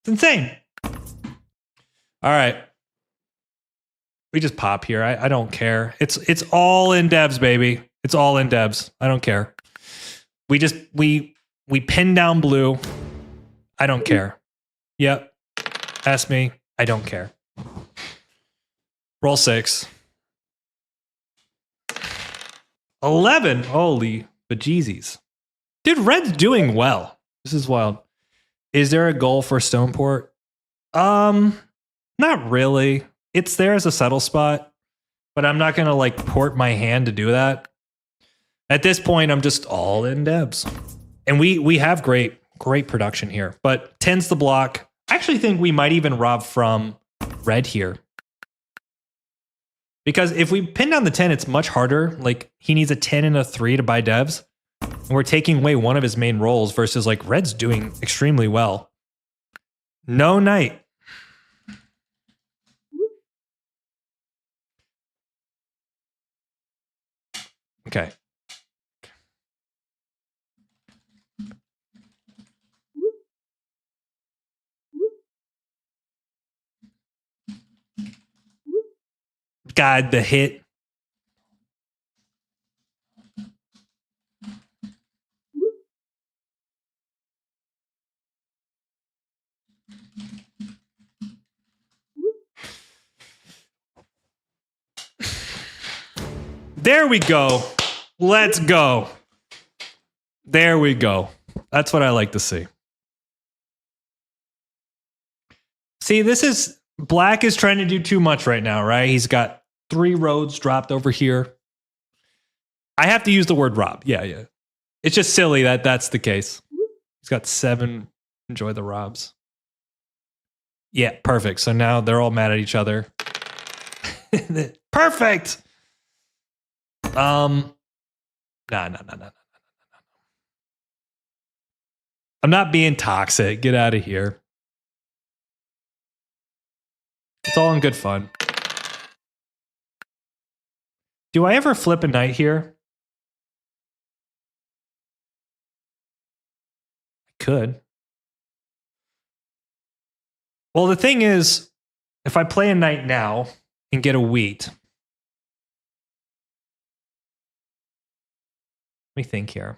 It's insane. All right. We just pop here. I don't care. It's all in devs, baby. It's all in devs. I don't care. We pin down blue. I don't care. Yep. Ask me. I don't care. Roll 6. 11. Holy bejeezies. Dude, Red's doing well. This is wild. Is there a goal for Stoneport? Not really. It's there as a settle spot, but I'm not going to like port my hand to do that. At this point, I'm just all in devs. And we have great production here, but 10's the block. I actually think we might even rob from Red here. Because if we pin down the 10, it's much harder. Like, he needs a 10 and a 3 to buy devs. And we're taking away one of his main roles versus, like, Red's doing extremely well. No knight. Okay. God, the hit. There we go. Let's go. There we go. That's what I like to see. See, this is... Black is trying to do too much right now, right? He's got 3 roads dropped over here. I have to use the word rob. Yeah. It's just silly that that's the case. He's got 7. Enjoy the robs. Yeah, perfect. So now they're all mad at each other. Perfect. No. I'm not being toxic. Get out of here. It's all in good fun. Do I ever flip a knight here? I could. Well, the thing is, if I play a knight now and get a wheat. Let me think here.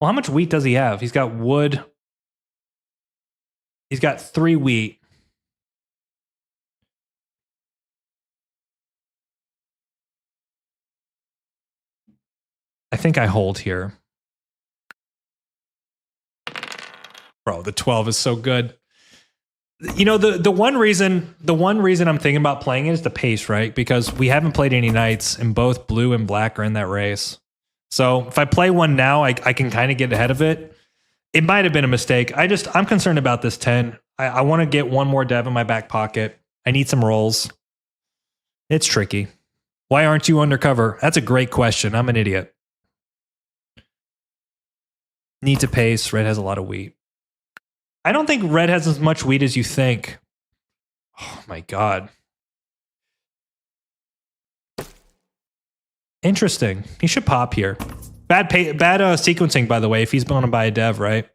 Well, how much wheat does he have? He's got wood. He's got 3 wheat. I think I hold here. Bro, the 12 is so good. You know, the one reason I'm thinking about playing it is the pace, right? Because we haven't played any knights and both blue and black are in that race. So if I play one now, I can kind of get ahead of it. It might have been a mistake. I'm concerned about this 10. I want to get one more dev in my back pocket. I need some rolls. It's tricky. Why aren't you undercover? That's a great question. I'm an idiot. Need to pace. Red has a lot of wheat. I don't think red has as much wheat as you think. Oh my God. Interesting. He should pop here. Bad sequencing, by the way, if he's going to buy a dev, right?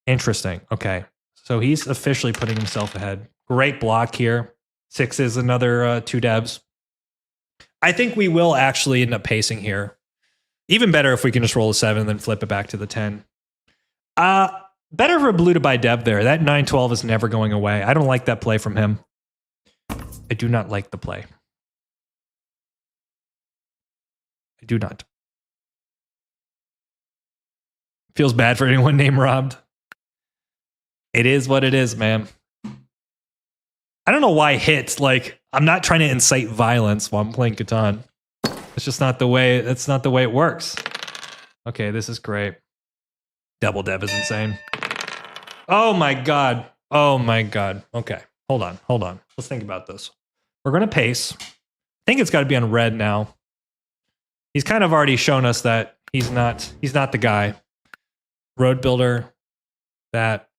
Interesting. Okay. So he's officially putting himself ahead. Great block here. 6 is another 2 devs. I think we will actually end up pacing here. Even better if we can just roll a 7 and then flip it back to the 10. Better for blue to buy dev there. That 9-12 is never going away. I don't like that play from him. I do not like the play. I do not. Feels bad for anyone named Robbed. It is what it is, man. I don't know why hits. Like, I'm not trying to incite violence while I'm playing Catan. It's just not the way. That's not the way it works. Okay, this is great. Double dev is insane. Oh my God. Oh my God. Okay, hold on. Let's think about this. We're gonna pace. I think it's got to be on red now. He's kind of already shown us that he's not the guy. Road builder, that.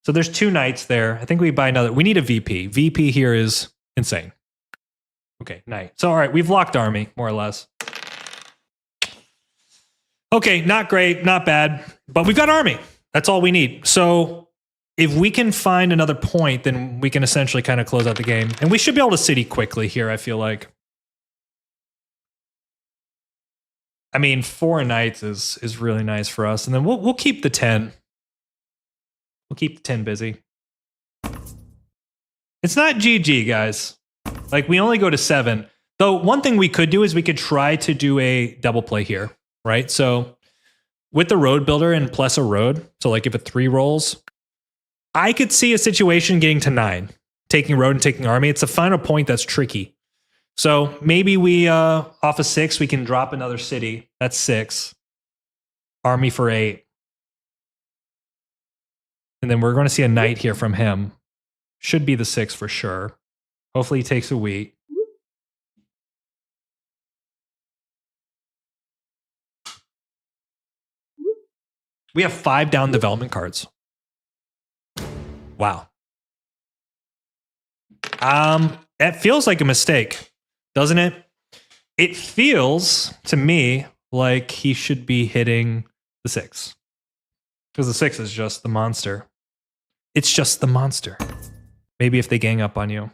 So there's 2 knights there. I think we buy another. We need a VP. VP here is insane. Okay, knight. So all right, we've locked army, more or less. Okay, not great, not bad, but we've got army. That's all we need. So if we can find another point, then we can essentially kind of close out the game. And we should be able to city quickly here, I feel like. I mean, 4 knights is really nice for us. And then we'll keep the 10. We'll keep the 10 busy. It's not GG, guys. Like, we only go to 7. Though, one thing we could do is we could try to do a double play here, right? So, with the road builder and plus a road, so like if it 3 rolls, I could see a situation getting to 9. Taking road and taking army. It's a final point that's tricky. So maybe we, off of 6, we can drop another city. That's 6. Army for 8. And then we're going to see a knight here from him. Should be the 6 for sure. Hopefully he takes a wheat. We have 5 down development cards. Wow. It feels like a mistake, doesn't it? It feels to me like he should be hitting the 6. Because the 6 is just the monster. It's just the monster. Maybe if they gang up on you.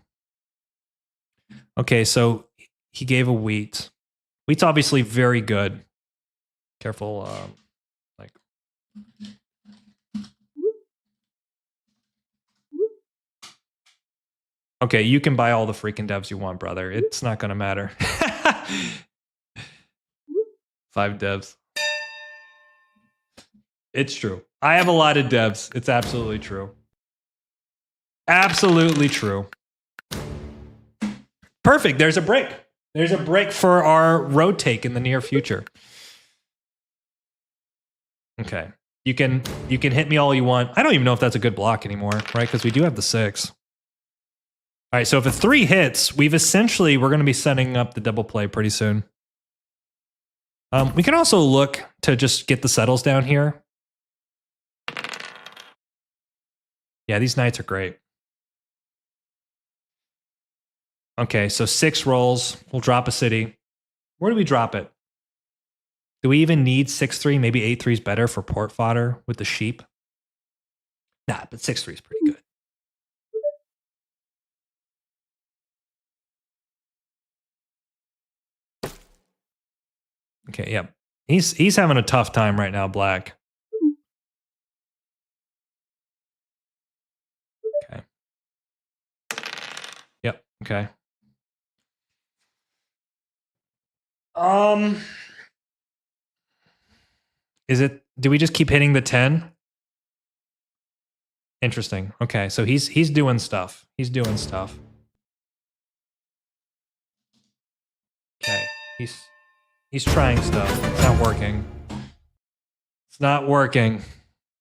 Okay, so he gave a wheat. Wheat's obviously very good. Careful, like... Okay, you can buy all the freaking devs you want, brother. It's not gonna matter. 5 devs. It's true. I have a lot of devs. It's absolutely true. Absolutely true. Perfect. There's a break. There's a break for our road take in the near future. Okay. You can hit me all you want. I don't even know if that's a good block anymore, right? Because we do have the 6. All right, so if a 3 hits, we're going to be setting up the double play pretty soon. We can also look to just get the settles down here. Yeah, these knights are great. Okay, so 6 rolls. We'll drop a city. Where do we drop it? Do we even need 6-3? Maybe 8-3 is better for port fodder with the sheep? Nah, but 6-3 is pretty good. Okay, yep. He's having a tough time right now, black. Okay. Yep, okay. Do we just keep hitting the 10? Interesting. Okay, so he's doing stuff. He's doing stuff. Okay. He's trying stuff. It's not working. It's not working.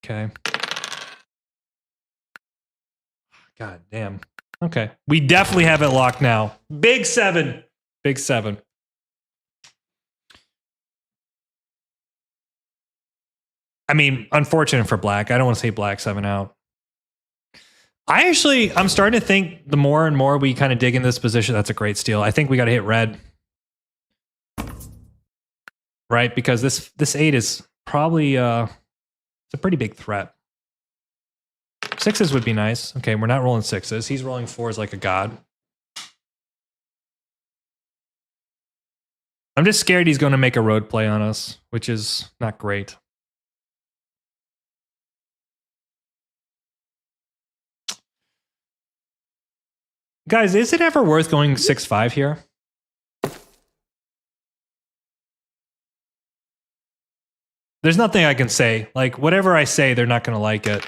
Okay. God damn. Okay. We definitely have it locked now. Big 7. Big 7. I mean, unfortunate for black. I don't want to say black 7 out. I'm starting to think the more and more we kind of dig in this position, that's a great steal. I think we got to hit red. Right? Because this 8 is probably it's a pretty big threat. 6s would be nice. Okay, we're not rolling 6s. He's rolling 4s like a god. I'm just scared he's going to make a road play on us, which is not great. Guys, is it ever worth going 6-5 here? There's nothing I can say. Like, whatever I say, they're not going to like it.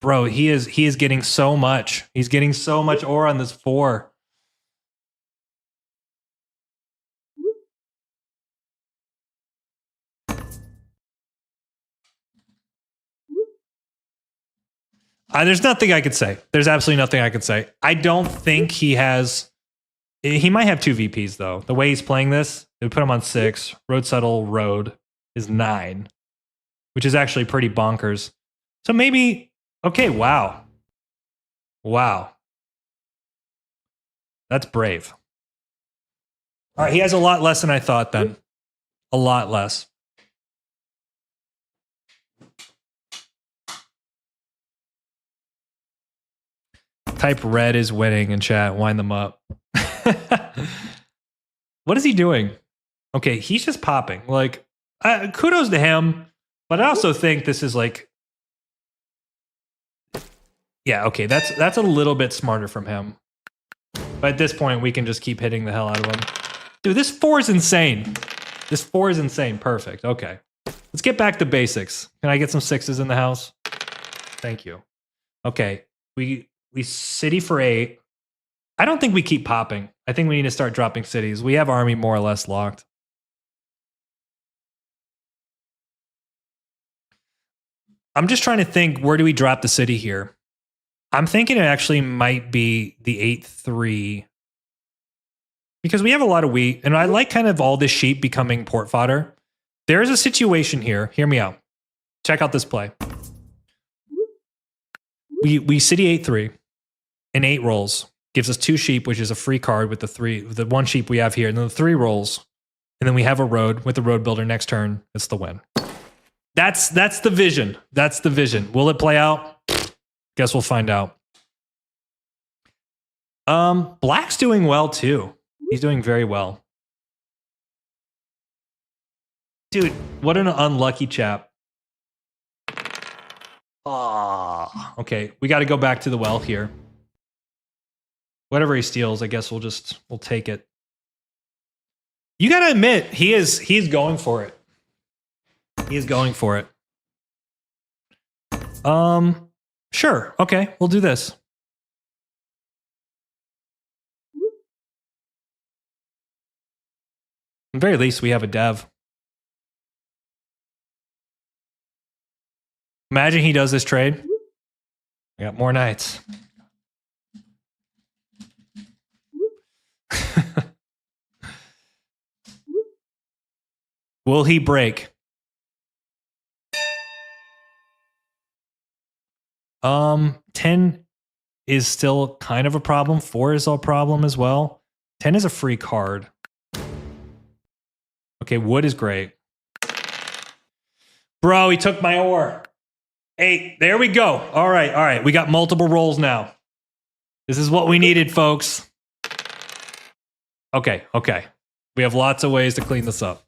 Bro, he is getting so much. He's getting so much ore on this 4. There's nothing I could say. There's absolutely nothing I could say. I don't think he has... He might have 2 VPs, though. The way he's playing this, it would put him on 6. Road settle, road is 9. Which is actually pretty bonkers. So maybe... Okay, wow. Wow. That's brave. All right, he has a lot less than I thought, then. A lot less. Type red is winning in chat. Wind them up. What is he doing? Okay, he's just popping. Like, kudos to him. But I also think this is like... Yeah, okay, that's a little bit smarter from him. But at this point, we can just keep hitting the hell out of him. Dude, this 4 is insane. This 4 is insane. Perfect. Okay. Let's get back to basics. Can I get some 6s in the house? Thank you. Okay. We city for 8. I don't think we keep popping. I think we need to start dropping cities. We have army more or less locked. I'm just trying to think, where do we drop the city here? I'm thinking it actually might be the 8-3. Because we have a lot of wheat, and I like kind of all this sheep becoming port fodder. There is a situation here. Hear me out. Check out this play. We city 8-3, and 8 rolls. Gives us 2 sheep, which is a free card with the 1 sheep we have here, and then the 3 rolls. And then we have a road with the road builder next turn. It's the win. That's the vision. That's the vision. Will it play out? Guess we'll find out. Black's doing well too. He's doing very well. Dude, what an unlucky chap. Okay, we got to go back to the well here. Whatever he steals, I guess we'll take it. You got to admit, he's going for it. He is going for it. Sure. Okay, we'll do this. At the very least, we have a dev. Imagine he does this trade. We got more knights. Will he break? 10 is still kind of a problem. 4 is a problem as well. 10 is a free card. Okay, wood is great. Bro, he took my ore. 8. There we go. All right. We got multiple rolls now. This is what we needed, folks. Okay. We have lots of ways to clean this up.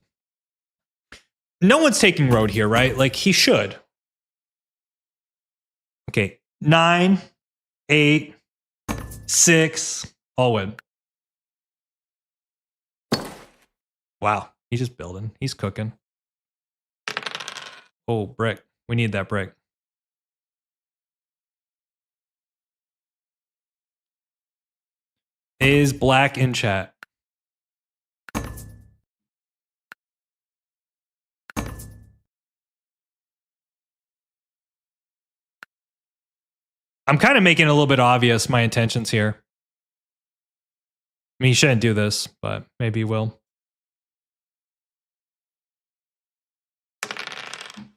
No one's taking road here, right? Like, he should. Okay, 9, 8, 6, all win. Wow, he's just building. He's cooking. Oh, brick. We need that brick. Is black in chat? I'm kind of making it a little bit obvious my intentions here. I mean, he shouldn't do this, but maybe he will.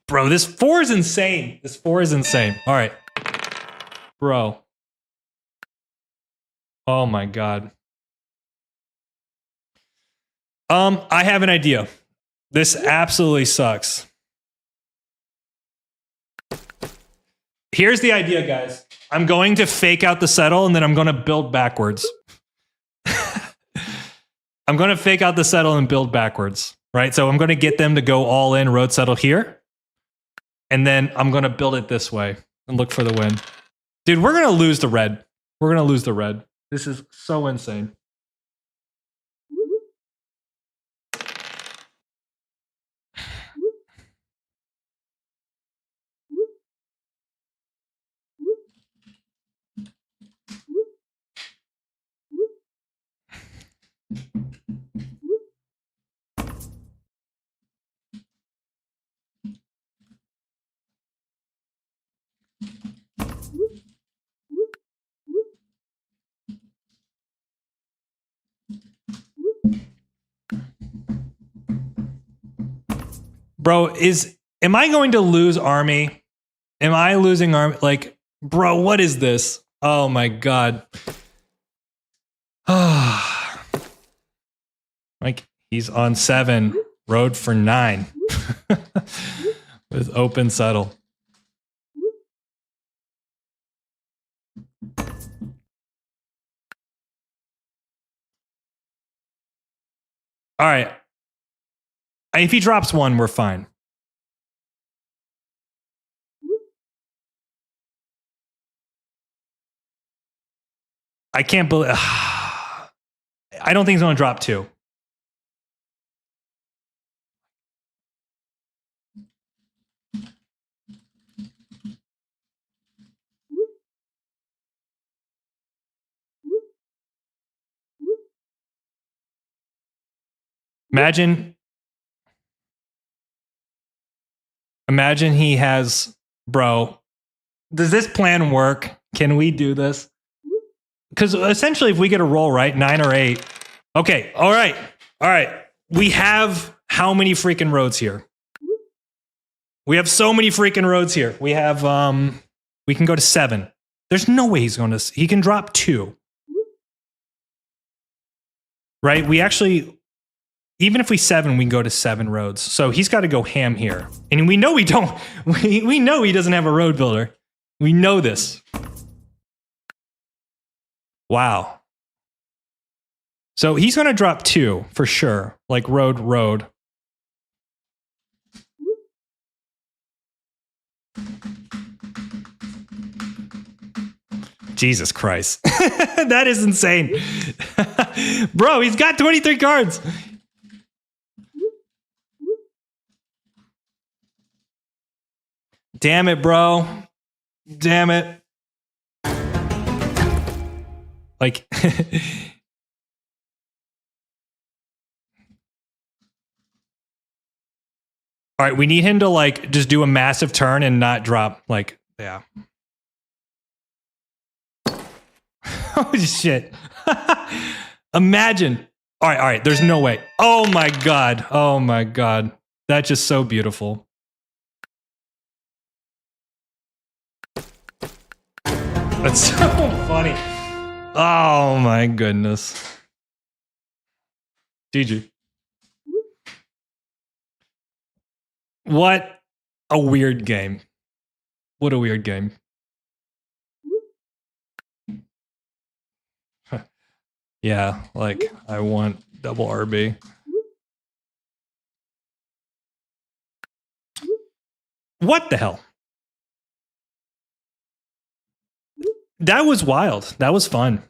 Bro, this 4 is insane. This 4 is insane. All right. Bro. Oh my God. I have an idea. This absolutely sucks. Here's the idea, guys. I'm going to fake out the settle and then I'm going to build backwards. I'm going to fake out the settle and build backwards, right? So I'm going to get them to go all in, road settle here. And then I'm going to build it this way and look for the win. Dude, we're going to lose the red. We're going to lose the red. This is so insane. Bro, am I going to lose army? Am I losing army? Like, bro, what is this? Oh my God. Like, he's on 7, road for 9. With open settle. All right. If he drops 1, we're fine. I can't believe... I don't think he's going to drop 2. Imagine he has... Bro, does this plan work? Can we do this? Because essentially, if we get a roll, right? 9 or 8. Okay, all right. All right. We have how many freaking roads here? We have so many freaking roads here. We have, we can go to 7. There's no way he's going to... He can drop 2. Right? We actually... Even if we 7, we can go to 7 roads. So he's got to go ham here. And we know we don't... We know he doesn't have a road builder. We know this. Wow. So he's going to drop 2 for sure. Like road. Jesus Christ. That is insane. Bro, he's got 23 cards. Damn it, bro. Damn it. Like... All right, we need him to like just do a massive turn and not drop like, yeah. Oh shit. Imagine. All right, there's no way. Oh my God. Oh my God. That's just so beautiful. That's so funny. Oh my goodness. GG. What a weird game. What a weird game. Yeah, like I want double RB. What the hell? That was wild. That was fun.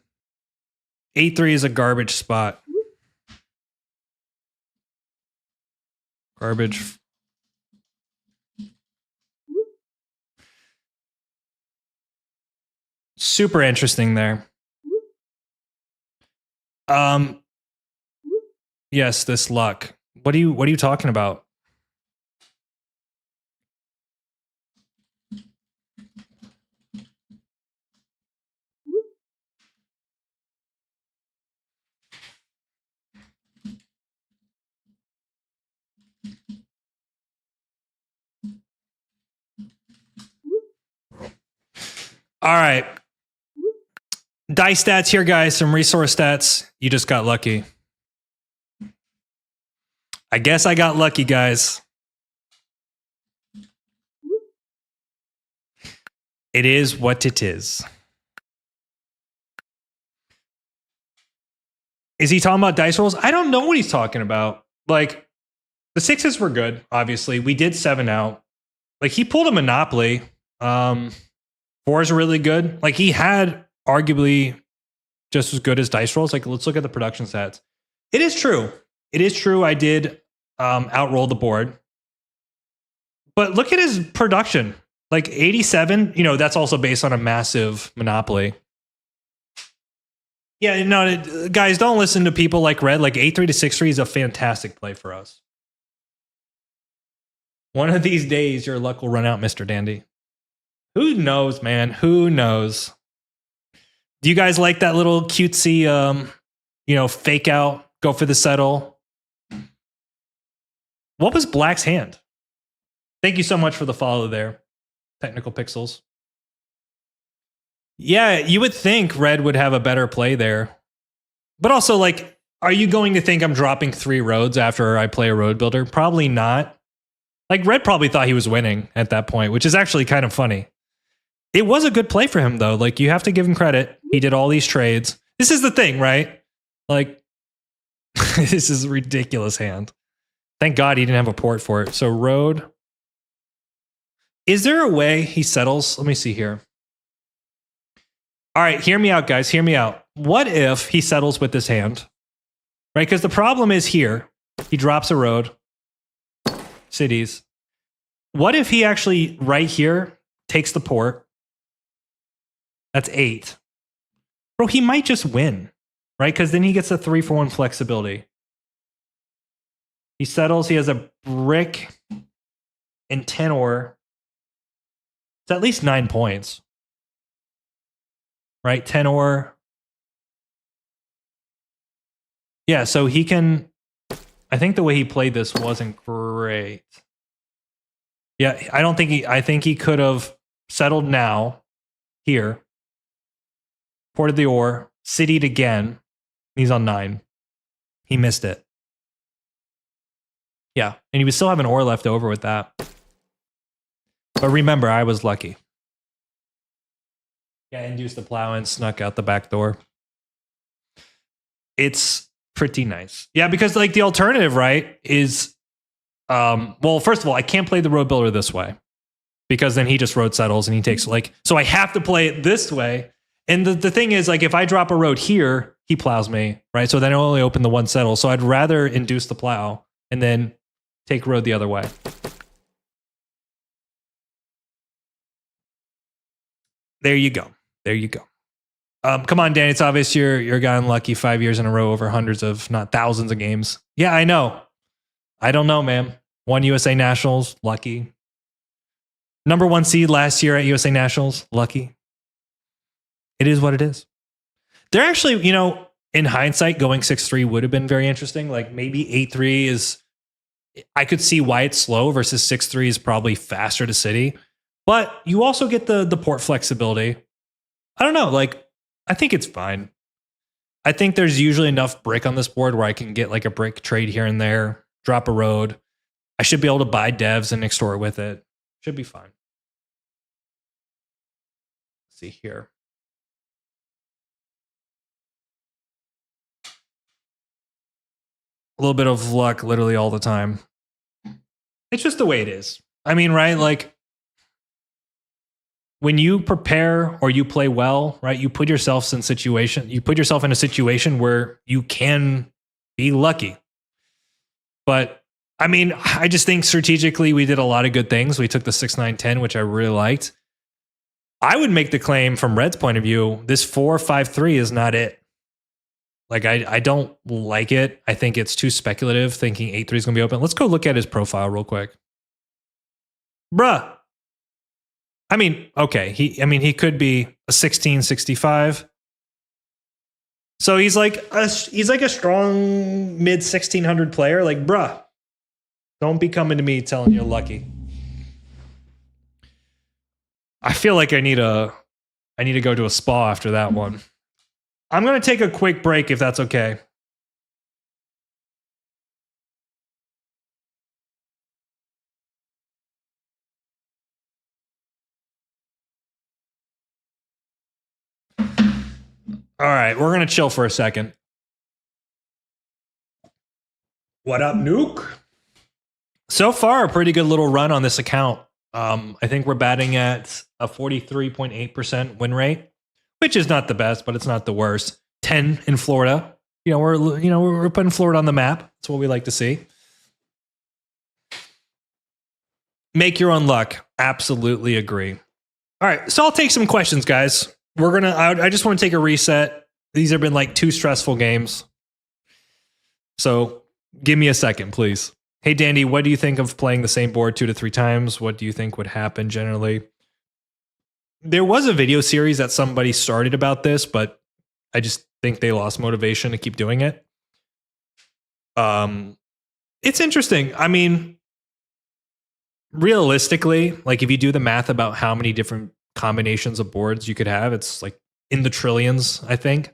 8-3 is a garbage spot. Garbage. Super interesting there. Yes, this luck. What are you talking about? All right. Dice stats here, guys. Some resource stats. You just got lucky. I guess I got lucky, guys. It is what it is. Is he talking about dice rolls? I don't know what he's talking about. Like, the sixes were good, obviously. We did 7 out. Like, he pulled a Monopoly. Fours are really good. Like, he had arguably just as good as dice rolls. Like, let's look at the production stats. It is true. It is true. I did outroll the board. But look at his production. Like 87, that's also based on a massive Monopoly. Yeah, no, guys, don't listen to people like Red. Like 8-3 to 6-3 is a fantastic play for us. One of these days, your luck will run out, Mr. Dandy. Who knows, man? Who knows? Do you guys like that little cutesy, fake out, go for the settle? What was Black's hand? Thank you so much for the follow there, Technical Pixels. Yeah, you would think Red would have a better play there. But also, like, are you going to think I'm dropping 3 roads after I play a road builder? Probably not. Like, Red probably thought he was winning at that point, which is actually kind of funny. It was a good play for him, though. Like, you have to give him credit. He did all these trades. This is the thing, right? Like, this is a ridiculous hand. Thank God he didn't have a port for it. So, road. Is there a way he settles? Let me see here. All right, hear me out, guys. Hear me out. What if he settles with this hand? Right? Because the problem is here. He drops a road. Cities. What if he actually, right here, takes the port? That's 8. Bro, he might just win. Right? Because then he gets a 3-for-1 flexibility. He settles. He has a brick and 10 ore. It's at least 9 points. Right? 10 ore. Yeah, so he can... I think the way he played this wasn't great. Yeah, I think he could have settled now, here. Ported the ore, citied again. He's on 9. He missed it. Yeah, and he would still have an ore left over with that. But remember, I was lucky. Yeah, induced the plow and snuck out the back door. It's pretty nice. Yeah, because like the alternative, right, is well, first of all, I can't play the road builder this way. Because then he just road settles and he takes so I have to play it this way. And the thing is, like, if I drop a road here, he plows me, right? So then I only open the one settle. So I'd rather induce the plow and then take road the other way. There you go. There you go. Come on, Dan. It's obvious you're gotten lucky 5 years in a row over hundreds of, not thousands of games. Yeah, I know. I don't know, man. Won USA Nationals, lucky. Number 1 seed last year at USA Nationals, lucky. It is what it is. They're actually, in hindsight, going 6-3 would have been very interesting. Like maybe 8-3 is, I could see why it's slow versus 6-3 is probably faster to city. But you also get the port flexibility. I don't know. Like, I think it's fine. I think there's usually enough brick on this board where I can get like a brick trade here and there, drop a road. I should be able to buy devs and extort with it. Should be fine. Let's see here. A little bit of luck literally all the time. It's just the way it is. I mean, right? Like, when you prepare or you play well, right? You put yourself in a situation where you can be lucky. But I mean, I just think strategically we did a lot of good things. We took the 6-9-10, which I really liked. I would make the claim from Red's point of view, this 4-5-3 is not it. Like, I don't like it. I think it's too speculative thinking 8-3 is going to be open. Let's go look at his profile real quick. Bruh. I mean, okay. He could be a 16-65. So he's like a strong mid 1600 player. Like, bruh, don't be coming to me telling you're lucky. I feel like I need a I need to go to a spa after that one. I'm going to take a quick break if that's okay. All right, we're going to chill for a second. What up, Nuke? So far, a pretty good little run on this account. I think we're batting at a 43.8% win rate, which is not the best, but it's not the worst. 10 in Florida. We're putting Florida on the map. That's what we like to see. Make your own luck. Absolutely agree. All right, so I'll take some questions, guys. I just want to take a reset. These have been like 2 stressful games. So give me a second, please. Hey, Dandy, what do you think of playing the same board 2 to 3 times? What do you think would happen generally? There was a video series that somebody started about this, but I just think they lost motivation to keep doing it. It's interesting. I mean, realistically, like if you do the math about how many different combinations of boards you could have, it's like in the trillions, I think.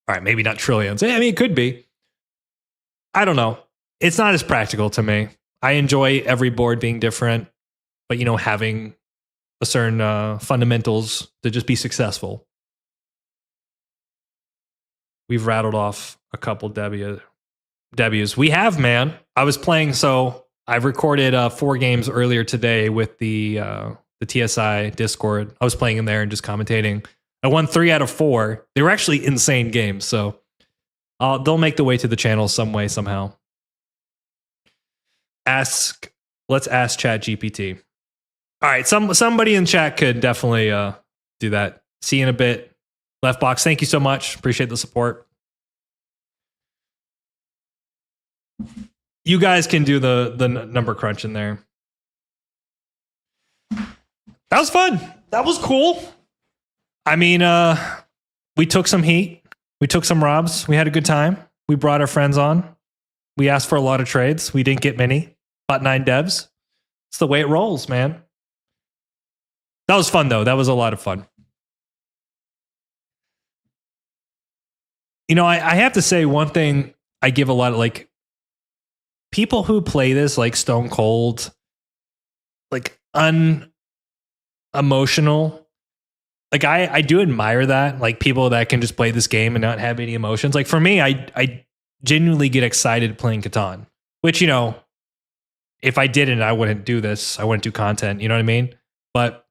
All right, maybe not trillions. I mean, it could be. I don't know. It's not as practical to me. I enjoy every board being different, but having a certain fundamentals to just be successful. We've rattled off a couple W's. We have, man. I was playing, so I've recorded 4 games earlier today with the TSI Discord. I was playing in there and just commentating. I won 3 out of 4. They were actually insane games, so they'll make the way to the channel some way, somehow. Let's ask ChatGPT. All right, somebody in chat could definitely do that. See you in a bit. Left box, thank you so much. Appreciate the support. You guys can do the number crunch in there. That was fun. That was cool. I mean, we took some heat. We took some robs. We had a good time. We brought our friends on. We asked for a lot of trades. We didn't get many. About 9 devs. It's the way it rolls, man. That was fun, though. That was a lot of fun. I have to say one thing I give a lot of, like, people who play this, like, stone cold, like, unemotional. Like, I do admire that. Like, people that can just play this game and not have any emotions. Like, for me, I genuinely get excited playing Catan. Which, if I didn't, I wouldn't do this. I wouldn't do content. You know what I mean? But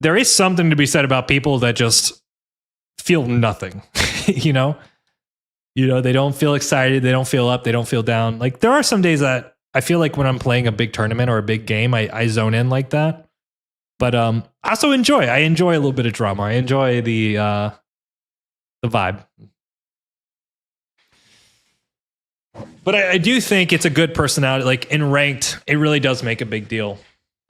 there is something to be said about people that just feel nothing. They don't feel excited. They don't feel up. They don't feel down. Like, there are some days that I feel like when I'm playing a big tournament or a big game, I zone in like that. But I also enjoy a little bit of drama. I enjoy the vibe. But I do think it's a good personality. Like, in ranked, it really does make a big deal.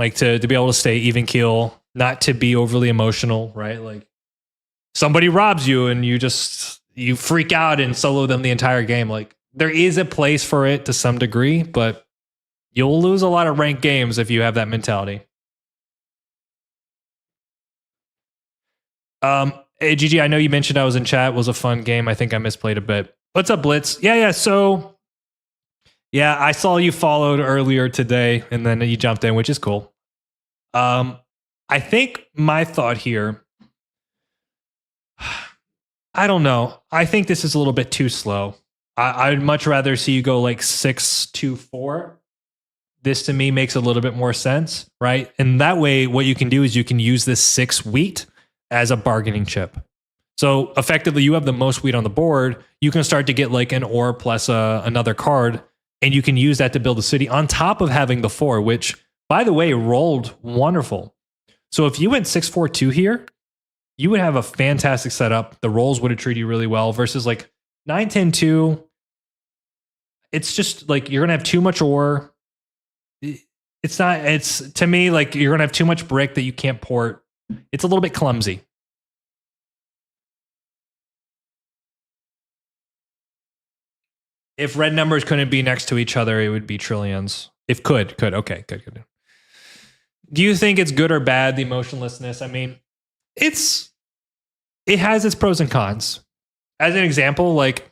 Like, to be able to stay even keel, not to be overly emotional, right? Like, somebody robs you and you freak out and solo them the entire game. Like, there is a place for it to some degree, but you'll lose a lot of ranked games if you have that mentality. Hey, GG, I know you mentioned I was in chat. It was a fun game. I think I misplayed a bit. What's up, Blitz? Yeah. So, yeah, I saw you followed earlier today, and then you jumped in, which is cool. I think my thought here, I don't know. I think this is a little bit too slow. I'd much rather see you go like 6-2-4. This to me makes a little bit more sense, right? And that way, what you can do is you can use this 6 wheat as a bargaining chip. So effectively, you have the most wheat on the board. You can start to get like an ore plus another card, and you can use that to build a city on top of having the 4, which, by the way, rolled wonderful. So if you went 6-4-2 here, you would have a fantastic setup. The rolls would have treated you really well versus like 9-10-2. It's just like you're going to have too much ore. It's to me like you're going to have too much brick that you can't port. It's a little bit clumsy. If red numbers couldn't be next to each other, it would be trillions. If could. Okay, good. Do you think it's good or bad, the emotionlessness? I mean, it has its pros and cons. As an example, like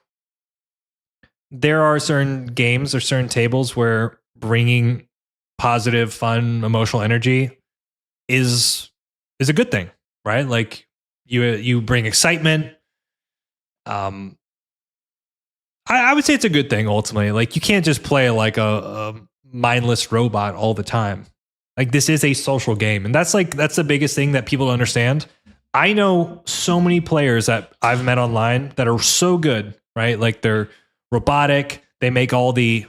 there are certain games or certain tables where bringing positive, fun, emotional energy is a good thing, right? Like you bring excitement. I would say it's a good thing ultimately. Like you can't just play like a mindless robot all the time. Like this is a social game, and that's the biggest thing that people don't understand. I know so many players that I've met online that are so good, right? Like they're robotic. They make all the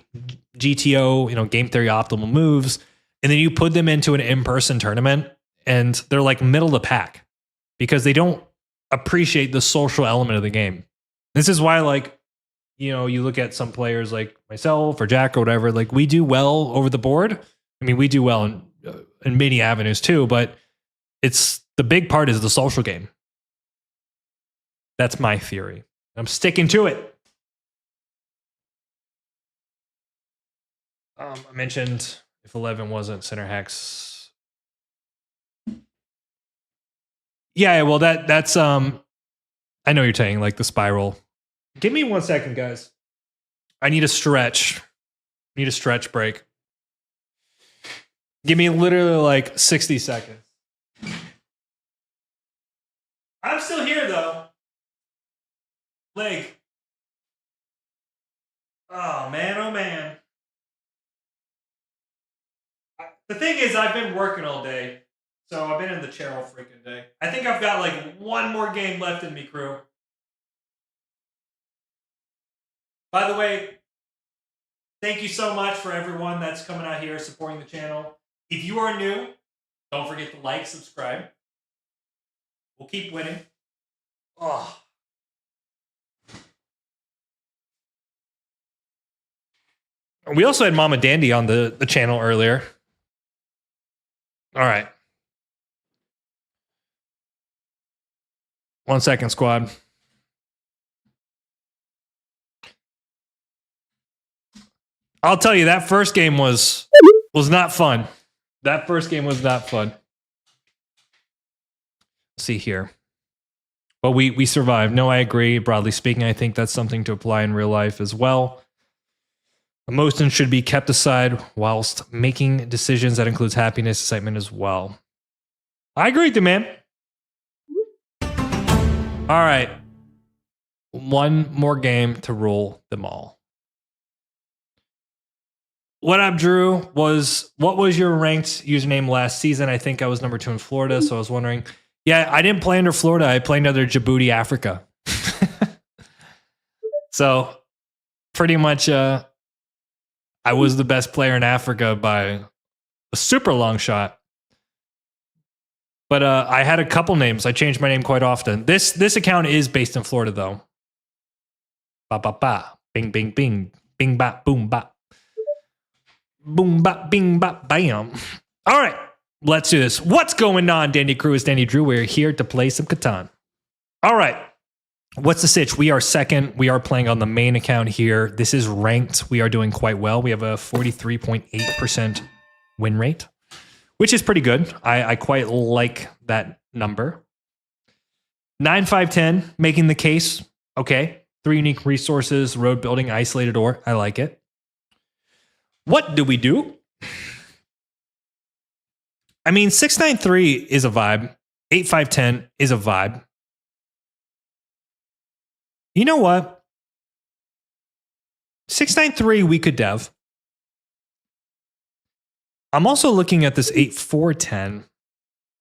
GTO, game theory optimal moves, and then you put them into an in-person tournament, and they're like middle of the pack because they don't appreciate the social element of the game. This is why, like, you look at some players like myself or Jack or whatever, like we do well over the board. I mean, we do well in many avenues too, but it's the big part is the social game. That's my theory. I'm sticking to it. I mentioned if 11 wasn't center hex. Yeah, well that's I know what you're saying, like the spiral. Give me 1 second, guys. I need a stretch. Break. Give me literally like 60 seconds. I'm still here though. Leg. Oh man. The thing is, I've been working all day. So I've been in the chair all freaking day. I think I've got like one more game left in me, crew. By the way, thank you so much for everyone that's coming out here supporting the channel. If you are new, don't forget to like, subscribe. We'll keep winning. Oh. We also had Mama Dandy on the channel earlier. All right. 1 second, squad. I'll tell you, that first game was not fun. That first game was not fun. Let's see here. But we survived. No, I agree. Broadly speaking, I think that's something to apply in real life as well. Emotions should be kept aside whilst making decisions. That includes happiness, excitement as well. I agree with you, man. All right. One more game to rule them all. What up, Drew? What was your ranked username last season? I think I was number 2 in Florida, so I was wondering. Yeah, I didn't play under Florida. I played under Djibouti, Africa. So pretty much I was the best player in Africa by a super long shot. But I had a couple names. I changed my name quite often. This account is based in Florida, though. Ba ba ba. Bing bing bing. Bing bop boom bop. Boom bop bing bop bam. All right, let's do this. What's going on, Dandy Crew? It's Dandy Drew. We're here to play some Catan. All right. What's the sitch? We are second. We are playing on the main account here. This is ranked. We are doing quite well. We have a 43.8% win rate, which is pretty good. I quite like that number. 9-5-10, making the case. Okay. 3 unique resources, road building, isolated ore. I like it. What do we do? I mean, 693 is a vibe. 8-5-10 is a vibe. You know what? 693 we could dev. I'm also looking at this 8-4-10.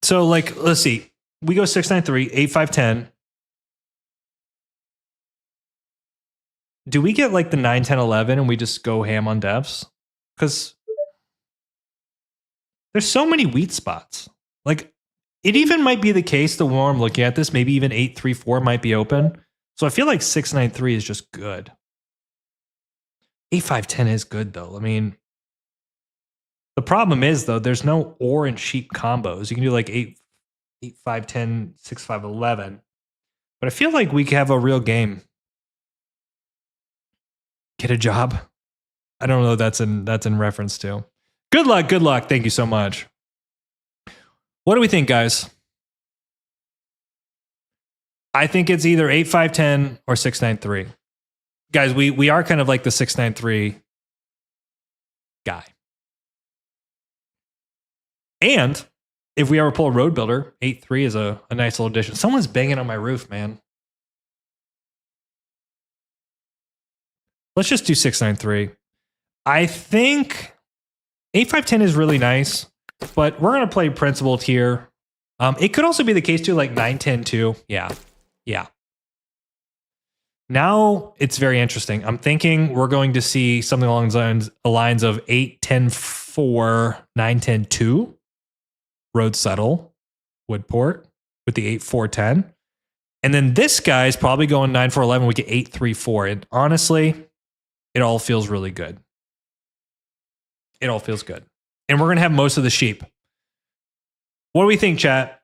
So like, let's see. We go 693, 8-5-10. Do we get like the 9-10-11 and we just go ham on devs? Because there's so many weak spots. Like, it even might be the case, the more I'm looking at this, maybe even 8-3-4 might be open. So I feel like 6-9-3 is just good. 8-5-10 is good, though. I mean, the problem is, though, there's no ore and sheep combos. You can do like 8-5-10, 6-5-11. But I feel like we could have a real game. Get a job. I don't know that's in reference to. Good luck. Thank you so much. What do we think, guys? I think it's either 8510 or 693. Guys, we are kind of like the 693 guy. And if we ever pull a road builder, 8-3 is a nice little addition. Someone's banging on my roof, man. Let's just do 693. I think 8510 is really nice, but we're going to play principled here. It could also be the case too, like 910 too. Yeah. Now it's very interesting. I'm thinking we're going to see something along the lines of 8-10-4, 9-10-2. Road settle, Woodport with the 8-4-10. And then this guy's probably going 9-4-11. We get 8-3-4. And honestly, it all feels really good. It all feels good. And we're going to have most of the sheep. What do we think, chat?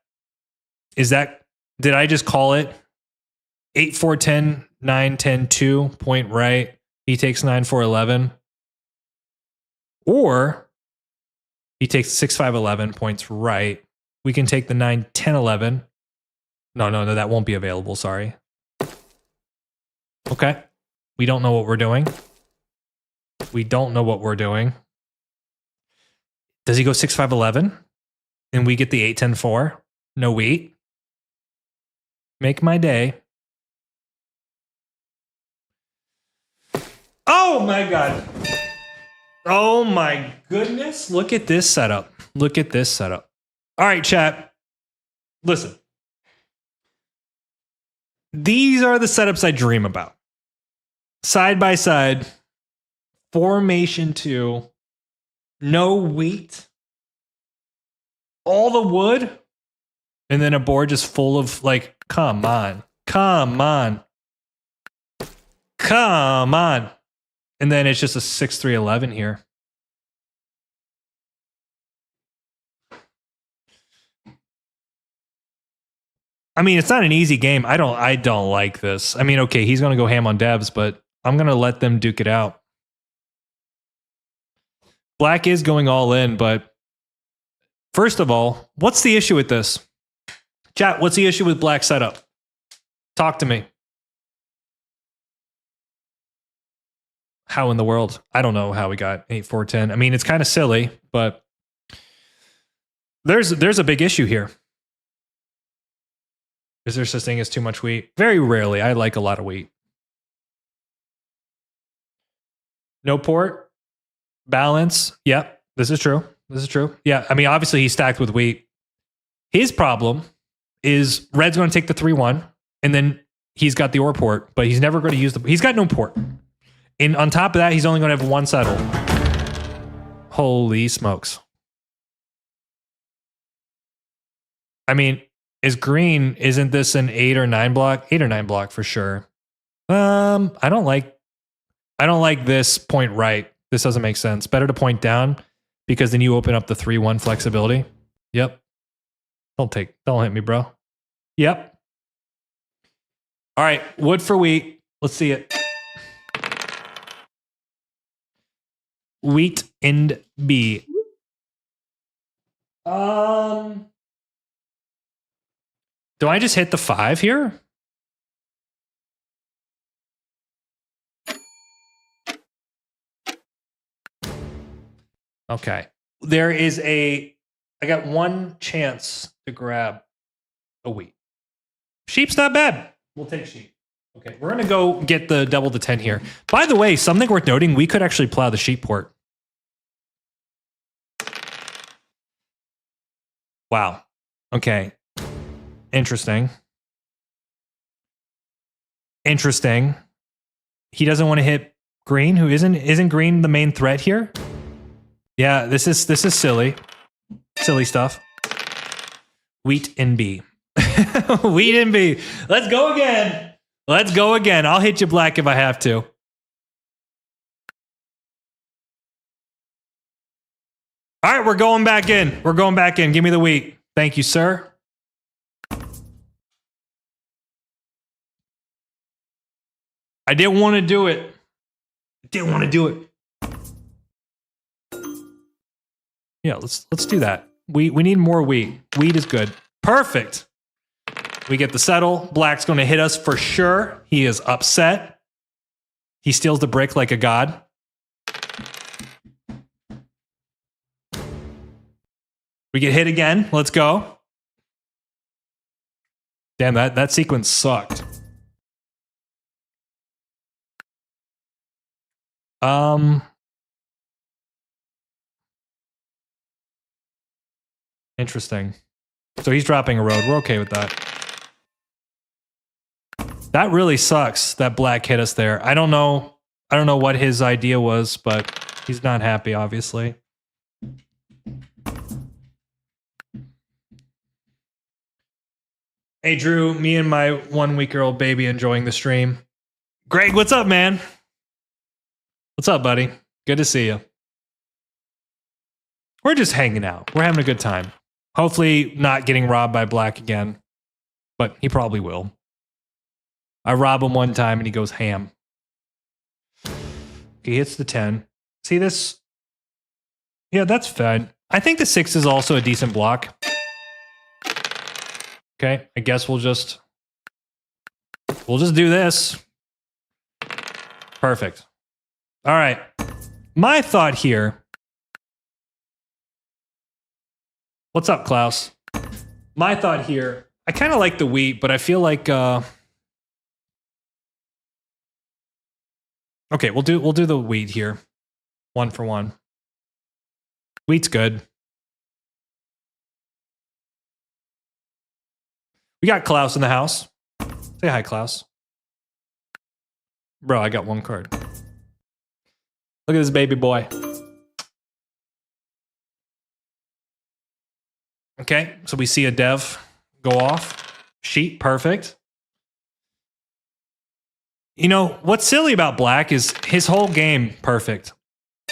Did I just call it 8-4-10, 9-10-2, point right? He takes 9-4-11. Or he takes 6-5-11, points right. We can take the 9-10-11. No, that won't be available. Sorry. Okay. We don't know what we're doing. Does he go 6-5-11? And we get the 8-10-4? No wheat. Make my day. Oh my God. Oh my goodness. Look at this setup. All right, chat. Listen. These are the setups I dream about. Side by side. Formation 2. No wheat. All the wood. And then a board just full of like, come on. And then it's just a 6-3-11 here. I mean, it's not an easy game. I don't like this. I mean, okay, he's going to go ham on devs, but I'm going to let them duke it out. Black is going all in, but first of all, what's the issue with this? Chat, what's the issue with black setup? Talk to me. How in the world? I don't know how we got 8-4-10. I mean, it's kind of silly, but there's a big issue here. Is there such thing as too much wheat? Very rarely. I like a lot of wheat. No port. Balance. Yep. This is true. Yeah. I mean, obviously he's stacked with wheat. His problem is red's going to take the 3-1 and then he's got the ore port, but he's never going to use he's got no port. And on top of that, he's only going to have one settle. Holy smokes. I mean, isn't this an 8 or 9 block? 8 or 9 block for sure. I don't like this point right. This doesn't make sense. Better to point down because then you open up the 3-1 flexibility. Yep. Don't hit me, bro. Yep. All right, wood for wheat. Let's see it. Wheat and B. Do I just hit the 5 here? Okay. I got one chance to grab a wheat. Sheep's not bad. We'll take sheep. Okay, we're going to go get the double to 10 here. By the way, something worth noting, we could actually plow the sheep port. Wow. Okay. Interesting. He doesn't want to hit green, who isn't green the main threat here? Yeah, this is silly. Silly stuff. Wheat and B. Wheat and B. Let's go again. I'll hit you black if I have to. All right, we're going back in. Give me the wheat. Thank you, sir. I didn't want to do it. Yeah, let's do that. We need more wheat. Wheat is good. Perfect. We get the settle. Black's going to hit us for sure. He is upset. He steals the brick like a god. We get hit again. Let's go. Damn, that sequence sucked. Interesting. So he's dropping a road. We're okay with that. That really sucks that Black hit us there. I don't know what his idea was, but he's not happy, obviously. Hey, Drew, me and my 1-week-old baby enjoying the stream. Greg, what's up, man? What's up, buddy? Good to see you. We're just hanging out. We're having a good time. Hopefully not getting robbed by Black again, but he probably will. I rob him one time and he goes ham. He hits the 10. See this? Yeah, that's fine. I think the 6 is also a decent block. Okay, I guess we'll just do this. Perfect. All right. My thought here. What's up, Klaus? My thought here. I kind of like the wheat, but I feel like okay, we'll do the wheat here. 1 for 1. Wheat's good. We got Klaus in the house. Say hi, Klaus. Bro, I got 1 card. Look at this baby boy. Okay, so we see a dev go off. Sheep, perfect. You know, what's silly about Black is his whole game, perfect.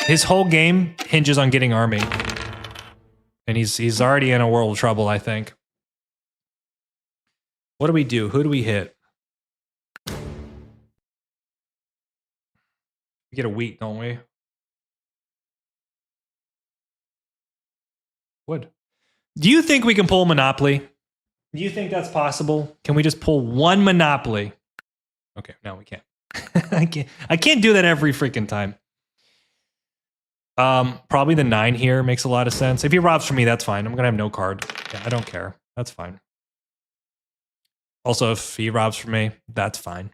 His whole game hinges on getting army. And he's already in a world of trouble, I think. What do we do? Who do we hit? We get a wheat, don't we? Wood. Do you think we can pull Monopoly? Do you think that's possible? Can we just pull 1 Monopoly? Okay, no, we can't. I can't do that every freaking time. Probably the 9 here makes a lot of sense. If he robs from me, that's fine. I'm gonna have no card. Yeah, I don't care. That's fine. Also, if he robs from me, that's fine.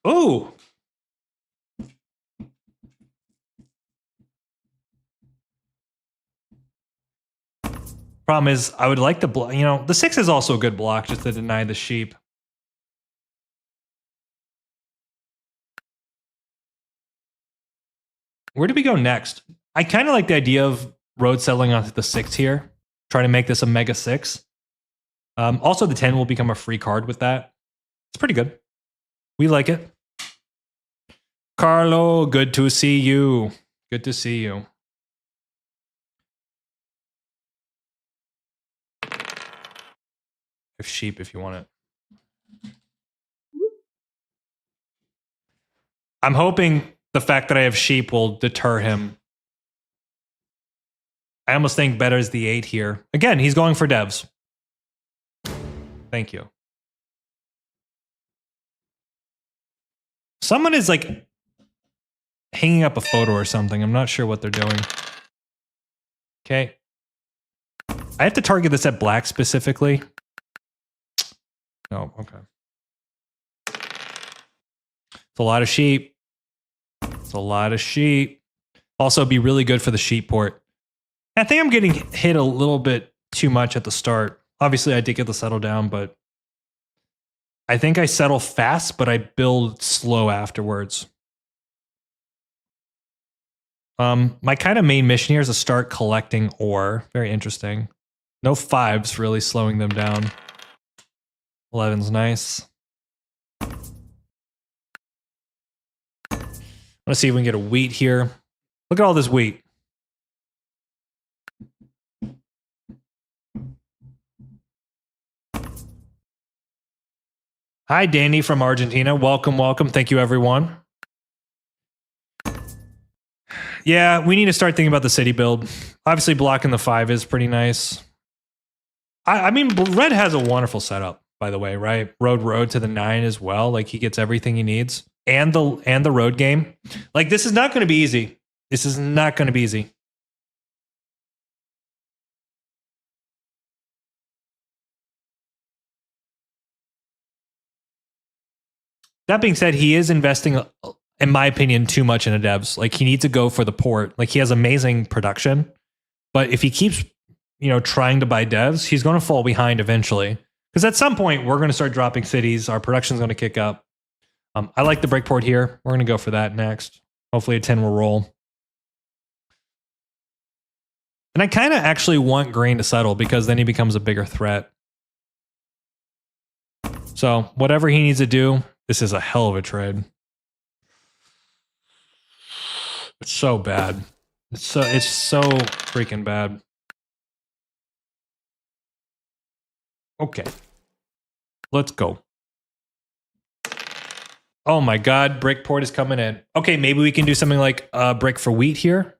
Ooh. Problem is, I would like the block. You know, the 6 is also a good block just to deny the sheep. Where do we go next? I kind of like the idea of road settling onto the 6 here. Try to make this a mega 6. Also, the 10 will become a free card with that. It's pretty good. We like it. Carlo, good to see you. Good to see you. Sheep if you want it. I'm hoping the fact that I have sheep will deter him. I almost think better is the 8 here. Again, he's going for devs. Thank you. Someone is like hanging up a photo or something. I'm not sure what they're doing. Okay. I have to target this at Black specifically. Oh, okay. It's a lot of sheep. It's a lot of sheep. Also, be really good for the sheep port. I think I'm getting hit a little bit too much at the start. Obviously, I did get the settle down, but I think I settle fast, but I build slow afterwards. My kind of main mission here is to start collecting ore. Very interesting. No 5s really slowing them down. 11's nice. Let's see if we can get a wheat here. Look at all this wheat. Hi, Danny from Argentina. Welcome, welcome. Thank you, everyone. Yeah, we need to start thinking about the city build. Obviously, blocking the 5 is pretty nice. I mean, red has a wonderful setup, by the way, right? Road to the 9 as well. Like he gets everything he needs, and the road game. Like this is not going to be easy. This is not going to be easy. That being said, he is investing, in my opinion, too much in a devs. Like he needs to go for the port. Like he has amazing production, but if he keeps, trying to buy devs, he's going to fall behind eventually. Because at some point we're going to start dropping cities. Our production's going to kick up. I like the breakport here. We're going to go for that next. Hopefully a 10 will roll. And I kind of actually want green to settle because then he becomes a bigger threat. So whatever he needs to do, this is a hell of a trade. It's so bad. It's so freaking bad. Okay. Let's go. Oh my God, brickport is coming in. Okay, maybe we can do something like brick for wheat here.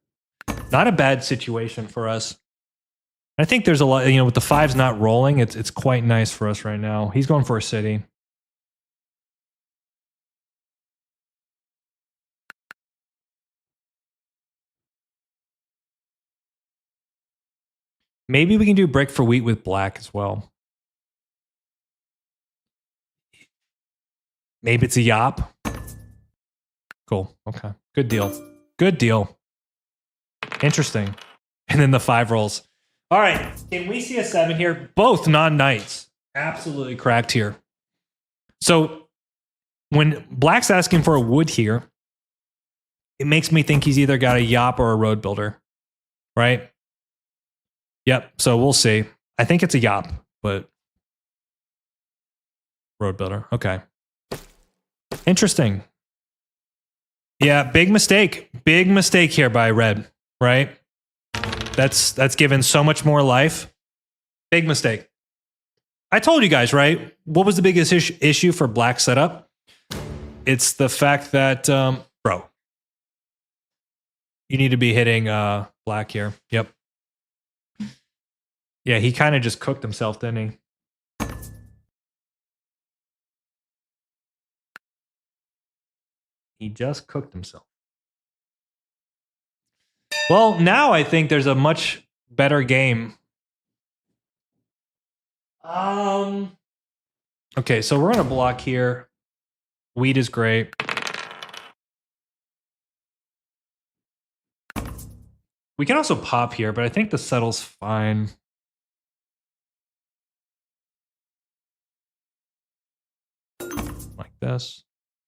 Not a bad situation for us. I think there's a lot, with the 5s not rolling, it's quite nice for us right now. He's going for a city. Maybe we can do brick for wheat with black as well. Maybe it's a yop. Cool. Okay. Good deal. Good deal. Interesting. And then the 5 rolls. All right. Can we see a 7 here? Both non-knights. Absolutely cracked here. So when black's asking for a wood here, it makes me think he's either got a yop or a road builder. Right? Yep. So we'll see. I think it's a yop, but road builder. Okay. Interesting. Yeah, big mistake. Big mistake here by red, right? That's given so much more life. Big mistake. I told you guys, right? What was the biggest issue for black setup? It's the fact that, bro, you need to be hitting black here. Yep. Yeah, he kind of just cooked himself, didn't he? He just cooked himself. Well, now I think there's a much better game. Okay, so we're going to block here. Wheat is great. We can also pop here, but I think the settle's fine. Like this.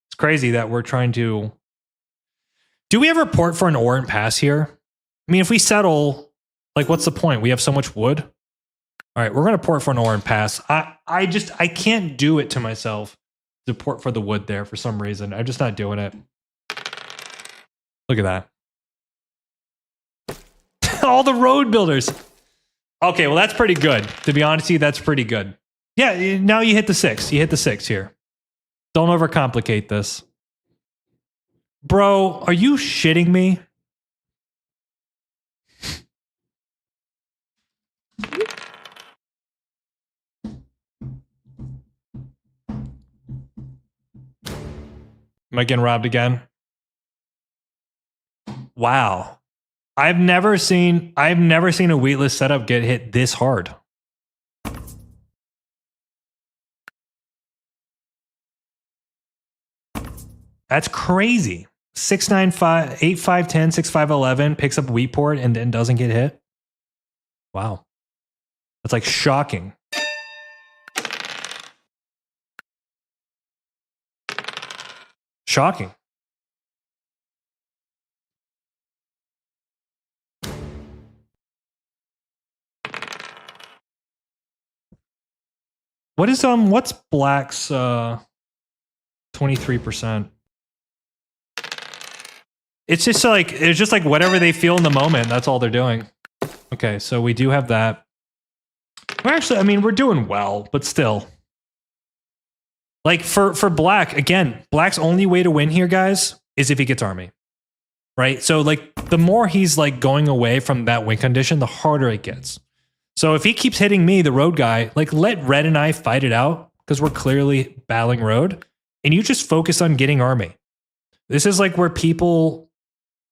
It's crazy that we're trying to... Do we ever port for an ore and pass here? I mean, if we settle, like, what's the point? We have so much wood. All right, we're going to port for an ore and pass. I can't do it to myself to port for the wood there for some reason. I'm just not doing it. Look at that. All the road builders. Okay, well, that's pretty good. To be honest with you, that's pretty good. Yeah, now you hit the 6. You hit the 6 here. Don't overcomplicate this. Bro, are you shitting me? Am I getting robbed again? Wow. I've never seen a wheatless setup get hit this hard. That's crazy. 695, 8510, 6511 picks up wheat port and then doesn't get hit. Wow. That's like shocking. Shocking. What's black's 23%? It's just like whatever they feel in the moment, that's all they're doing. Okay, so we do have that. We're actually, I mean, we're doing well, but still. Like for black, again, black's only way to win here, guys, is if he gets army. Right? So like the more he's like going away from that win condition, the harder it gets. So if he keeps hitting me, the road guy, like let red and I fight it out because we're clearly battling road, and you just focus on getting army. This is like where people,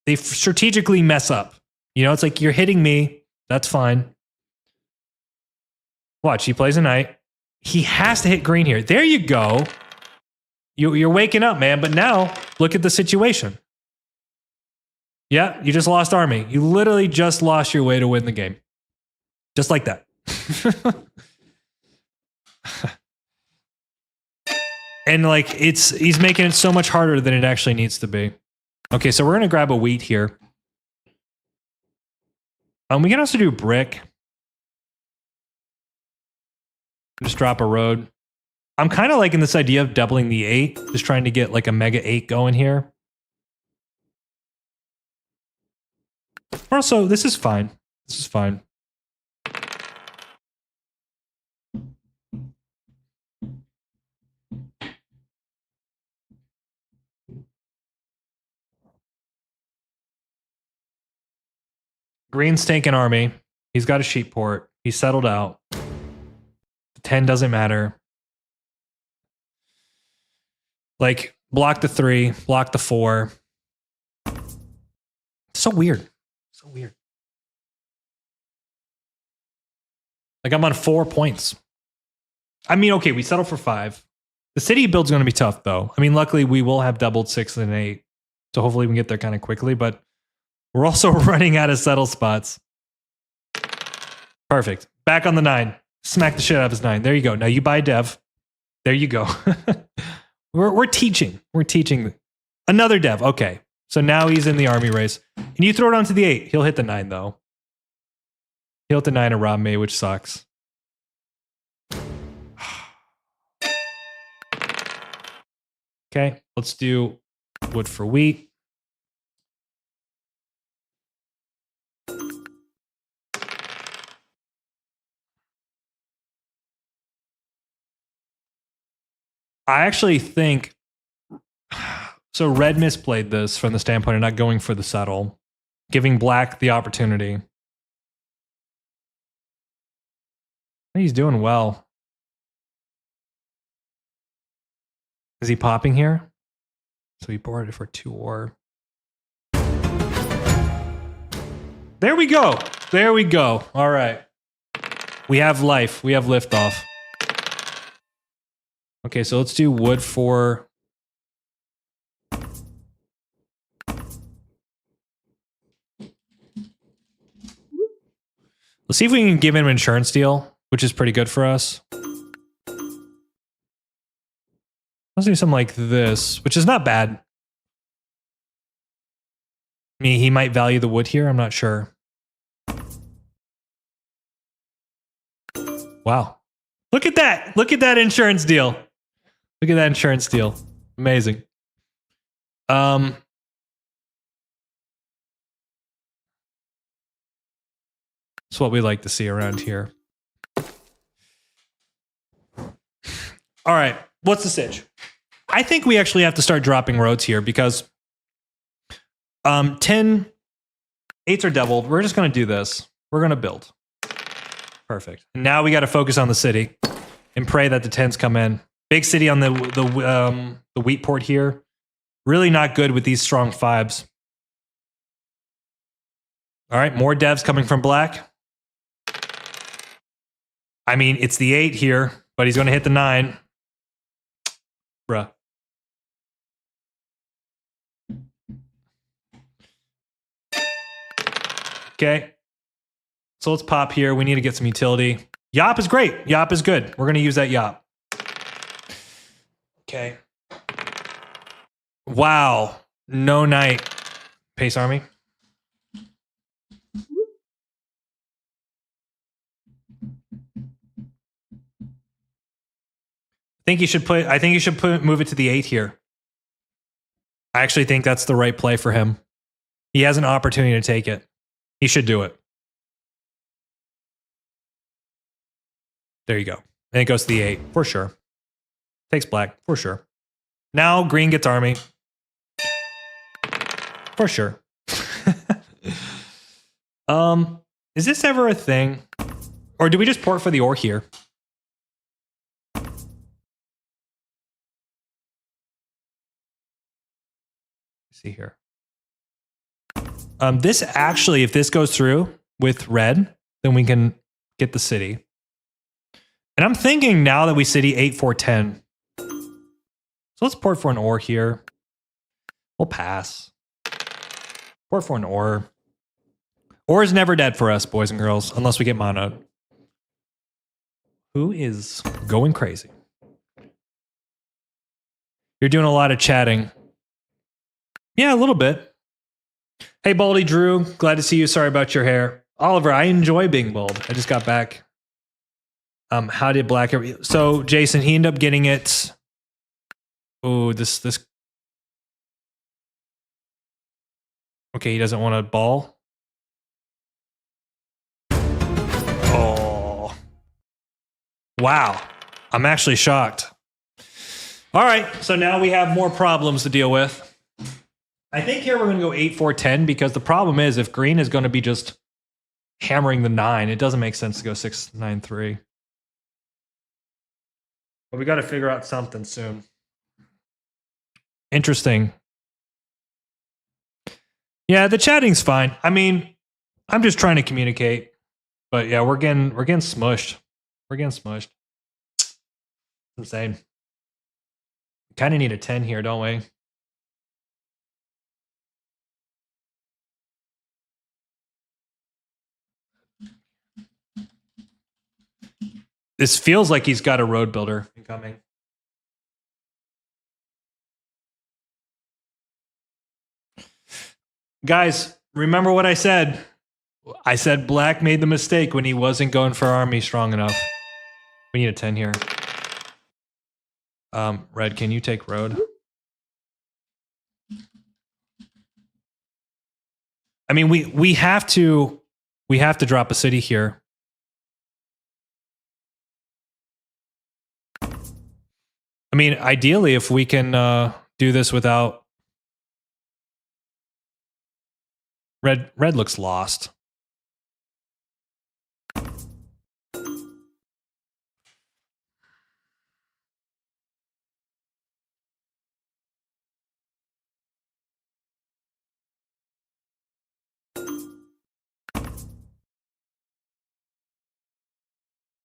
they strategically mess up. You know, it's like you're hitting me. That's fine. Watch, he plays a knight. He has to hit green here. There you go. You're waking up, man. But now look at the situation. Yeah, you just lost army. You literally just lost your way to win the game. Just like that. And like he's making it so much harder than it actually needs to be. Okay, so we're gonna grab a wheat here. We can also do brick. Just drop a road. I'm kind of liking this idea of doubling the 8, just trying to get like a mega 8 going here. Also, this is fine. This is fine. Green's taking army. He's got a sheep port. He's settled out. The 10 doesn't matter. Like, block the 3, block the 4. So weird. So weird. Like, I'm on 4 points. I mean, okay, we settle for 5. The city build's going to be tough, though. I mean, luckily, we will have doubled 6 and 8. So hopefully we can get there kind of quickly, but we're also running out of settle spots. Perfect. Back on the 9. Smack the shit out of his 9. There you go. Now you buy dev. There you go. We're teaching. We're teaching. Another dev. Okay. So now he's in the army race. And you throw it onto the 8. He'll hit the 9, though. He'll hit the 9 and rob me, which sucks. Okay. Let's do wood for wheat. I actually think so. Red misplayed this from the standpoint of not going for the settle, giving black the opportunity. He's doing well. Is he popping here? So he boarded it for 2 ore. There we go. There we go. All right. We have life. We have liftoff. Okay, so let's do wood for... Let's see if we can give him an insurance deal, which is pretty good for us. Let's do something like this, which is not bad. I mean, he might value the wood here. I'm not sure. Wow. Look at that. Look at that insurance deal. Look at that insurance deal. Amazing. That's what we like to see around here. All right. What's the sitch? I think we actually have to start dropping roads here because 10 8s are doubled. We're just going to do this. We're going to build. Perfect. And now we got to focus on the city and pray that the 10s come in. Big city on the wheat port here. Really not good with these strong 5s. All right, more devs coming from black. I mean, it's the 8 here, but he's going to hit the 9. Bruh. Okay. So let's pop here. We need to get some utility. Yop is great. Yop is good. We're going to use that Yop. Okay. Wow. No knight. Pace army. I think you should move it to the 8 here. I actually think that's the right play for him. He has an opportunity to take it. He should do it. There you go. And it goes to the 8 for sure. Takes black for sure. Now green gets army. For sure. Is this ever a thing Or do we just port for the ore here? See here. This actually, if this goes through with red, then we can get the city. And I'm thinking now that we city 8, 4, 10. So let's port for an ore here. We'll pass. Port for an ore. Ore is never dead for us, boys and girls, unless we get monoed. Who is going crazy? You're doing a lot of chatting. Yeah, a little bit. Hey, Baldy Drew. Glad to see you. Sorry about your hair. Oliver, I enjoy being bald. I just got back. How did Black... So, Jason, he ended up getting it... Oh, this... Okay, he doesn't want a ball. Oh. Wow. I'm actually shocked. All right, so now we have more problems to deal with. I think here we're going to go 8, 4, 10 because the problem is if green is going to be just hammering the 9, it doesn't make sense to go 6, 9, 3. But we got to figure out something soon. Interesting. Yeah, the chatting's fine. I mean, I'm just trying to communicate. But yeah, we're getting smushed. We're getting smushed. It's insane. Kind of need a 10 here, don't we? This feels like he's got a road builder incoming. Guys, remember what I said. I said Black made the mistake when he wasn't going for army strong enough. We need a 10 here. Red, can you take road? I mean, we have to drop a city here. I mean, ideally, if we can do this without red looks lost.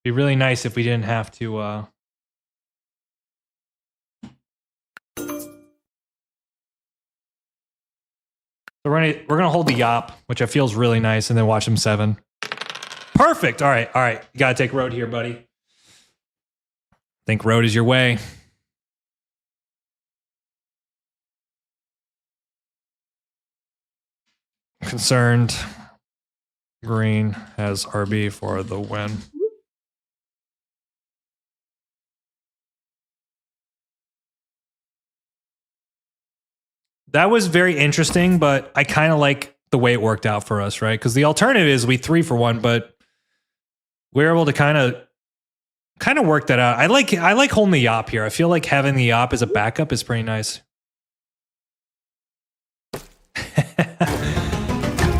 Be really nice if we didn't have to So we're gonna hold the yop, which I feel is really nice, and then watch him 7. Perfect. All right. You gotta take road here, buddy. I think road is your way. Concerned. Green has RB for the win. That was very interesting, but I kind of like the way it worked out for us, right? Because the alternative is we 3 for 1, but we're able to kind of work that out. I like holding the yop here. I feel like having the yop as a backup is pretty nice.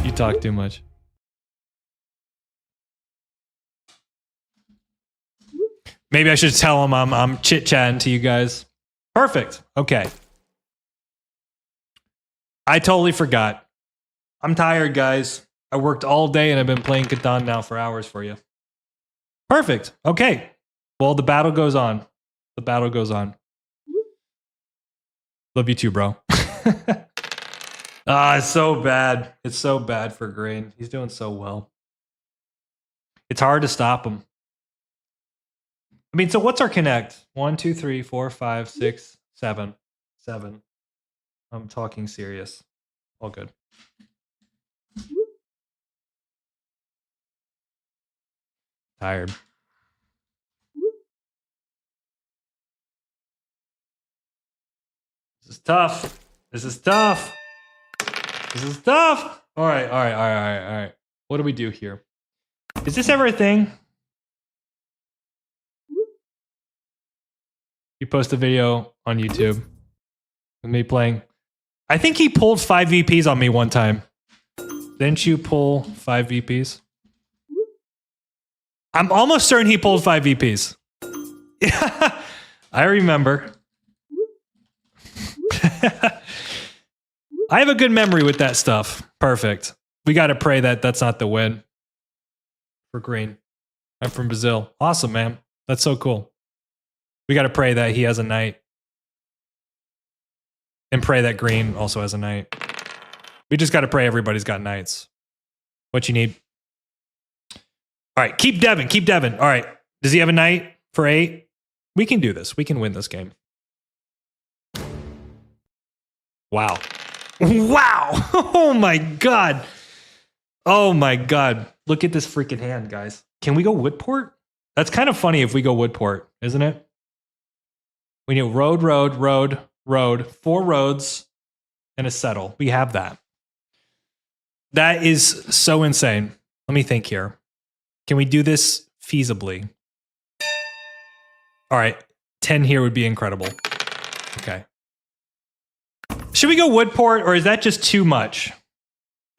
You talk too much. Maybe I should tell him I'm chit-chatting to you guys. Perfect. Okay. I totally forgot. I'm tired, guys. I worked all day and I've been playing Catan now for hours for you. Perfect. Okay. Well, the battle goes on. The battle goes on. Love you too, bro. It's so bad. It's so bad for green. He's doing so well. It's hard to stop him. I mean, so what's our connect? 1, 2, 3, 4, 5, 6, 7. 7. I'm talking serious. All good. Tired. This is tough. This is tough. This is tough. All right. What do we do here? Is this ever a thing? You post a video on YouTube with me playing. I think he pulled 5 VPs on me one time. Didn't you pull 5 VPs? I'm almost certain he pulled 5 VPs. Yeah, I remember. I have a good memory with that stuff. Perfect. We got to pray that that's not the win for green. I'm from Brazil. Awesome, man. That's so cool. We got to pray that he has a knight. And pray that green also has a knight. We just got to pray everybody's got knights. What you need? All right, keep Devin. Keep Devin. All right. Does he have a knight for 8? We can do this. We can win this game. Wow. Wow. Oh my God. Oh my God. Look at this freaking hand, guys. Can we go Woodport? That's kind of funny if we go Woodport, isn't it? We need road, 4 roads, and a settle. We have that. That is so insane. Let me think here. Can we do this feasibly? All right. 10 here would be incredible. Okay. Should we go Woodport, or is that just too much?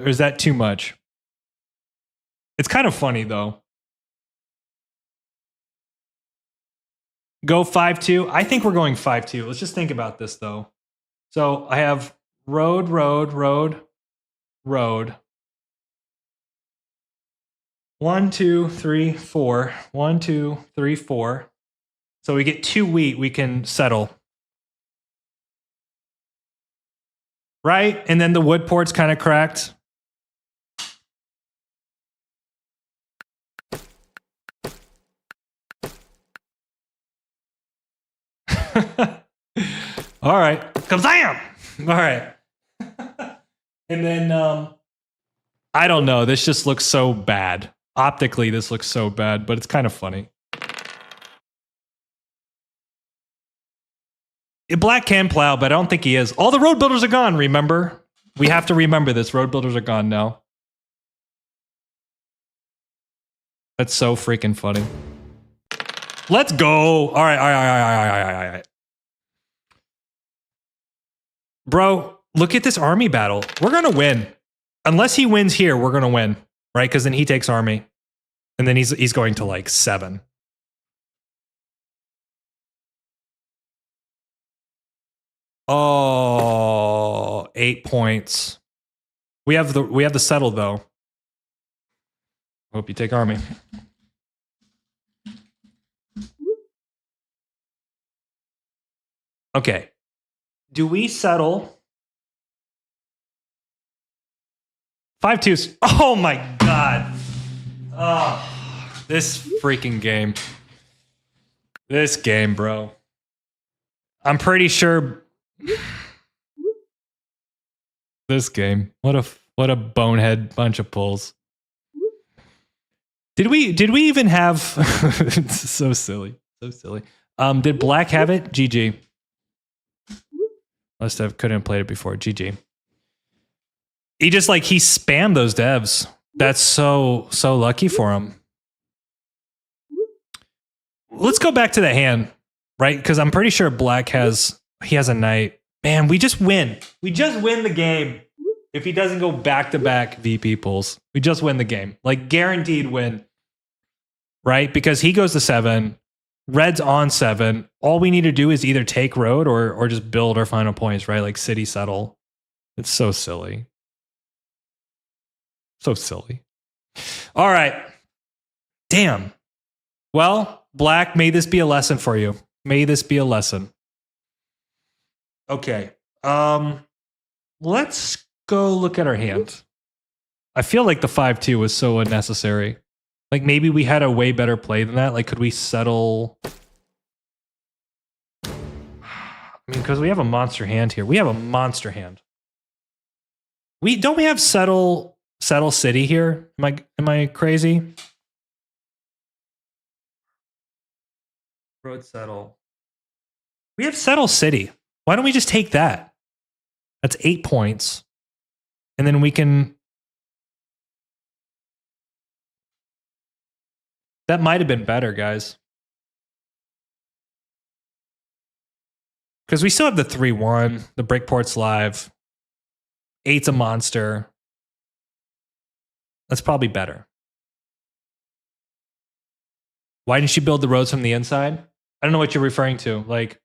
Or is that too much? It's kind of funny, though. Go 5-2. I think we're going 5-2. Let's just think about this, though. So I have road. 1, 2, 3, 4. 1, 2, 3, 4. So we get 2 wheat. We can settle. Right? And then the Woodport's kind of cracked. All right. Kablam! All right. And then, I don't know. This just looks so bad. Optically, this looks so bad, but it's kind of funny. Black can plow, but I don't think he is. All the road builders are gone, remember? We have to remember this. Road builders are gone now. That's so freaking funny. Let's go. All right. Bro, look at this army battle. We're going to win. Unless he wins here, we're going to win. Right? Because then he takes army. And then he's going to like 7. Oh, 8 points. We have the settle though. Hope you take army. Okay. Do we settle? 5-2. Oh my God. Oh, this freaking game. This game, bro. I'm pretty sure this game. What a bonehead bunch of pulls. Did we even have it's so silly. So silly. Did Black have it? GG. Must have couldn't have played it before. GG. He just he spammed those devs. That's so lucky for him. Let's go back to the hand, right? Because I'm pretty sure Black has a knight. Man, we just win. We just win the game. If he doesn't go back-to-back VP pulls, we just win the game. Like guaranteed win. Right? Because he goes to 7. Red's on 7. All we need to do is either take road or just build our final points, right? Like city settle. It's so silly. So silly. All right. Damn. Well, Black, may this be a lesson for you. May this be a lesson. Okay. Let's go look at our hand. I feel like the 5-2 was so unnecessary. Like maybe we had a way better play than that. Like could we settle? I mean, because we have a monster hand here. We have a monster hand. Don't we have settle city here? Am I crazy? Road settle. We have settle city. Why don't we just take that? That's 8 points. And then we can... That might have been better, guys. Because we still have the 3-1. The Breakport's live. 8's a monster. That's probably better. Why didn't you build the roads from the inside? I don't know what you're referring to. Like,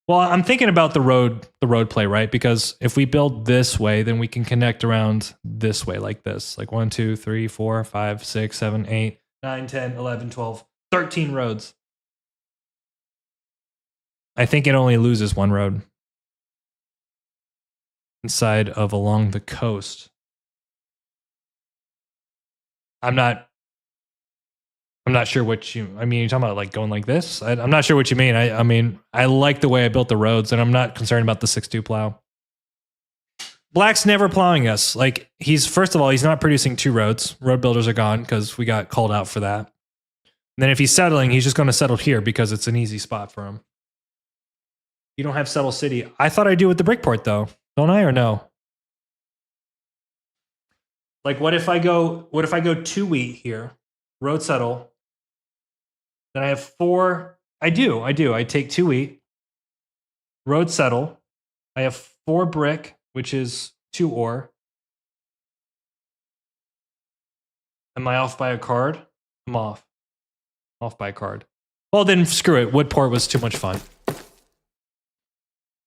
well, I'm thinking about the road play, right? Because if we build this way, then we can connect around this way like this. Like 1, 2, 3, 4, 5, 6, 7, 8, 9, 10, 11, 12, 13 roads. I think it only loses one road inside of along the coast. I'm not sure what you, I mean, you're talking about like going like this. I'm not sure what you mean. I mean, I like the way I built the roads and I'm not concerned about the 6-2 plow. Black's never plowing us. Like first of all, he's not producing 2 roads. Road builders are gone because we got called out for that. And then if he's settling, he's just going to settle here because it's an easy spot for him. You don't have Settle City. I thought I do with the Brickport though. Don't I or no? Like what if I go 2 wheat here, road settle, then I have 4. I do. I take 2 wheat, road settle. I have 4 brick, which is 2 ore. Am I off by a card? I'm off. Off by a card. Well, then screw it. Woodport was too much fun.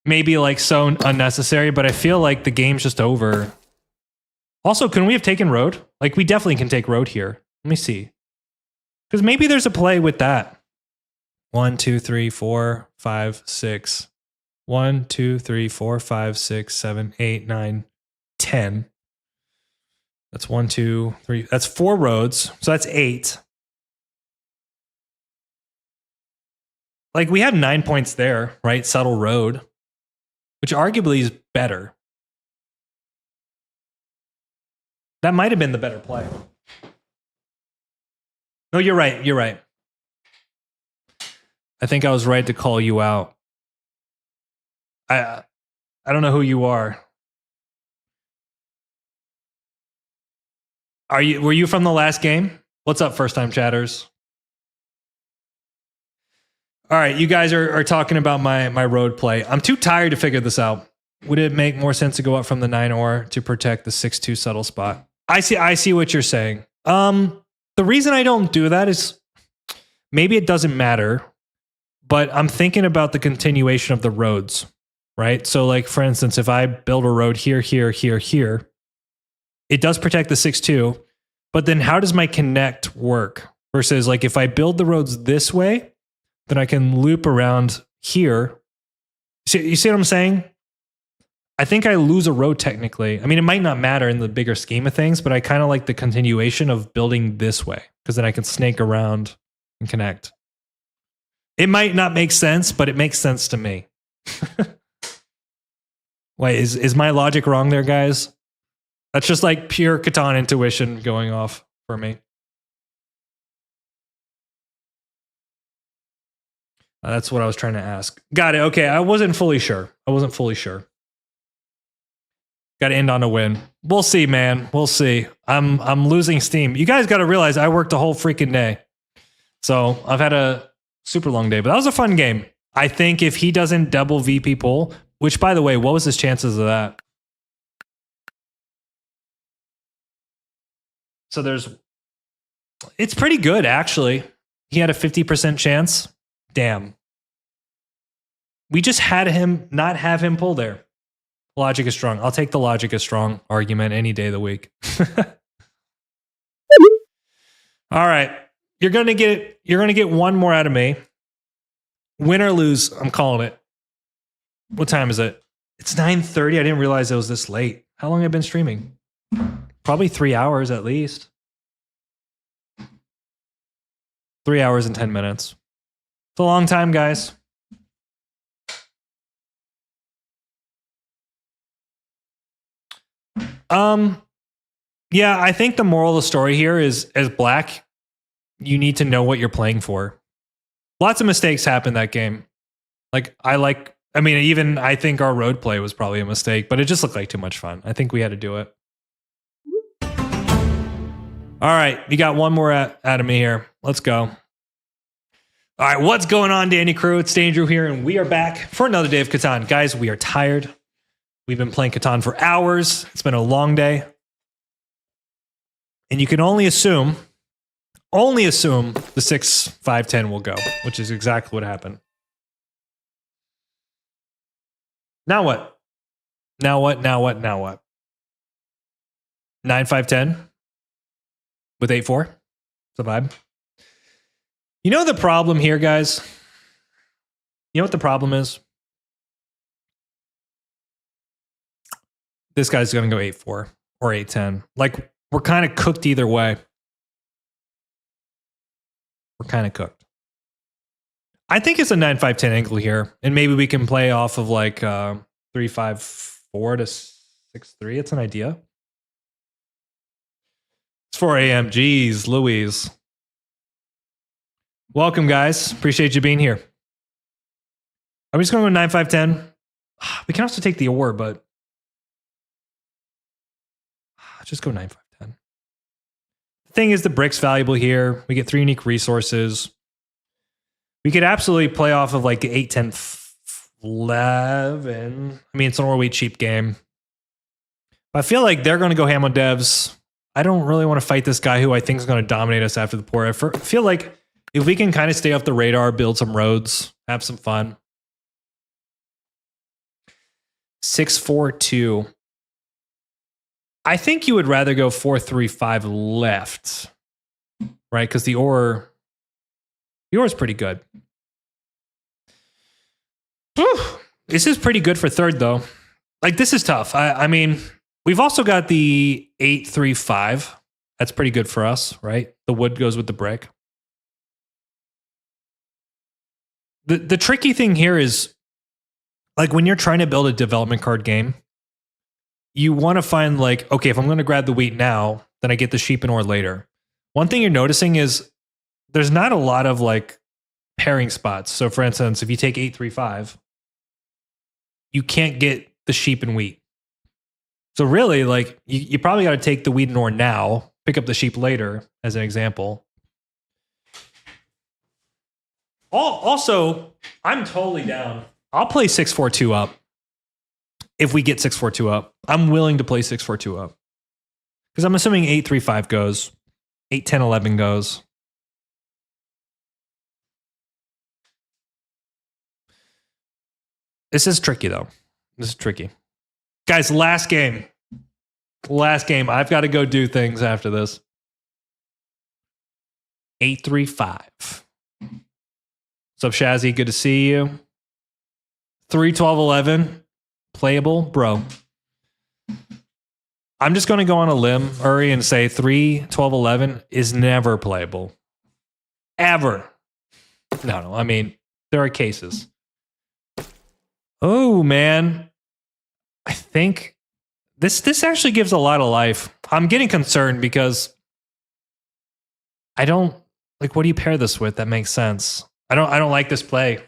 Maybe like so unnecessary, but I feel like the game's just over. Also, can we have taken road? Like we definitely can take road here. Let me see. Because maybe there's a play with that. 1, 2, 3, 4, 5, 6. 1, 2, 3, 4, 5, 6, 7, 8, 9, 10. That's 1, 2, 3. That's 4 roads. So that's 8. Like we have 9 points there, right? Settle road, which arguably is better. That might have been the better play. No, you're right. You're right. I think I was right to call you out. I don't know who you are. Were you from the last game? What's up, first time chatters? All right, you guys are talking about my road play. I'm too tired to figure this out. Would it make more sense to go up from the 9 ore to protect the 6-2 settle spot? I see what you're saying. The reason I don't do that is maybe it doesn't matter, but I'm thinking about the continuation of the roads, right? So like, for instance, if I build a road here, here, here, here, it does protect the 6-2, but then how does my connect work? Versus like, if I build the roads this way, then I can loop around here. You see what I'm saying? I think I lose a road technically. I mean, it might not matter in the bigger scheme of things, but I kind of like the continuation of building this way because then I can snake around and connect. It might not make sense, but it makes sense to me. Wait, is my logic wrong there, guys? That's just like pure Catan intuition going off for me. That's what I was trying to ask. Got it. Okay, I wasn't fully sure. Got to end on a win. We'll see, man. We'll see. I'm losing steam. You guys got to realize I worked a whole freaking day. So I've had a super long day, but that was a fun game. I think if he doesn't double VP pull, which by the way, what was his chances of that? So it's pretty good actually. He had a 50% chance. Damn. We just had him not have him pull there. Logic is strong. I'll take the logic is strong argument any day of the week. All right. You're gonna get one more out of me. Win or lose, I'm calling it. What time is it? It's 9:30. I didn't realize it was this late. How long have I been streaming? Probably 3 hours at least. 3 hours and 10 minutes. It's a long time, guys. Yeah, I think the moral of the story here is, as Black, you need to know what you're playing for. Lots of mistakes happened that game. Even I think our road play was probably a mistake, but it just looked like too much fun. I think we had to do it. All right, you got one more out of me here. Let's go. All right, what's going on, Danny Crew? It's Danger here, and we are back for another day of Catan. Guys, we are tired. We've been playing Catan for hours. It's been a long day. And you can only assume only assume the 6-5-10 will go, which is exactly what happened. Now what? Now what? Now what? Now what? 9-5-10 with 8-4. It's a vibe. You know the problem here, guys? You know what the problem is? This guy's going to go 8-4 or 8-10. Like, we're kind of cooked either way. We're kind of cooked. I think it's a 9-5-10 angle here. And maybe we can play off of like 3-5-4 to 6-3. It's an idea. It's 4 a.m. Jeez, Louise. Welcome, guys. Appreciate you being here. Are we just going to go 9-5-10? We can also take the or, but just go 9-5-10. The thing is, the brick's valuable here. We get 3 unique resources. We could absolutely play off of like 8-10-11. I mean, it's an overweight cheap game. But I feel like they're going to go ham on devs. I don't really want to fight this guy who I think is going to dominate us after the poor effort. I feel like if we can kind of stay off the radar, build some roads, have some fun. 6-4-2. I think you would rather go 4-3-5 left, right? Because the or is pretty good. Whew. This is pretty good for third, though. Like, this is tough. I mean, we've also got the 8-3-5. That's pretty good for us, right? The wood goes with the brick. The tricky thing here is, like, when you're trying to build a development card game, you want to find like, okay, if I'm going to grab the wheat now, then I get the sheep and ore later. One thing you're noticing is there's not a lot of like pairing spots. So for instance, if you take 8-3-5, you can't get the sheep and wheat. So really, like, you probably got to take the wheat and ore now, pick up the sheep later, as an example. Also, I'm totally down. I'll play 6-4-2 up. If we get 6-4-2 up, I'm willing to play 6-4-2 up. Because I'm assuming 8-3-5 goes, 8-10-11 goes. This is tricky, though. This is tricky. Guys, last game. Last game. I've got to go do things after this. 8-3-5. What's up, Shazzy? Good to see you. 3-12-11. Playable, bro. I'm just going to go on a limb, Uri, and say 3-12-11 is never playable. Ever. No. I mean, there are cases. Oh, man. I think this actually gives a lot of life. I'm getting concerned because I don't like, what do you pair this with that makes sense? I don't like this play.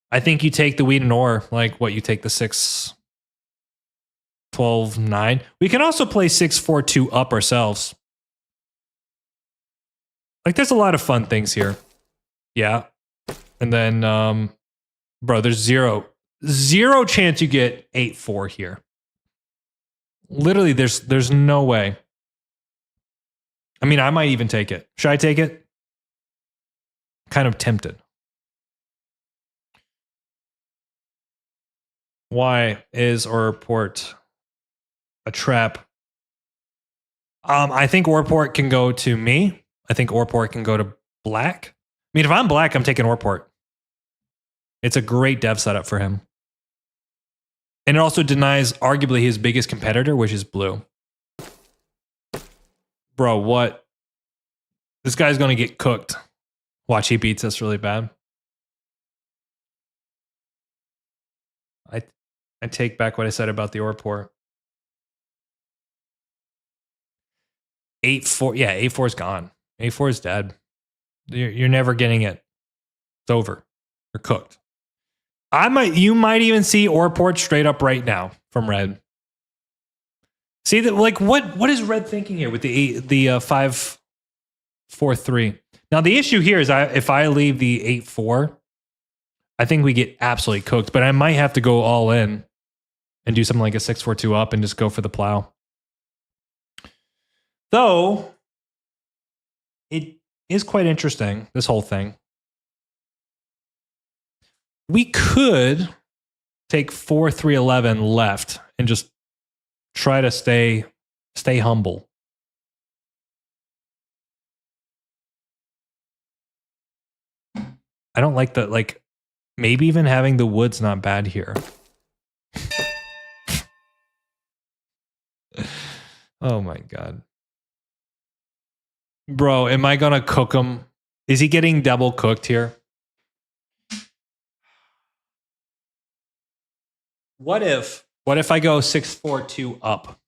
I think you take the wheat and ore, like what you take the 6-12-9. We can also play 6-4-2 up ourselves. Like, there's a lot of fun things here. Yeah. And then, bro, there's zero chance you get 8-4 here. Literally, there's no way. I mean, I might even take it. Should I take it? Kind of tempted. Why is Orport a trap? I think Orport can go to me. I think Orport can go to black. I mean, if I'm black, I'm taking Orport. It's a great dev setup for him. And it also denies arguably his biggest competitor, which is blue. Bro, what? This guy's going to get cooked. Watch, he beats us really bad. I take back what I said about the Orport. 8-4. Yeah, 8-4 is gone. 8-4 is dead. You're never getting it. It's over. You're cooked. You might even see Orport straight up right now from red. See that? Like, what is red thinking here with the 5-4-3? Now the issue here is if I leave the 8-4, I think we get absolutely cooked. But I might have to go all in and do something like a 6-4-2 up and just go for the plow. Though is quite interesting, this whole thing. We could take 4-3-11 left and just try to stay humble. I don't like that. Like, maybe even having the wood's not bad here. Oh my god. Bro, am I gonna cook him? Is he getting double cooked here? What if I go 6-4-2 up?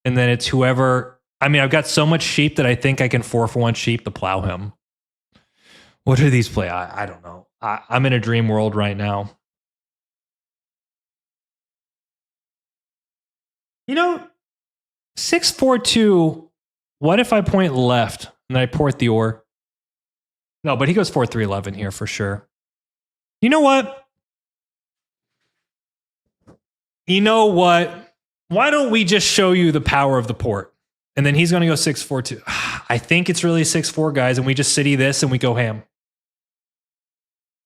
And then it's whoever. I mean, I've got so much sheep that I think I can 4-for-1 sheep to plow him. What do these play? I don't know. I'm in a dream world right now. You know, 6-4-2. What if I point left and I port the ore? No, but he goes 4-3-11 here for sure. You know what? Why don't we just show you the power of the port? And then he's going to go 6-4-2. I think it's really 6-4, guys, and we just city this and we go ham.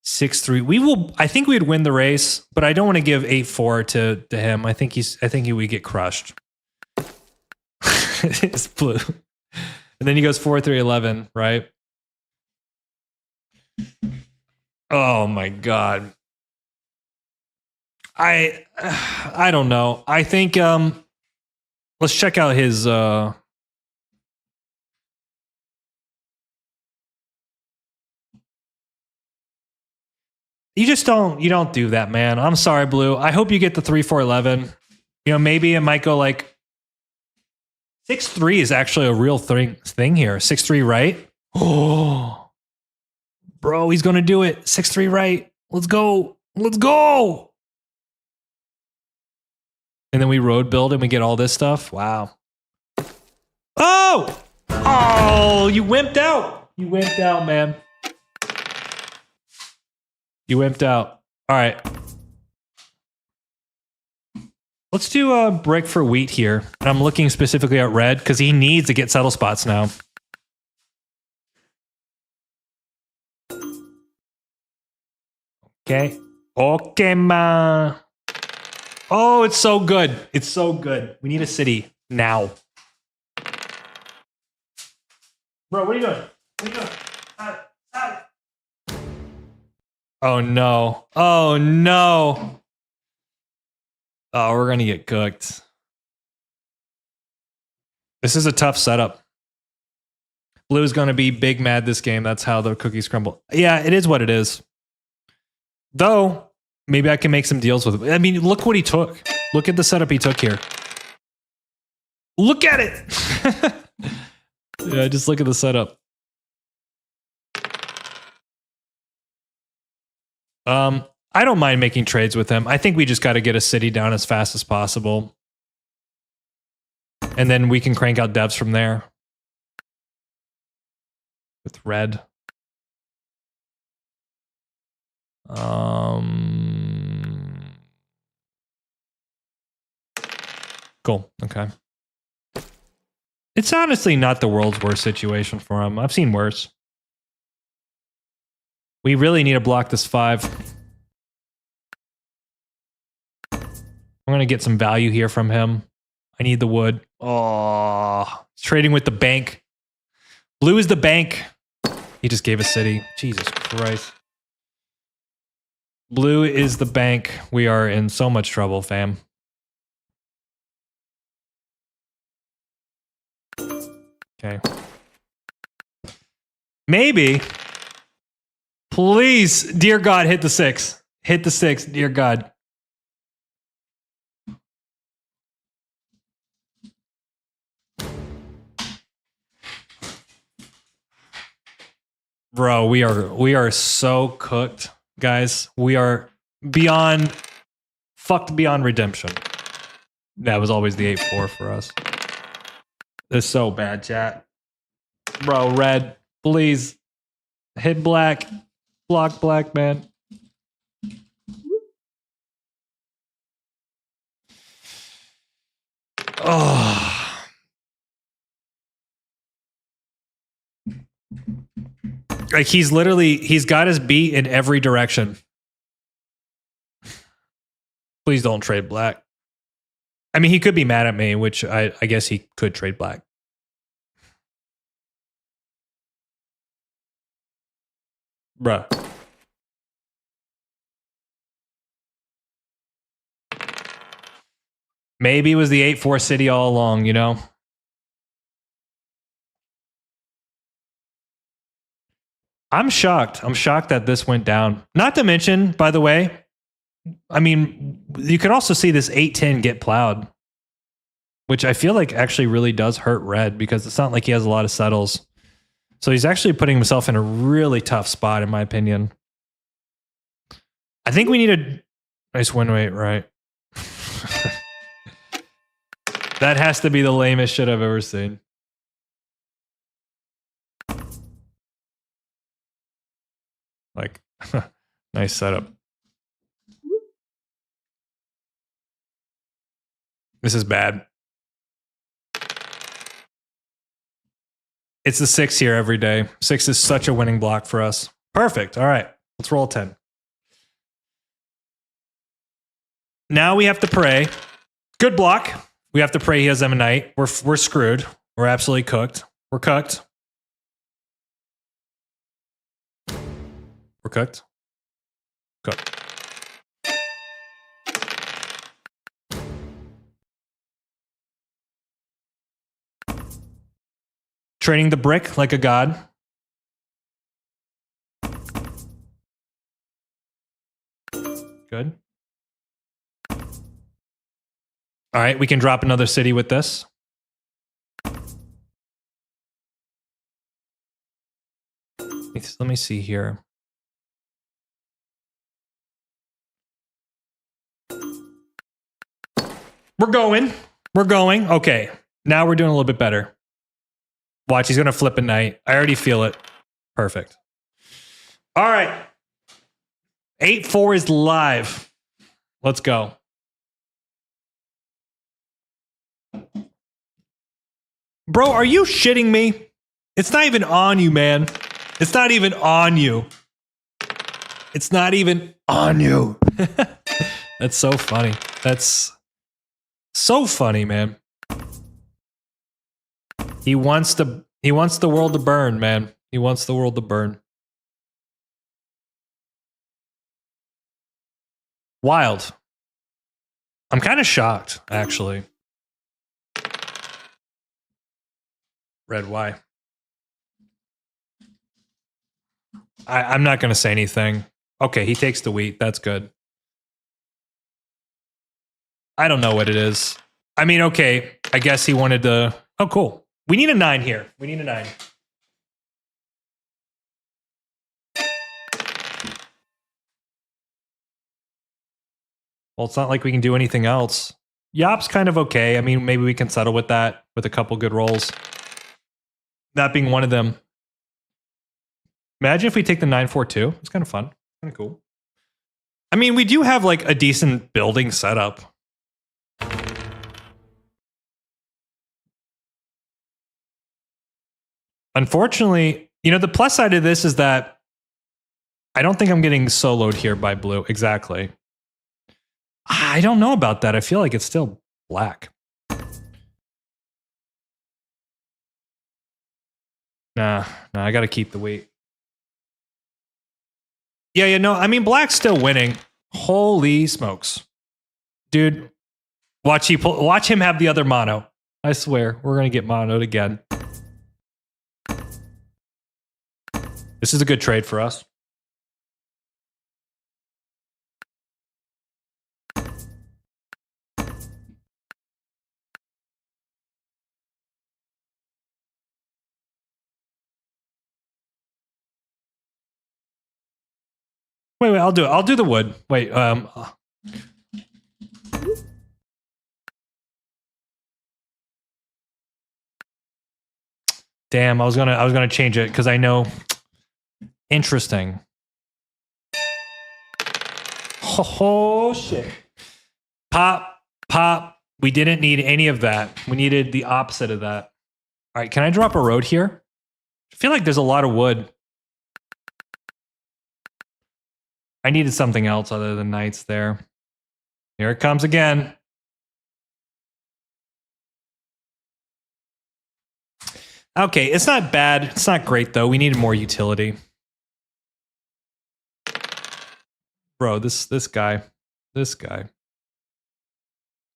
6-3. We will. I think we'd win the race, but I don't want to give 8-4 to him. I think he would get crushed. It's blue. And then he goes 4-3-11, right? Oh my god. I don't know. I think let's check out his you don't do that, man. I'm sorry, Blue. I hope you get the 3-4-11. You know, maybe it might go like 6-3 is actually a real thing here. 6-3 right. Oh, bro, he's gonna do it. 6-3 right. Let's go. Let's go. And then we road build and we get all this stuff. Wow. Oh! Oh, you wimped out. You wimped out, man. You wimped out. All right. Let's do a brick for wheat here. And I'm looking specifically at red because he needs to get settle spots now. Okay. Okay, ma. Oh, it's so good. It's so good. We need a city now. Bro, what are you doing? What are you doing? Stop. Oh, no. Oh, no. Oh, we're going to get cooked. This is a tough setup. Blue's going to be big mad this game. That's how the cookies crumble. Yeah, it is what it is. Though, maybe I can make some deals with him. I mean, look what he took. Look at the setup he took here. Look at it! Yeah, just look at the setup. I don't mind making trades with him. I think we just got to get a city down as fast as possible. And then we can crank out devs from there. With red. Cool. Okay. It's honestly not the world's worst situation for him. I've seen worse. We really need to block this 5. I'm going to get some value here from him. I need the wood. Oh, trading with the bank. Blue is the bank. He just gave a city. Jesus Christ. Blue is the bank. We are in so much trouble, fam. Okay. Maybe. Please, dear God, hit the 6. Hit the 6, dear God. Bro, we are so cooked, guys. We are fucked beyond redemption. That was always the 8-4 for us. This is so bad, chat. Bro, red, please. Hit black. Block black, man. Oh. Like he's got his beat in every direction. Please don't trade black. I mean, he could be mad at me, which I guess he could trade black. Bruh. Maybe it was the 8-4 city all along, you know? I'm shocked. I'm shocked that this went down. Not to mention, by the way, I mean, you could also see this 8-10 get plowed, which I feel like actually really does hurt red because it's not like he has a lot of settles. So he's actually putting himself in a really tough spot, in my opinion. I think we need a nice win rate, right? That has to be the lamest shit I've ever seen. Like, nice setup. This is bad. It's the 6 here every day. 6 is such a winning block for us. Perfect. All right. Let's roll 10. Now we have to pray. Good block. We have to pray he has them a night. We're screwed. We're absolutely cooked. We're cooked. We're cooked. Cooked. Trading the brick like a god. Good. All right, we can drop another city with this. Let me see here. We're going. We're going. Okay. Now we're doing a little bit better. Watch, he's going to flip a knight. I already feel it. Perfect. All right. 8-4 is live. Let's go. Bro, are you shitting me? It's not even on you, man. It's not even on you. It's not even on you. That's so funny. That's so funny, man. He wants the world to burn, man. He wants the world to burn. Wild. I'm kind of shocked, actually. Red, why? I'm not going to say anything. Okay, he takes the wheat. That's good. I don't know what it is. I mean, okay, I guess he wanted to... Oh, cool. We need a 9 here. We need a 9. Well, it's not like we can do anything else. Yop's kind of okay. I mean, maybe we can settle with that with a couple good rolls. That being one of them. Imagine if we take the 9-4-2. It's kind of fun. Kind of cool. I mean, we do have like a decent building setup. Unfortunately, you know, the plus side of this is that I don't think I'm getting soloed here by blue. Exactly. I don't know about that. I feel like it's still black. Nah, I got to keep the weight. Yeah, no, I mean, black's still winning. Holy smokes. Dude, watch him have the other mono. I swear, we're going to get monoed again. This is a good trade for us. Wait, I'll do it. I'll do the wood. Wait, damn, I was gonna change it because I know. Interesting. Oh shit. Pop. We didn't need any of that. We needed the opposite of that. All right, can I drop a road here? I feel like there's a lot of wood. I needed something else other than knights there. Here it comes again. Okay, it's not bad. It's not great, though. We needed more utility. Bro, this guy. This guy.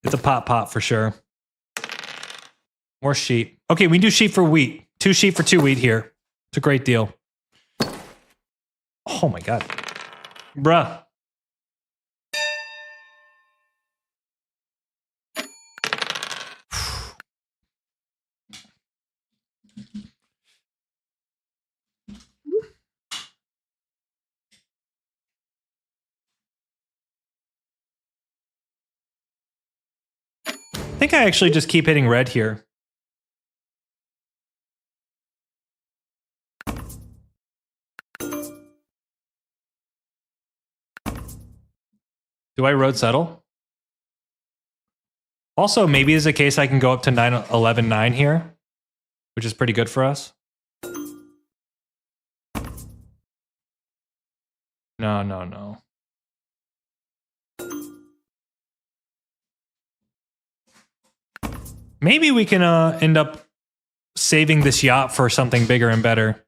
It's a pop for sure. More sheep. Okay, we can do sheep for wheat. 2 sheep for 2 wheat here. It's a great deal. Oh my god. Bruh. I think I actually just keep hitting red here. Do I road settle? Also, maybe there's a case I can go up to 9-11-9 here, which is pretty good for us. No. Maybe we can end up saving this yacht for something bigger and better.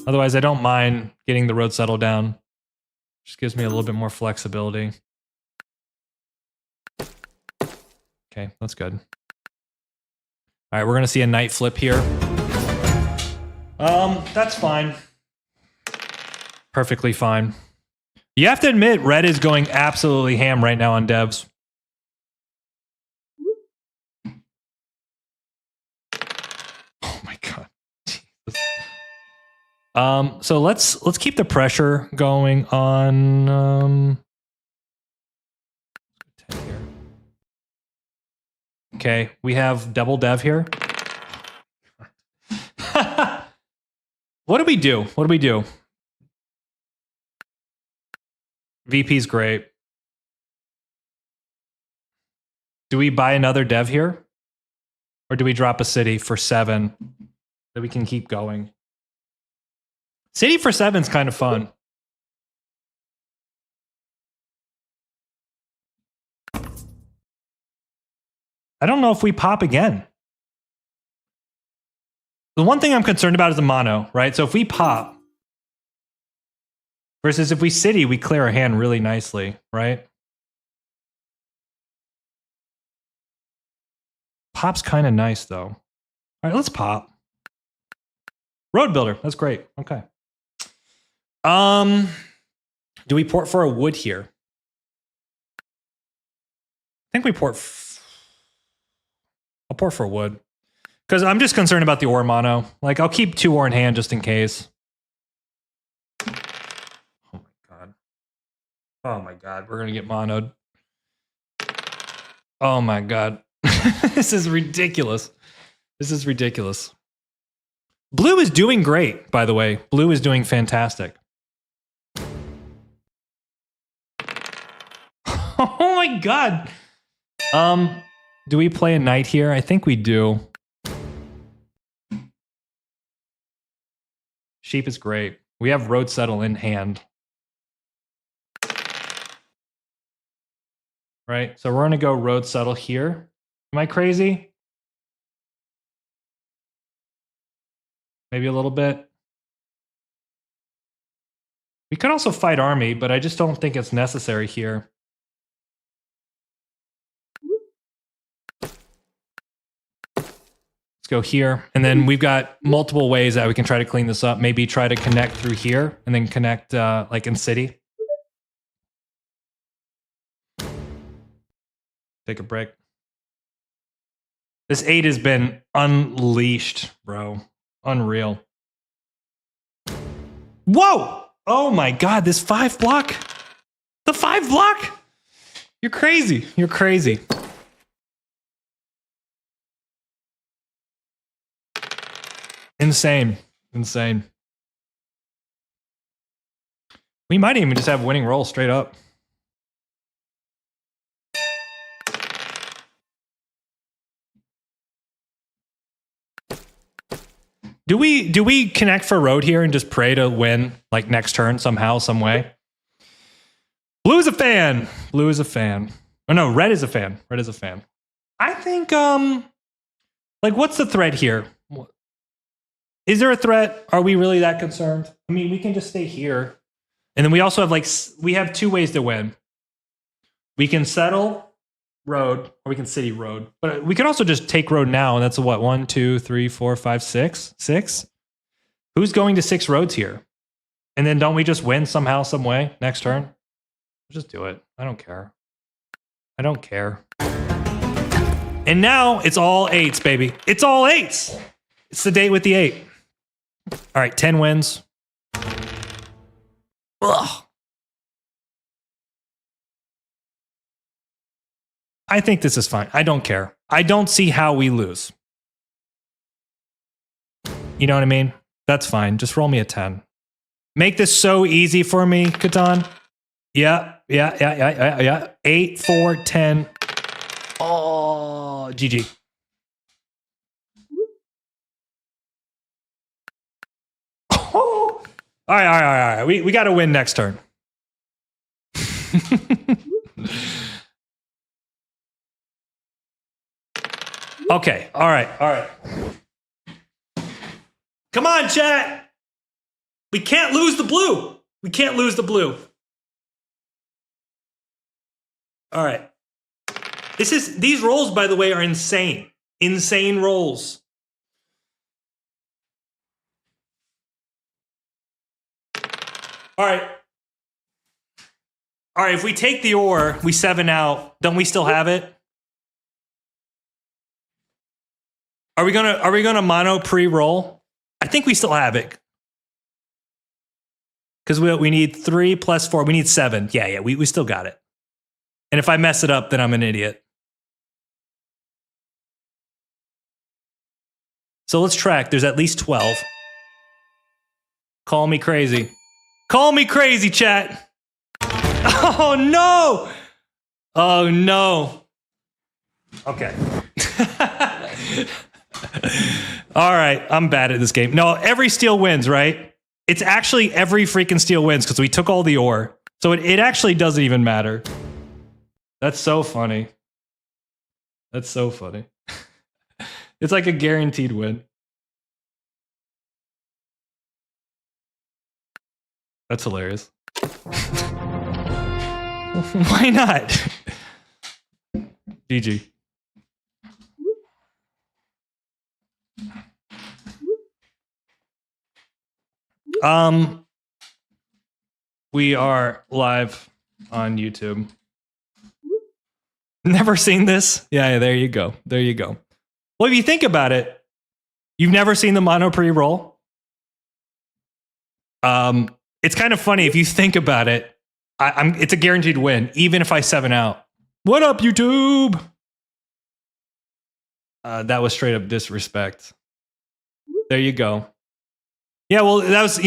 Otherwise, I don't mind getting the road settled down. Just gives me a little bit more flexibility. Okay, that's good. All right, we're gonna see a knight flip here. That's fine. Perfectly fine. You have to admit, red is going absolutely ham right now on devs. Oh my god. Jesus. So let's keep the pressure going on 10 here. Okay, we have double dev here. What do we do? What do we do? VP's great. Do we buy another dev here? Or do we drop a city for 7 that we can keep going? City for 7 is kind of fun. I don't know if we pop again. The one thing I'm concerned about is the mono, right? So if we pop, versus if we city, we clear our hand really nicely, right? Pop's kind of nice, though. All right, let's pop. Road builder, that's great. Okay. Do we port for a wood here? I think we port. I'll port for wood. Because I'm just concerned about the ore mono. Like, I'll keep 2 ore in hand just in case. Oh my god. Oh my god, we're gonna get monoed. Oh my god. This is ridiculous. This is ridiculous. Blue is doing great, by the way. Blue is doing fantastic. Oh my god. Do we play a knight here? I think we do. Sheep is great. We have road settle in hand. Right? So we're going to go road settle here. Am I crazy? Maybe a little bit. We could also fight army, but I just don't think it's necessary here. Let's go here. And then we've got multiple ways that we can try to clean this up. Maybe try to connect through here and then connect like in city. Take a break. This 8 has been unleashed, bro. Unreal. Whoa! Oh my god, this 5 block? The 5 block? You're crazy. You're crazy. Insane. Insane. We might even just have winning roll straight up. Do we connect for road here and just pray to win like next turn somehow, some way? Blue is a fan. Blue is a fan. Oh no, red is a fan. Red is a fan. I think like what's the threat here? Is there a threat? Are we really that concerned? I mean, we can just stay here. And then we also have we have two ways to win. We can settle road or we can city road. But we could also just take road now. And that's what? 1, 2, 3, 4, 5, 6. 6? Who's going to 6 roads here? And then don't we just win somehow, some way next turn? Just do it. I don't care. I don't care. And now it's all 8s, baby. It's all 8s. It's the date with the 8. All right, 10 wins. Ugh. I think this is fine. I don't care. I don't see how we lose. You know what I mean? That's fine. Just roll me a 10. Make this so easy for me, Catan. Yeah. 8, 4, 10. Oh, GG. Oh. All right. We got to win next turn. Okay. All right. Come on, chat. We can't lose the blue. We can't lose the blue. All right. These rolls, by the way, are insane. Insane rolls. All right. If we take the ore, we 7 out. Don't we still have it? Are we gonna mono pre-roll? I think we still have it. Because we need 3 plus 4. We need 7. Yeah, we still got it. And if I mess it up, then I'm an idiot. So let's track. There's at least 12. Call me crazy. Call me crazy, chat. Oh, no. Oh, no. Okay. All right. I'm bad at this game. No, every steal wins, right? It's actually every freaking steal wins because we took all the ore. So it actually doesn't even matter. That's so funny. That's so funny. It's like a guaranteed win. That's hilarious. Why not? GG. We are live on YouTube. Never seen this? Yeah, there you go. There you go. Well, if you think about it, you've never seen the mono pre-roll. It's kind of funny if you think about it. It's a guaranteed win, even if I 7 out. What up, YouTube? That was straight up disrespect. There you go. Yeah, well, that was,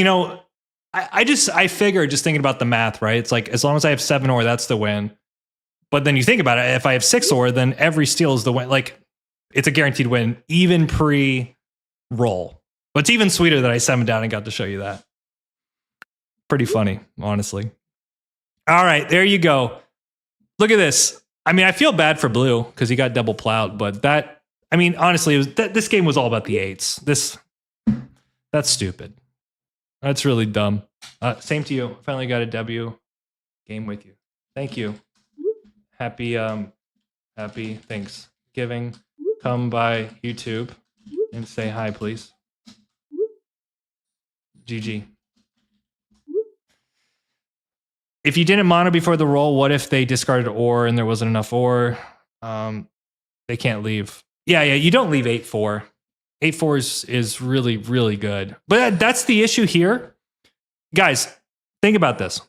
I figured just thinking about the math, right? It's like, as long as I have 7 ore, that's the win. But then you think about it, if I have 6 ore, then every steal is the win. Like, it's a guaranteed win, even pre-roll. But it's even sweeter that I 7 down and got to show you that. Pretty funny, honestly. All right, there you go. Look at this. I mean, I feel bad for blue because he got double plowed, but honestly, this game was all about the 8s. That's stupid. That's really dumb. Same to you. Finally got a W game with you. Thank you. Happy Thanksgiving. Come by YouTube and say hi, please. GG. If you didn't mono before the roll, what if they discarded ore and there wasn't enough ore? They can't leave. Yeah, you don't leave 8-4. 8-4 is really, really good. But that's the issue here. Guys, think about this.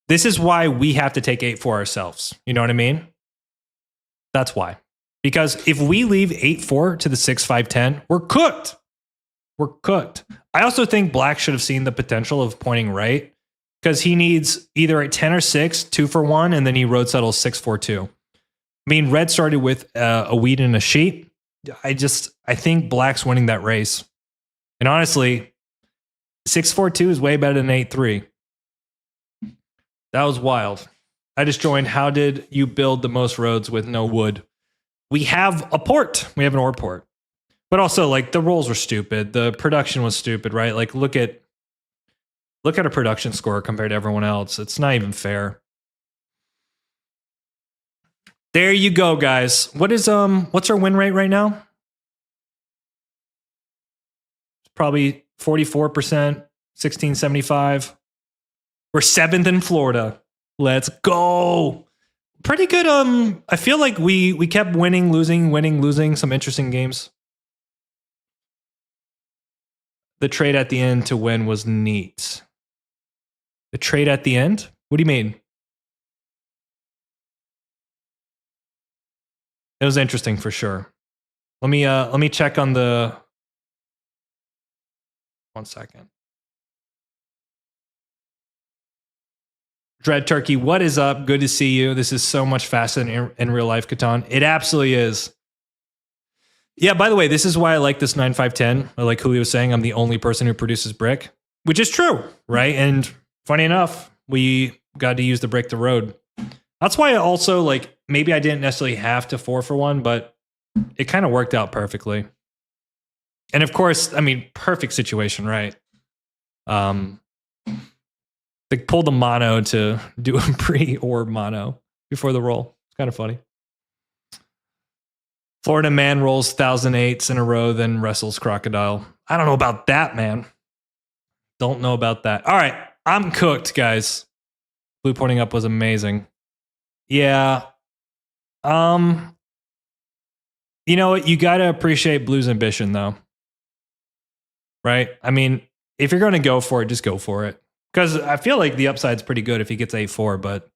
This is why we have to take 8-4 ourselves. You know what I mean? That's why. Because if we leave 8-4 to the 6-5-10, we're cooked. We're cooked. I also think black should have seen the potential of pointing right, because he needs either a 10 or 6, 2 for 1, and then he road settles 6-4-2. I mean, red started with a wheat and a sheep. I think black's winning that race. And honestly, 642 is way better than 83. That was wild. I just joined. How did you build the most roads with no wood? We have a port. We have an ore port. But also, like, the rolls were stupid. The production was stupid, right? Like, look at a production score compared to everyone else. It's not even fair. There you go, guys. What's our win rate right now? It's probably 44%, 1675. We're 7th in Florida. Let's go. Pretty good. I feel like we kept winning, losing some interesting games. The trade at the end to win was neat. The trade at the end? What do you mean? It was interesting for sure. Let me check on the 1 second. Dread Turkey, what is up? Good to see you. This is so much faster than in real life, Catan. It absolutely is. Yeah, by the way, this is why I like this 9510. Like Julio was saying, I'm the only person who produces brick, which is true, right? And funny enough, we got to use the brick to road. That's why I also, like, maybe I didn't necessarily have to 4-for-1, but it kind of worked out perfectly. And of course, I mean, perfect situation, right? They pulled the mono to do a pre-or mono before the roll. It's kind of funny. Florida man rolls 1,008s in a row, then wrestles crocodile. I don't know about that, man. Don't know about that. All right, I'm cooked, guys. Blue pointing up was amazing. Yeah. You know what? You got to appreciate Blue's ambition, though. Right? I mean, if you're going to go for it, just go for it. Because I feel like the upside's pretty good if he gets 8-4, but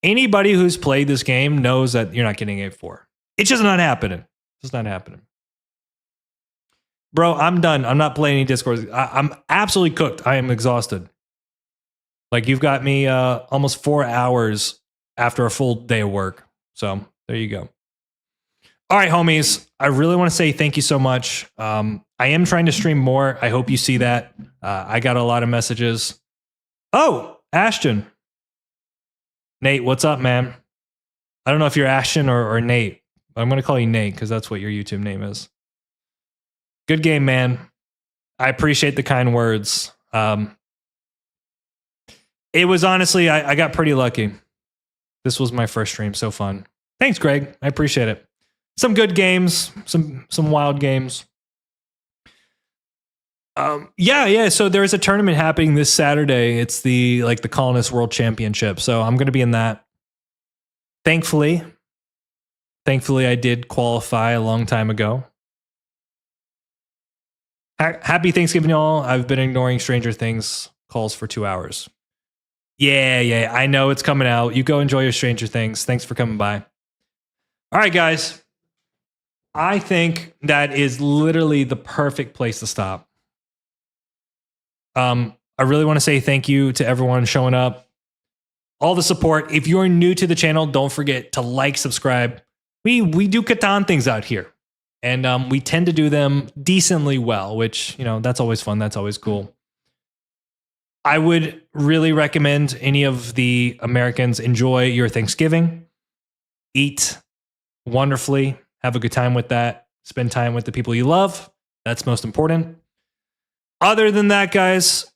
anybody who's played this game knows that you're not getting 8-4. It's just not happening. It's just not happening. Bro, I'm done. I'm not playing any Discord. I'm absolutely cooked. I am exhausted. Like, you've got me almost 4 hours after a full day of work. So there you go. All right, homies. I really want to say thank you so much. I am trying to stream more. I hope you see that. I got a lot of messages. Oh, Ashton. Nate, what's up, man? I don't know if you're Ashton or Nate. I'm going to call you Nate because that's what your YouTube name is. Good game, man. I appreciate the kind words. It was honestly, I got pretty lucky. This was my first stream. So fun. Thanks, Greg. I appreciate it. Some good games, some wild games. Yeah. So there's a tournament happening this Saturday. It's the Colonist World Championship. So I'm going to be in that. Thankfully, I did qualify a long time ago. Happy Thanksgiving, y'all. I've been ignoring Stranger Things calls for 2 hours. Yeah. I know it's coming out. You go enjoy your Stranger Things. Thanks for coming by. All right, guys. I think that is literally the perfect place to stop. I really want to say thank you to everyone showing up. All the support. If you're new to the channel, don't forget to like, subscribe. We do Catan things out here. And we tend to do them decently well, which, that's always fun. That's always cool. I would really recommend any of the Americans enjoy your Thanksgiving. Eat wonderfully. Have a good time with that. Spend time with the people you love. That's most important. Other than that, guys,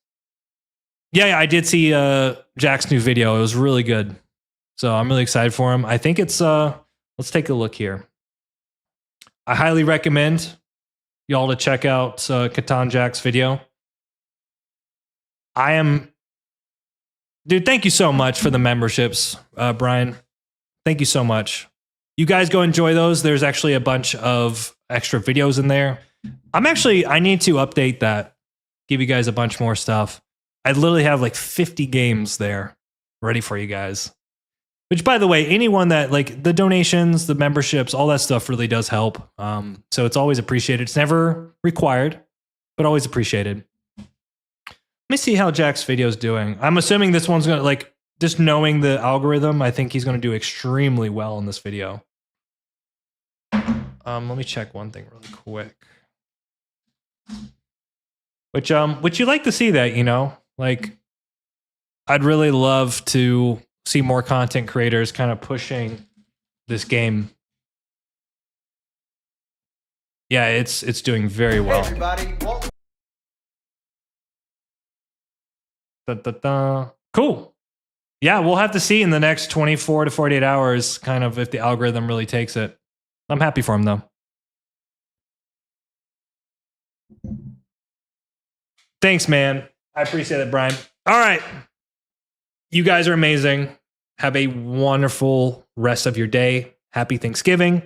yeah, I did see Jack's new video. It was really good. So I'm really excited for him. I think it's, let's take a look here. I highly recommend y'all to check out Catan Jack's video. Dude, thank you so much for the memberships, Brian. Thank you so much. You guys go enjoy those. There's actually a bunch of extra videos in there. I need to update that. Give you guys a bunch more stuff. I literally have like 50 games there ready for you guys. Which, by the way, anyone that the donations, the memberships, all that stuff really does help. So it's always appreciated. It's never required, but always appreciated. Let me see how Jack's video is doing. I'm assuming this one's going to, just knowing the algorithm, I think he's going to do extremely well in this video. Let me check one thing really quick. Which would you like to see that, you know? Like, I'd really love to see more content creators kind of pushing this game. Yeah, it's doing very well. Hey everybody. Cool. Yeah, we'll have to see in the next 24 to 48 hours kind of if the algorithm really takes it. I'm happy for him though. Thanks, man. I appreciate it, Brian. All right. You guys are amazing. Have a wonderful rest of your day. Happy Thanksgiving.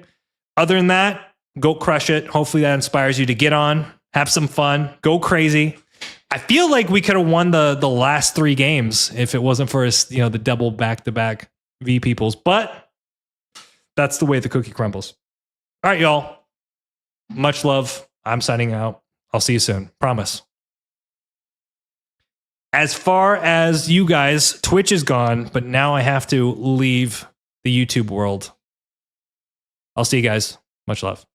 Other than that, go crush it. Hopefully that inspires you to get on, have some fun, go crazy. I feel like we could have won the last 3 games if it wasn't for us, the double back-to-back V peoples, but that's the way the cookie crumbles. All right, y'all. Much love. I'm signing out. I'll see you soon. Promise. As far as you guys, Twitch is gone, but now I have to leave the YouTube world. I'll see you guys. Much love.